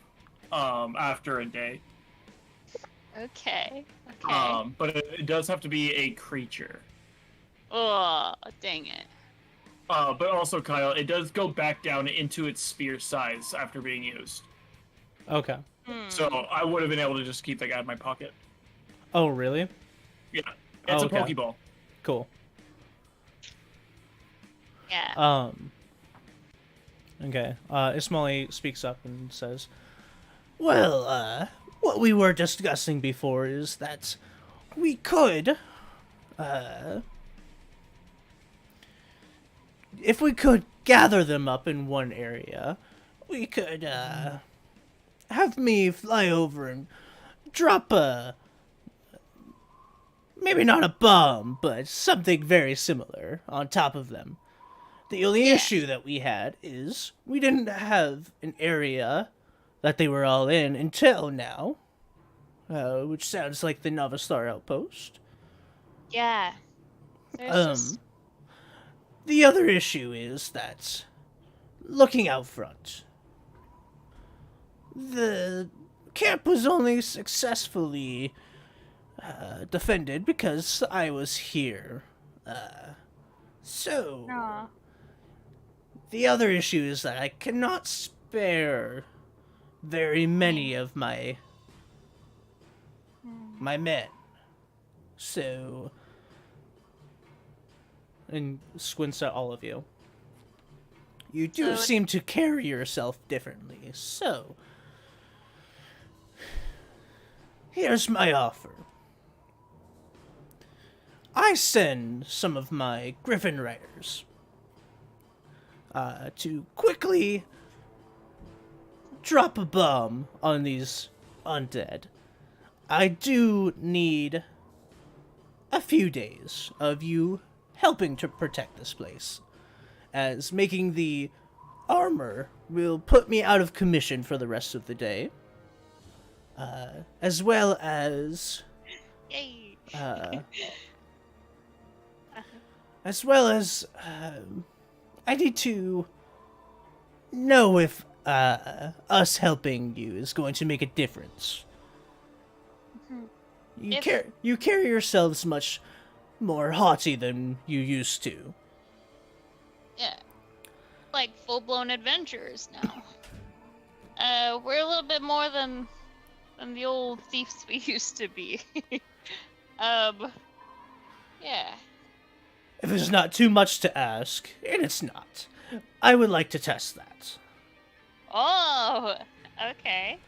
after a day. Okay. Okay. But it does have to be a creature. Oh, dang it. But also, Kyle, it does go back down into its spear size after being used. Okay. So I would have been able to just keep that guy in my pocket. Oh, really? Yeah, it's Okay. a Pokeball. Cool. Yeah. Okay. Ismaili speaks up and says, "Well, what we were discussing before is that we could, if we could gather them up in one area, we could, have me fly over and drop maybe not a bomb, but something very similar on top of them. The only issue that we had is we didn't have an area that they were all in until now, which sounds like the Navastar outpost. Yeah. There's just... The other issue is that, looking out front, the camp was only successfully defended because I was here. So, Aw. the other issue is that I cannot spare very many of my men. So, and squints at all of you. You do So- seem to carry yourself differently, so here's my offer. I send some of my Griffin Riders to quickly drop a bomb on these undead. I do need a few days of you helping to protect this place, as making the armor will put me out of commission for the rest of the day, as well as Yay. I need to know if us helping you is going to make a difference. You carry yourselves much more haughty than you used to. Yeah. Like full-blown adventurers now. We're a little bit more than the old thieves we used to be. Yeah. If it's not too much to ask, and it's not, I would like to test that. Oh, okay.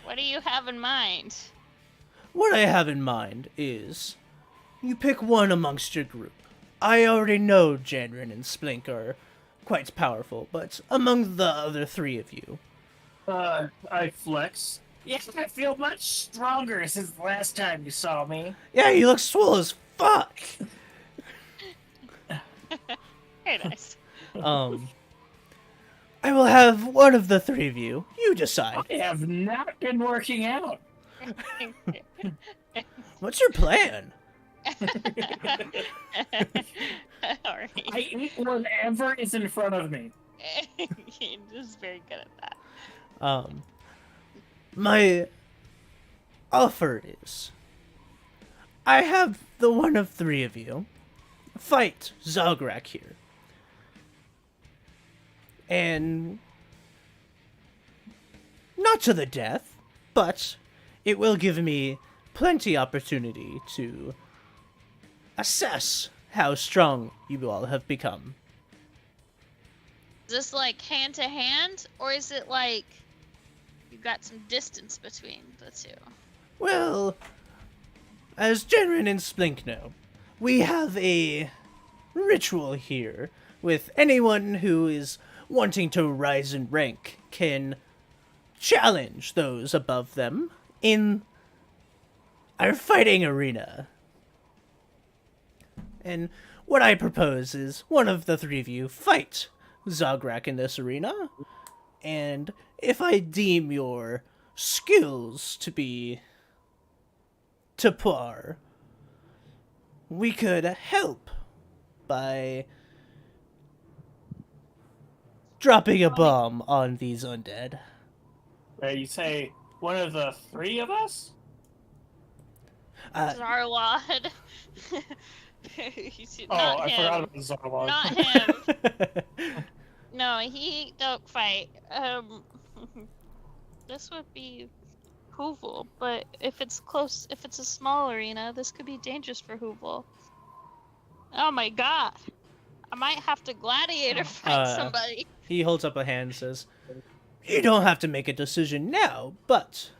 What do you have in mind? What I have in mind is, you pick one amongst your group. I already know Janrin and Splink are quite powerful, but among the other three of you, I flex. Yes, I feel much stronger since the last time you saw me. yeah, you look swole as fuck. Very nice. I will have one of the three of you. You decide. I have not been working out. What's your plan? Alright. I eat whatever is in front of me. You're just very good at that. My offer is, I have the one of three of you fight Zograk here. And not to the death, but it will give me plenty opportunity to assess how strong you all have become. Is this like hand to hand, or is it like you've got some distance between the two? Well, as Jenrin and Splink know, we have a ritual here with anyone who is wanting to rise in rank can challenge those above them in our fighting arena. And what I propose is one of the three of you fight Zograk in this arena, and if I deem your skills to be to par, we could help by dropping a bomb on these undead. You say one of the three of us? Zarlod. I forgot about Zarlod. Not him. No, he don't fight. This would be Hoovel, but if it's close, if it's a small arena, this could be dangerous for Hoovel. Oh my god. I might have to gladiator fight somebody. He holds up a hand and says, you don't have to make a decision now, but...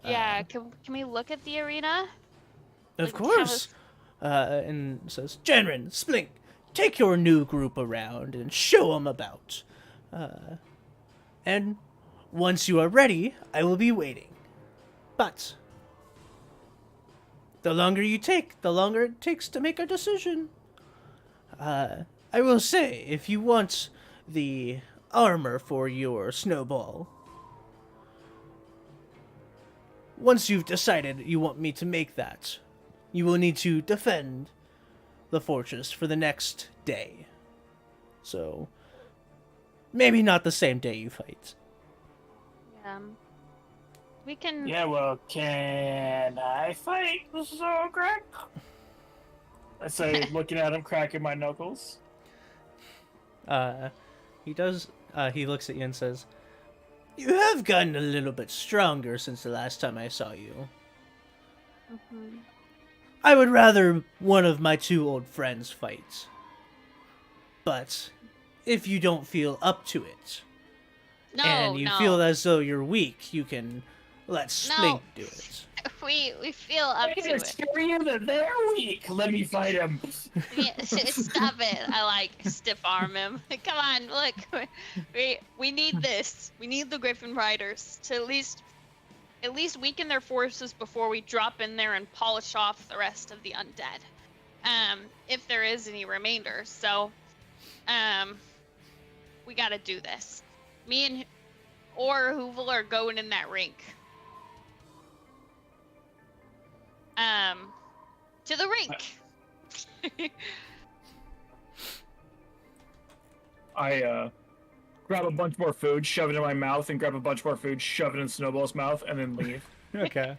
Yeah, can we look at the arena? Of Like, course. And says, Jenrin, Splink, take your new group around and show them about. And once you are ready, I will be waiting. But the longer you take, the longer it takes to make a decision. I will say, if you want the armor for your snowball, once you've decided you want me to make that, you will need to defend the fortress for the next day. So, maybe not the same day you fight. We can. Yeah, well, can I fight Zograk? I say, looking at him, cracking my knuckles. He does, he looks at you and says, you have gotten a little bit stronger since the last time I saw you. Mhm. I would rather one of my two old friends fight. But if you don't feel up to it, No, and you no. feel as though you're weak, you can let Splink No. do it. We feel up to it. Scare you that they're weak. Let me fight him. Yeah, stop it. I like stiff arm him. Come on, look. We need this. We need the Griffin Riders to at least weaken their forces before we drop in there and polish off the rest of the undead. If there is any remainder. So we gotta do this. Me and Hoovel are going in that rink. To the rink. I grab a bunch more food, shove it in my mouth, and grab a bunch more food, shove it in Snowball's mouth, and then leave. Okay.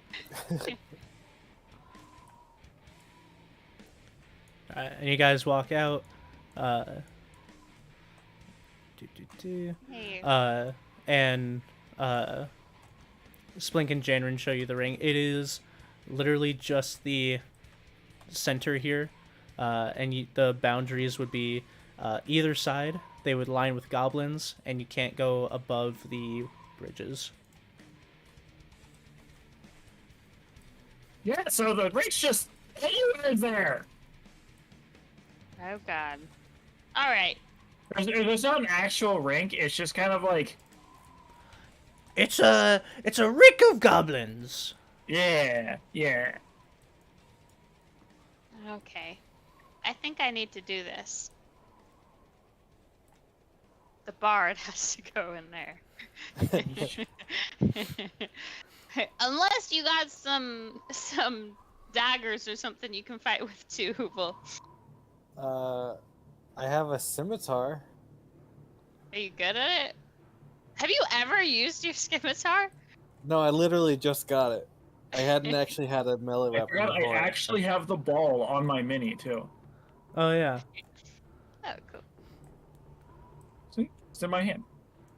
And you guys walk out. Hey. And Splink and Janrin show you the ring. It is literally just the center here, and the boundaries would be either side. They would line with goblins, and you can't go above the bridges. Yeah, so the ring's just anywhere there. Oh god. All right. There's not an actual rink. It's just kind of like, It's a rick of goblins. yeah. Okay. I think I need to do this. The bard has to go in there. Unless you got some daggers or something you can fight with too, Hoople. I have a scimitar. Are you good at it? Have you ever used your scimitar? No, I literally just got it. I hadn't actually had a melee I weapon forgot I before. actually have the ball on my mini too. Oh yeah. Oh, cool. See, it's in my hand.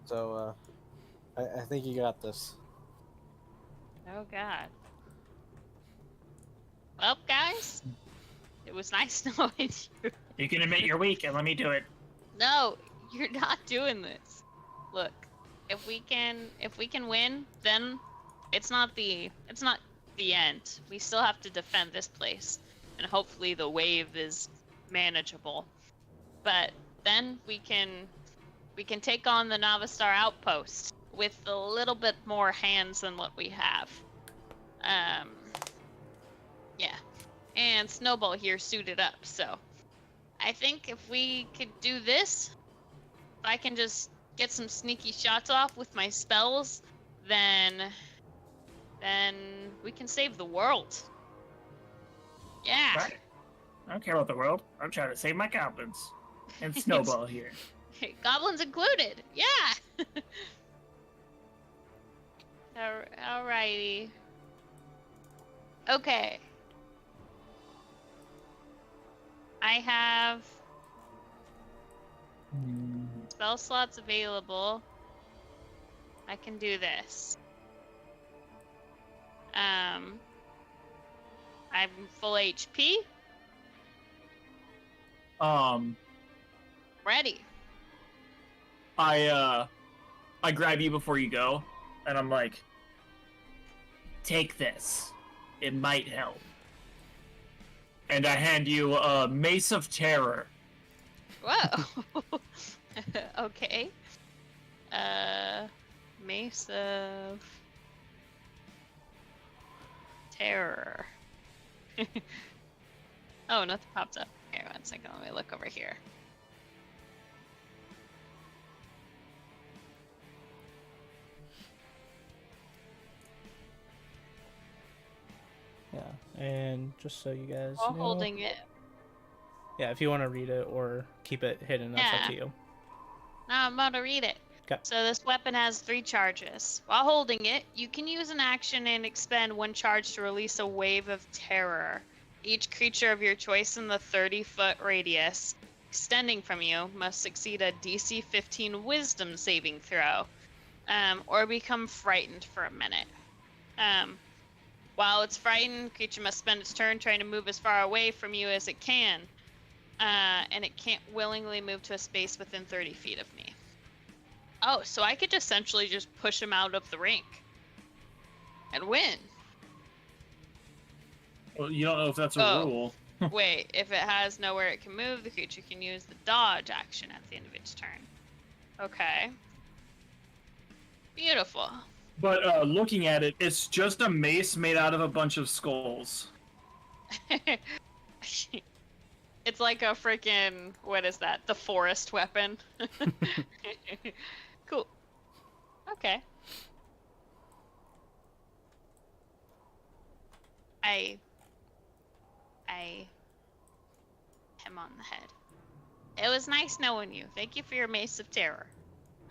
So, I think you got this. Oh god. Well, guys, it was nice knowing you. You can admit you're weak and let me do it. No, you're not doing this. Look, if we can win, then it's not the end. We still have to defend this place, and hopefully the wave is manageable. But then we can take on the Navistar outpost with a little bit more hands than what we have. Yeah. And Snowball here suited up, so I think if we could do this, if I can just get some sneaky shots off with my spells, then we can save the world. Yeah. Right. I don't care about the world. I'm trying to save my goblins. And Snowball here. Goblins included. Yeah. Alrighty. Okay. I have spell slots available. I can do this. I'm full HP. Ready. I grab you before you go, and I'm like, take this. It might help. And I hand you a Mace of Terror. Whoa. Okay. Mace of Terror. Oh, nothing pops up. Here, 1 second. Let me look over here. Yeah, and just so you guys While know, holding it. yeah, if you want to read it or keep it hidden, that's up to you. Now I'm about to read it. 'Kay. So this weapon has 3 charges. While holding it, you can use an action and expend 1 charge to release a wave of terror. Each creature of your choice in the 30-foot radius extending from you must succeed a DC 15 Wisdom saving throw, or become frightened for a minute. While it's frightened, creature must spend its turn trying to move as far away from you as it can, and it can't willingly move to a space within 30 feet of me. Oh, so I could essentially just push him out of the rink and win. Well, you don't know if that's a Oh. rule. Wait, if it has nowhere it can move, the creature can use the dodge action at the end of its turn. Okay. Beautiful. But looking at it, it's just a mace made out of a bunch of skulls. It's like a freaking, what is that? The forest weapon. Cool. Okay. I him on the head. It was nice knowing you. Thank you for your Mace of Terror.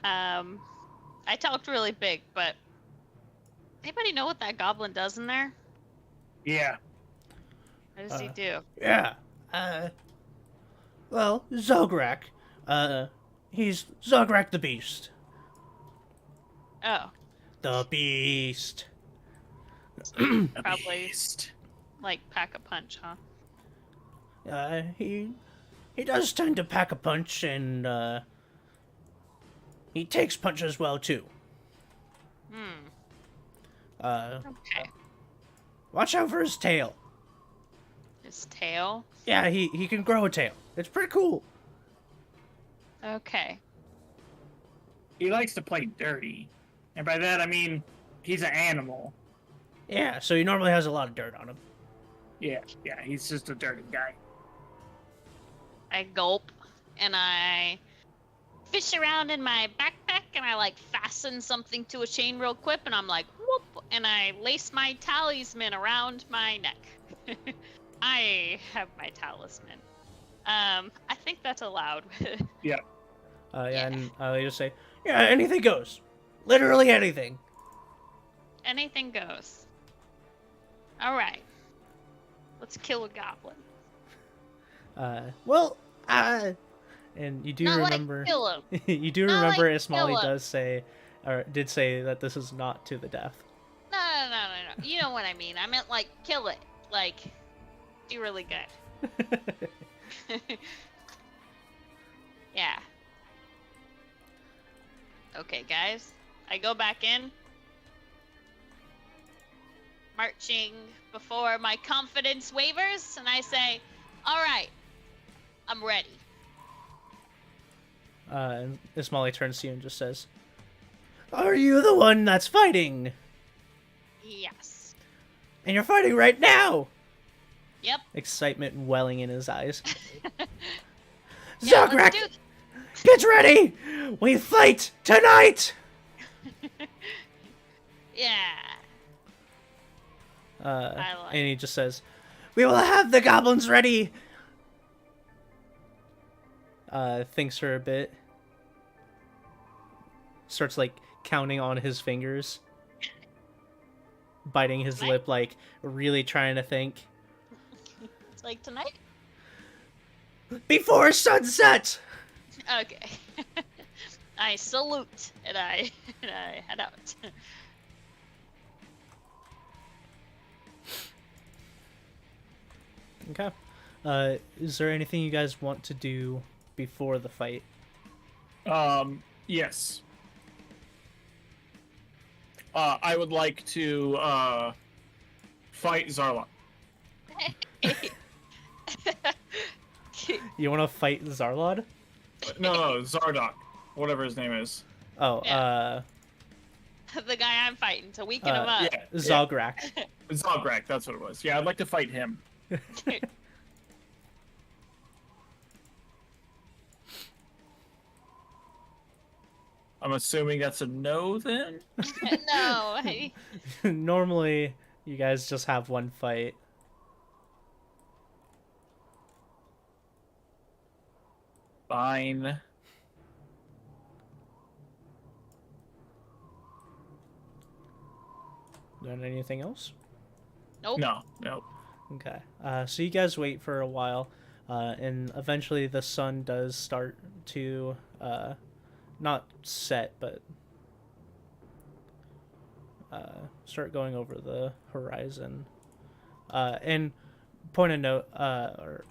I talked really big, but anybody know what that goblin does in there? Yeah. What does he do? Yeah. Well, Zograk. He's Zograk the Beast. Oh, The Beast. probably like pack a punch, huh? He does tend to pack a punch, and he takes punches well too. Okay. Watch out for his tail. His tail? Yeah, he can grow a tail. It's pretty cool. Okay. He likes to play dirty. And by that, I mean, he's an animal. Yeah, so he normally has a lot of dirt on him. Yeah, he's just a dirty guy. I gulp and I fish around in my backpack and I like fasten something to a chain real quick and I'm like, whoop, and I lace my talisman around my neck. I have my talisman. I think that's allowed. Yeah. Yeah, Yeah. and they just say, yeah, anything goes. Literally anything. Anything goes. All right. Let's kill a goblin. Well, and you do Not remember, like kill him. you do Not remember like Ismali kill him. does say, or did say that this is not to the death. No. You know what I mean. I meant like kill it. Like, do really good. Yeah. Okay, guys. I go back in. Marching before my confidence wavers, and I say, alright, I'm ready. And Ismali turns to you and just says, are you the one that's fighting? Yes. And you're fighting right now! Yep. Excitement welling in his eyes. Yeah, let's Zograk, do get ready! We fight tonight! Yeah. I like And he just says, we will have the goblins ready! Thinks for a bit. Starts, like, counting on his fingers. Biting his Tonight? lip, like, really trying to think. It's like tonight? Before sunset! Okay. I salute and I head out. Okay. Is there anything you guys want to do before the fight? Yes. I would like to fight Zarlon. You want to fight Zarlod? No, Zardock, whatever his name is. Oh, Yeah. The guy I'm fighting to weaken him up. Yeah, Zograk. Zograk, that's what it was. Yeah, I'd like to fight him. I'm assuming that's a no then? No. Normally, you guys just have one fight. Fine. Done anything else? Nope. No. Okay. So you guys wait for a while, and eventually the sun does start to not set, but start going over the horizon. And point of note, or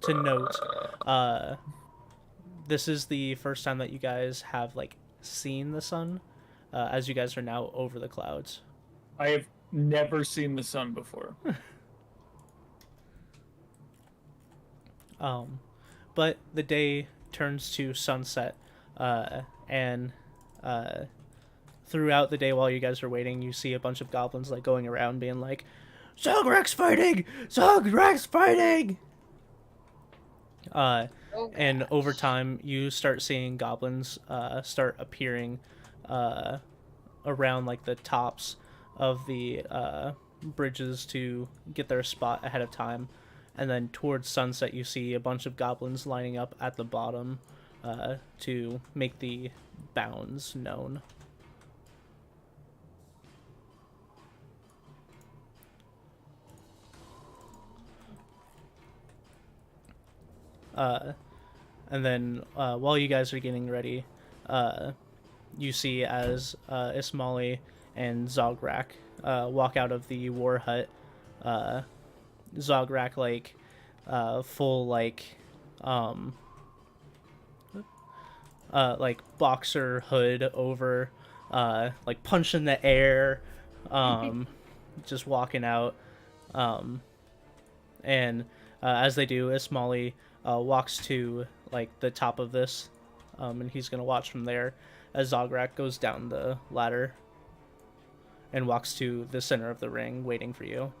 to note, this is the first time that you guys have like seen the sun, as you guys are now over the clouds. I have never seen the sun before. But the day turns to sunset, and throughout the day while you guys are waiting, you see a bunch of goblins like going around being like, Zograk's fighting! Zograk's fighting! And over time, you start seeing goblins start appearing around like the tops of the bridges to get their spot ahead of time. And then towards sunset, you see a bunch of goblins lining up at the bottom to make the bounds known. And then while you guys are getting ready, you see as Ismali and Zograk walk out of the war hut. Zograk like full like boxer hood over, like punch in the air, just walking out, and as they do, Ismali walks to like the top of this, and he's gonna watch from there as Zograk goes down the ladder and walks to the center of the ring, waiting for you.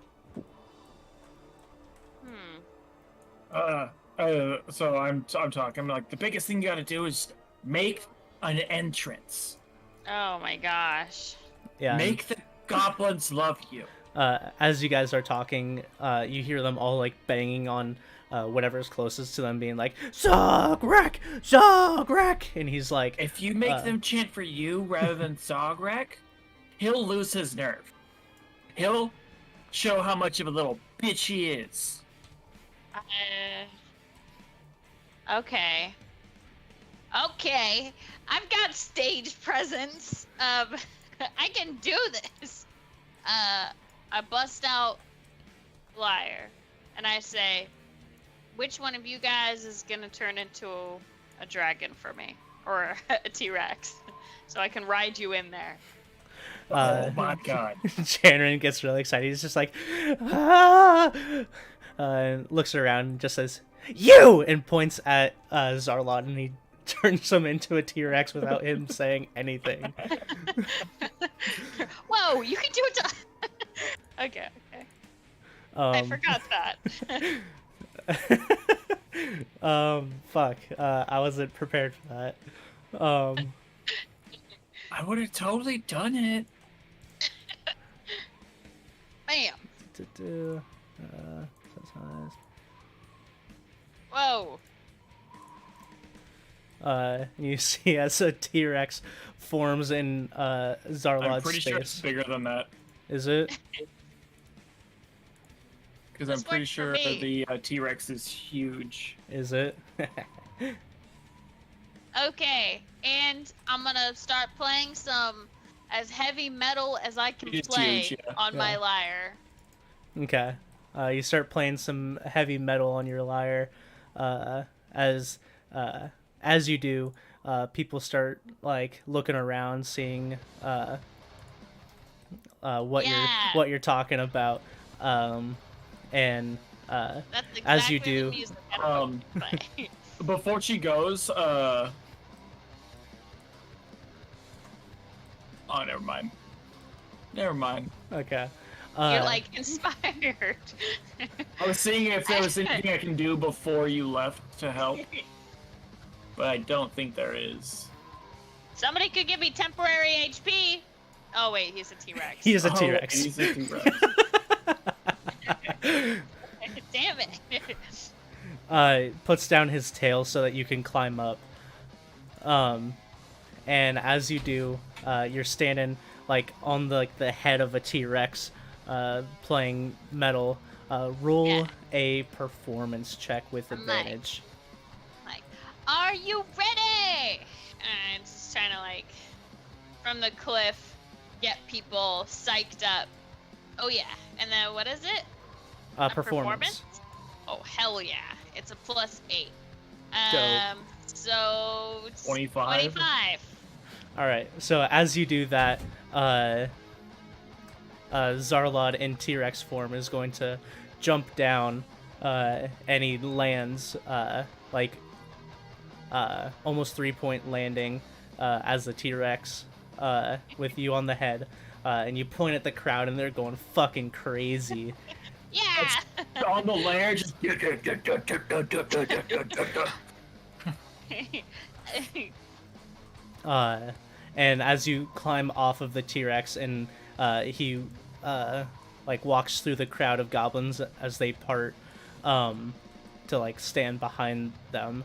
So I'm talking. I'm like, the biggest thing you gotta do is make an entrance. Oh my gosh. Yeah. Make the goblins love you. As you guys are talking, you hear them all like banging on whatever's closest to them, being like Zograk, Zograk, and he's like, If you make them chant for you rather than Zogrek, he'll lose his nerve. He'll show how much of a little bitch he is. Okay. Okay. I've got stage presence. I can do this. I bust out Liar, and I say, which one of you guys is gonna turn into a dragon for me? Or a T-Rex? So I can ride you in there. Oh my god. Chandran gets really excited. He's just like, ah! Looks around and just says, "You!" and points at Zarlot, and he turns him into a T-Rex without him saying anything. Whoa, you can do it to... Okay. I forgot that. Fuck. I wasn't prepared for that. I would have totally done it. Bam. Whoa. You see as a T-Rex forms in Zarlot's I'm pretty space. sure it's bigger than that. Is it? Because I'm This pretty works for sure me. the T-Rex is huge. Is it? Okay, and I'm gonna start playing some as heavy metal as I can It's play huge, yeah. on my lyre. Okay. You start playing some heavy metal on your lyre. As you do, people start like looking around, seeing what Yeah. you're talking about. And That's exactly as you do, the music I'm going to play. Before she goes, oh, never mind. Never mind. okay. You're like inspired. I was seeing if there was anything I can do before you left to help, but I don't think there is. Somebody could give me temporary HP. Oh wait, he's a T-Rex. He is a Oh, T-Rex. he's a T-Rex. Damn it. Puts down his tail so that you can climb up. And as you do, you're standing like on the head of a T-Rex, playing metal. Roll Yeah. a performance check with I'm advantage. Like, are you ready? And just trying to like, from the cliff, get people psyched up. Oh yeah, and then what is it? A Performance. Oh hell yeah! It's a +8. Dope. So 25. 25. All right. So as you do that, Zarlod in T-Rex form is going to jump down, and he lands almost 3-point landing as the T-Rex with you on the head, and you point at the crowd and they're going fucking crazy. Yeah. On the lair, just And as you climb off of the T-Rex and he walks through the crowd of goblins as they part to like stand behind them,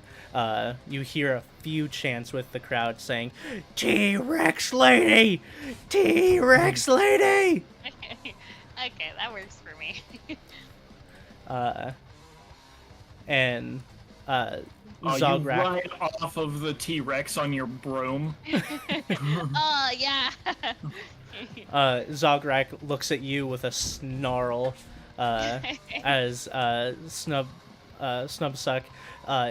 you hear a few chants with the crowd saying, "T-Rex lady! T-Rex lady!" Okay, that works for me. And you Zograk, ride off of the T-Rex on your broom. Oh yeah. Zograk looks at you with a snarl as Snubsuck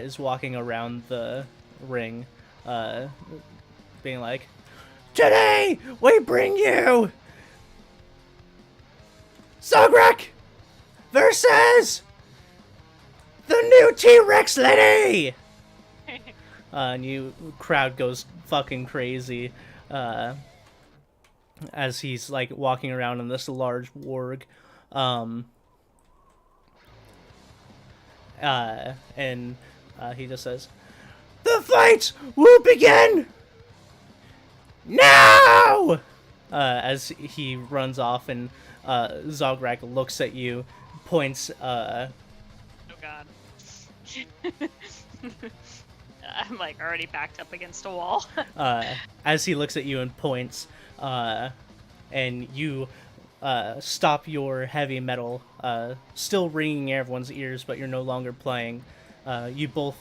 is walking around the ring, being like, "Today we bring you Zograk versus the new T-Rex lady!" And you crowd goes fucking crazy as he's like walking around in this large warg. And he just says, "The fight will begin No! As he runs off, and Zograk looks at you, points. Oh god. I'm like already backed up against a wall. As he looks at you and points, and you stop your heavy metal, still ringing in everyone's ears, but you're no longer playing. You both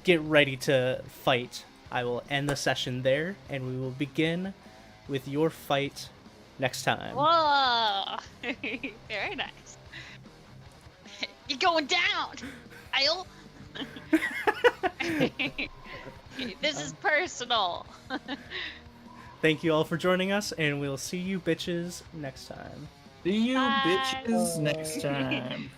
get ready to fight. I will end the session there, and we will begin with your fight next time. Whoa! Very nice. You're going down, Kyle. This is personal. Thank you all for joining us, and we'll see you bitches next time. See you Bye. bitches next time.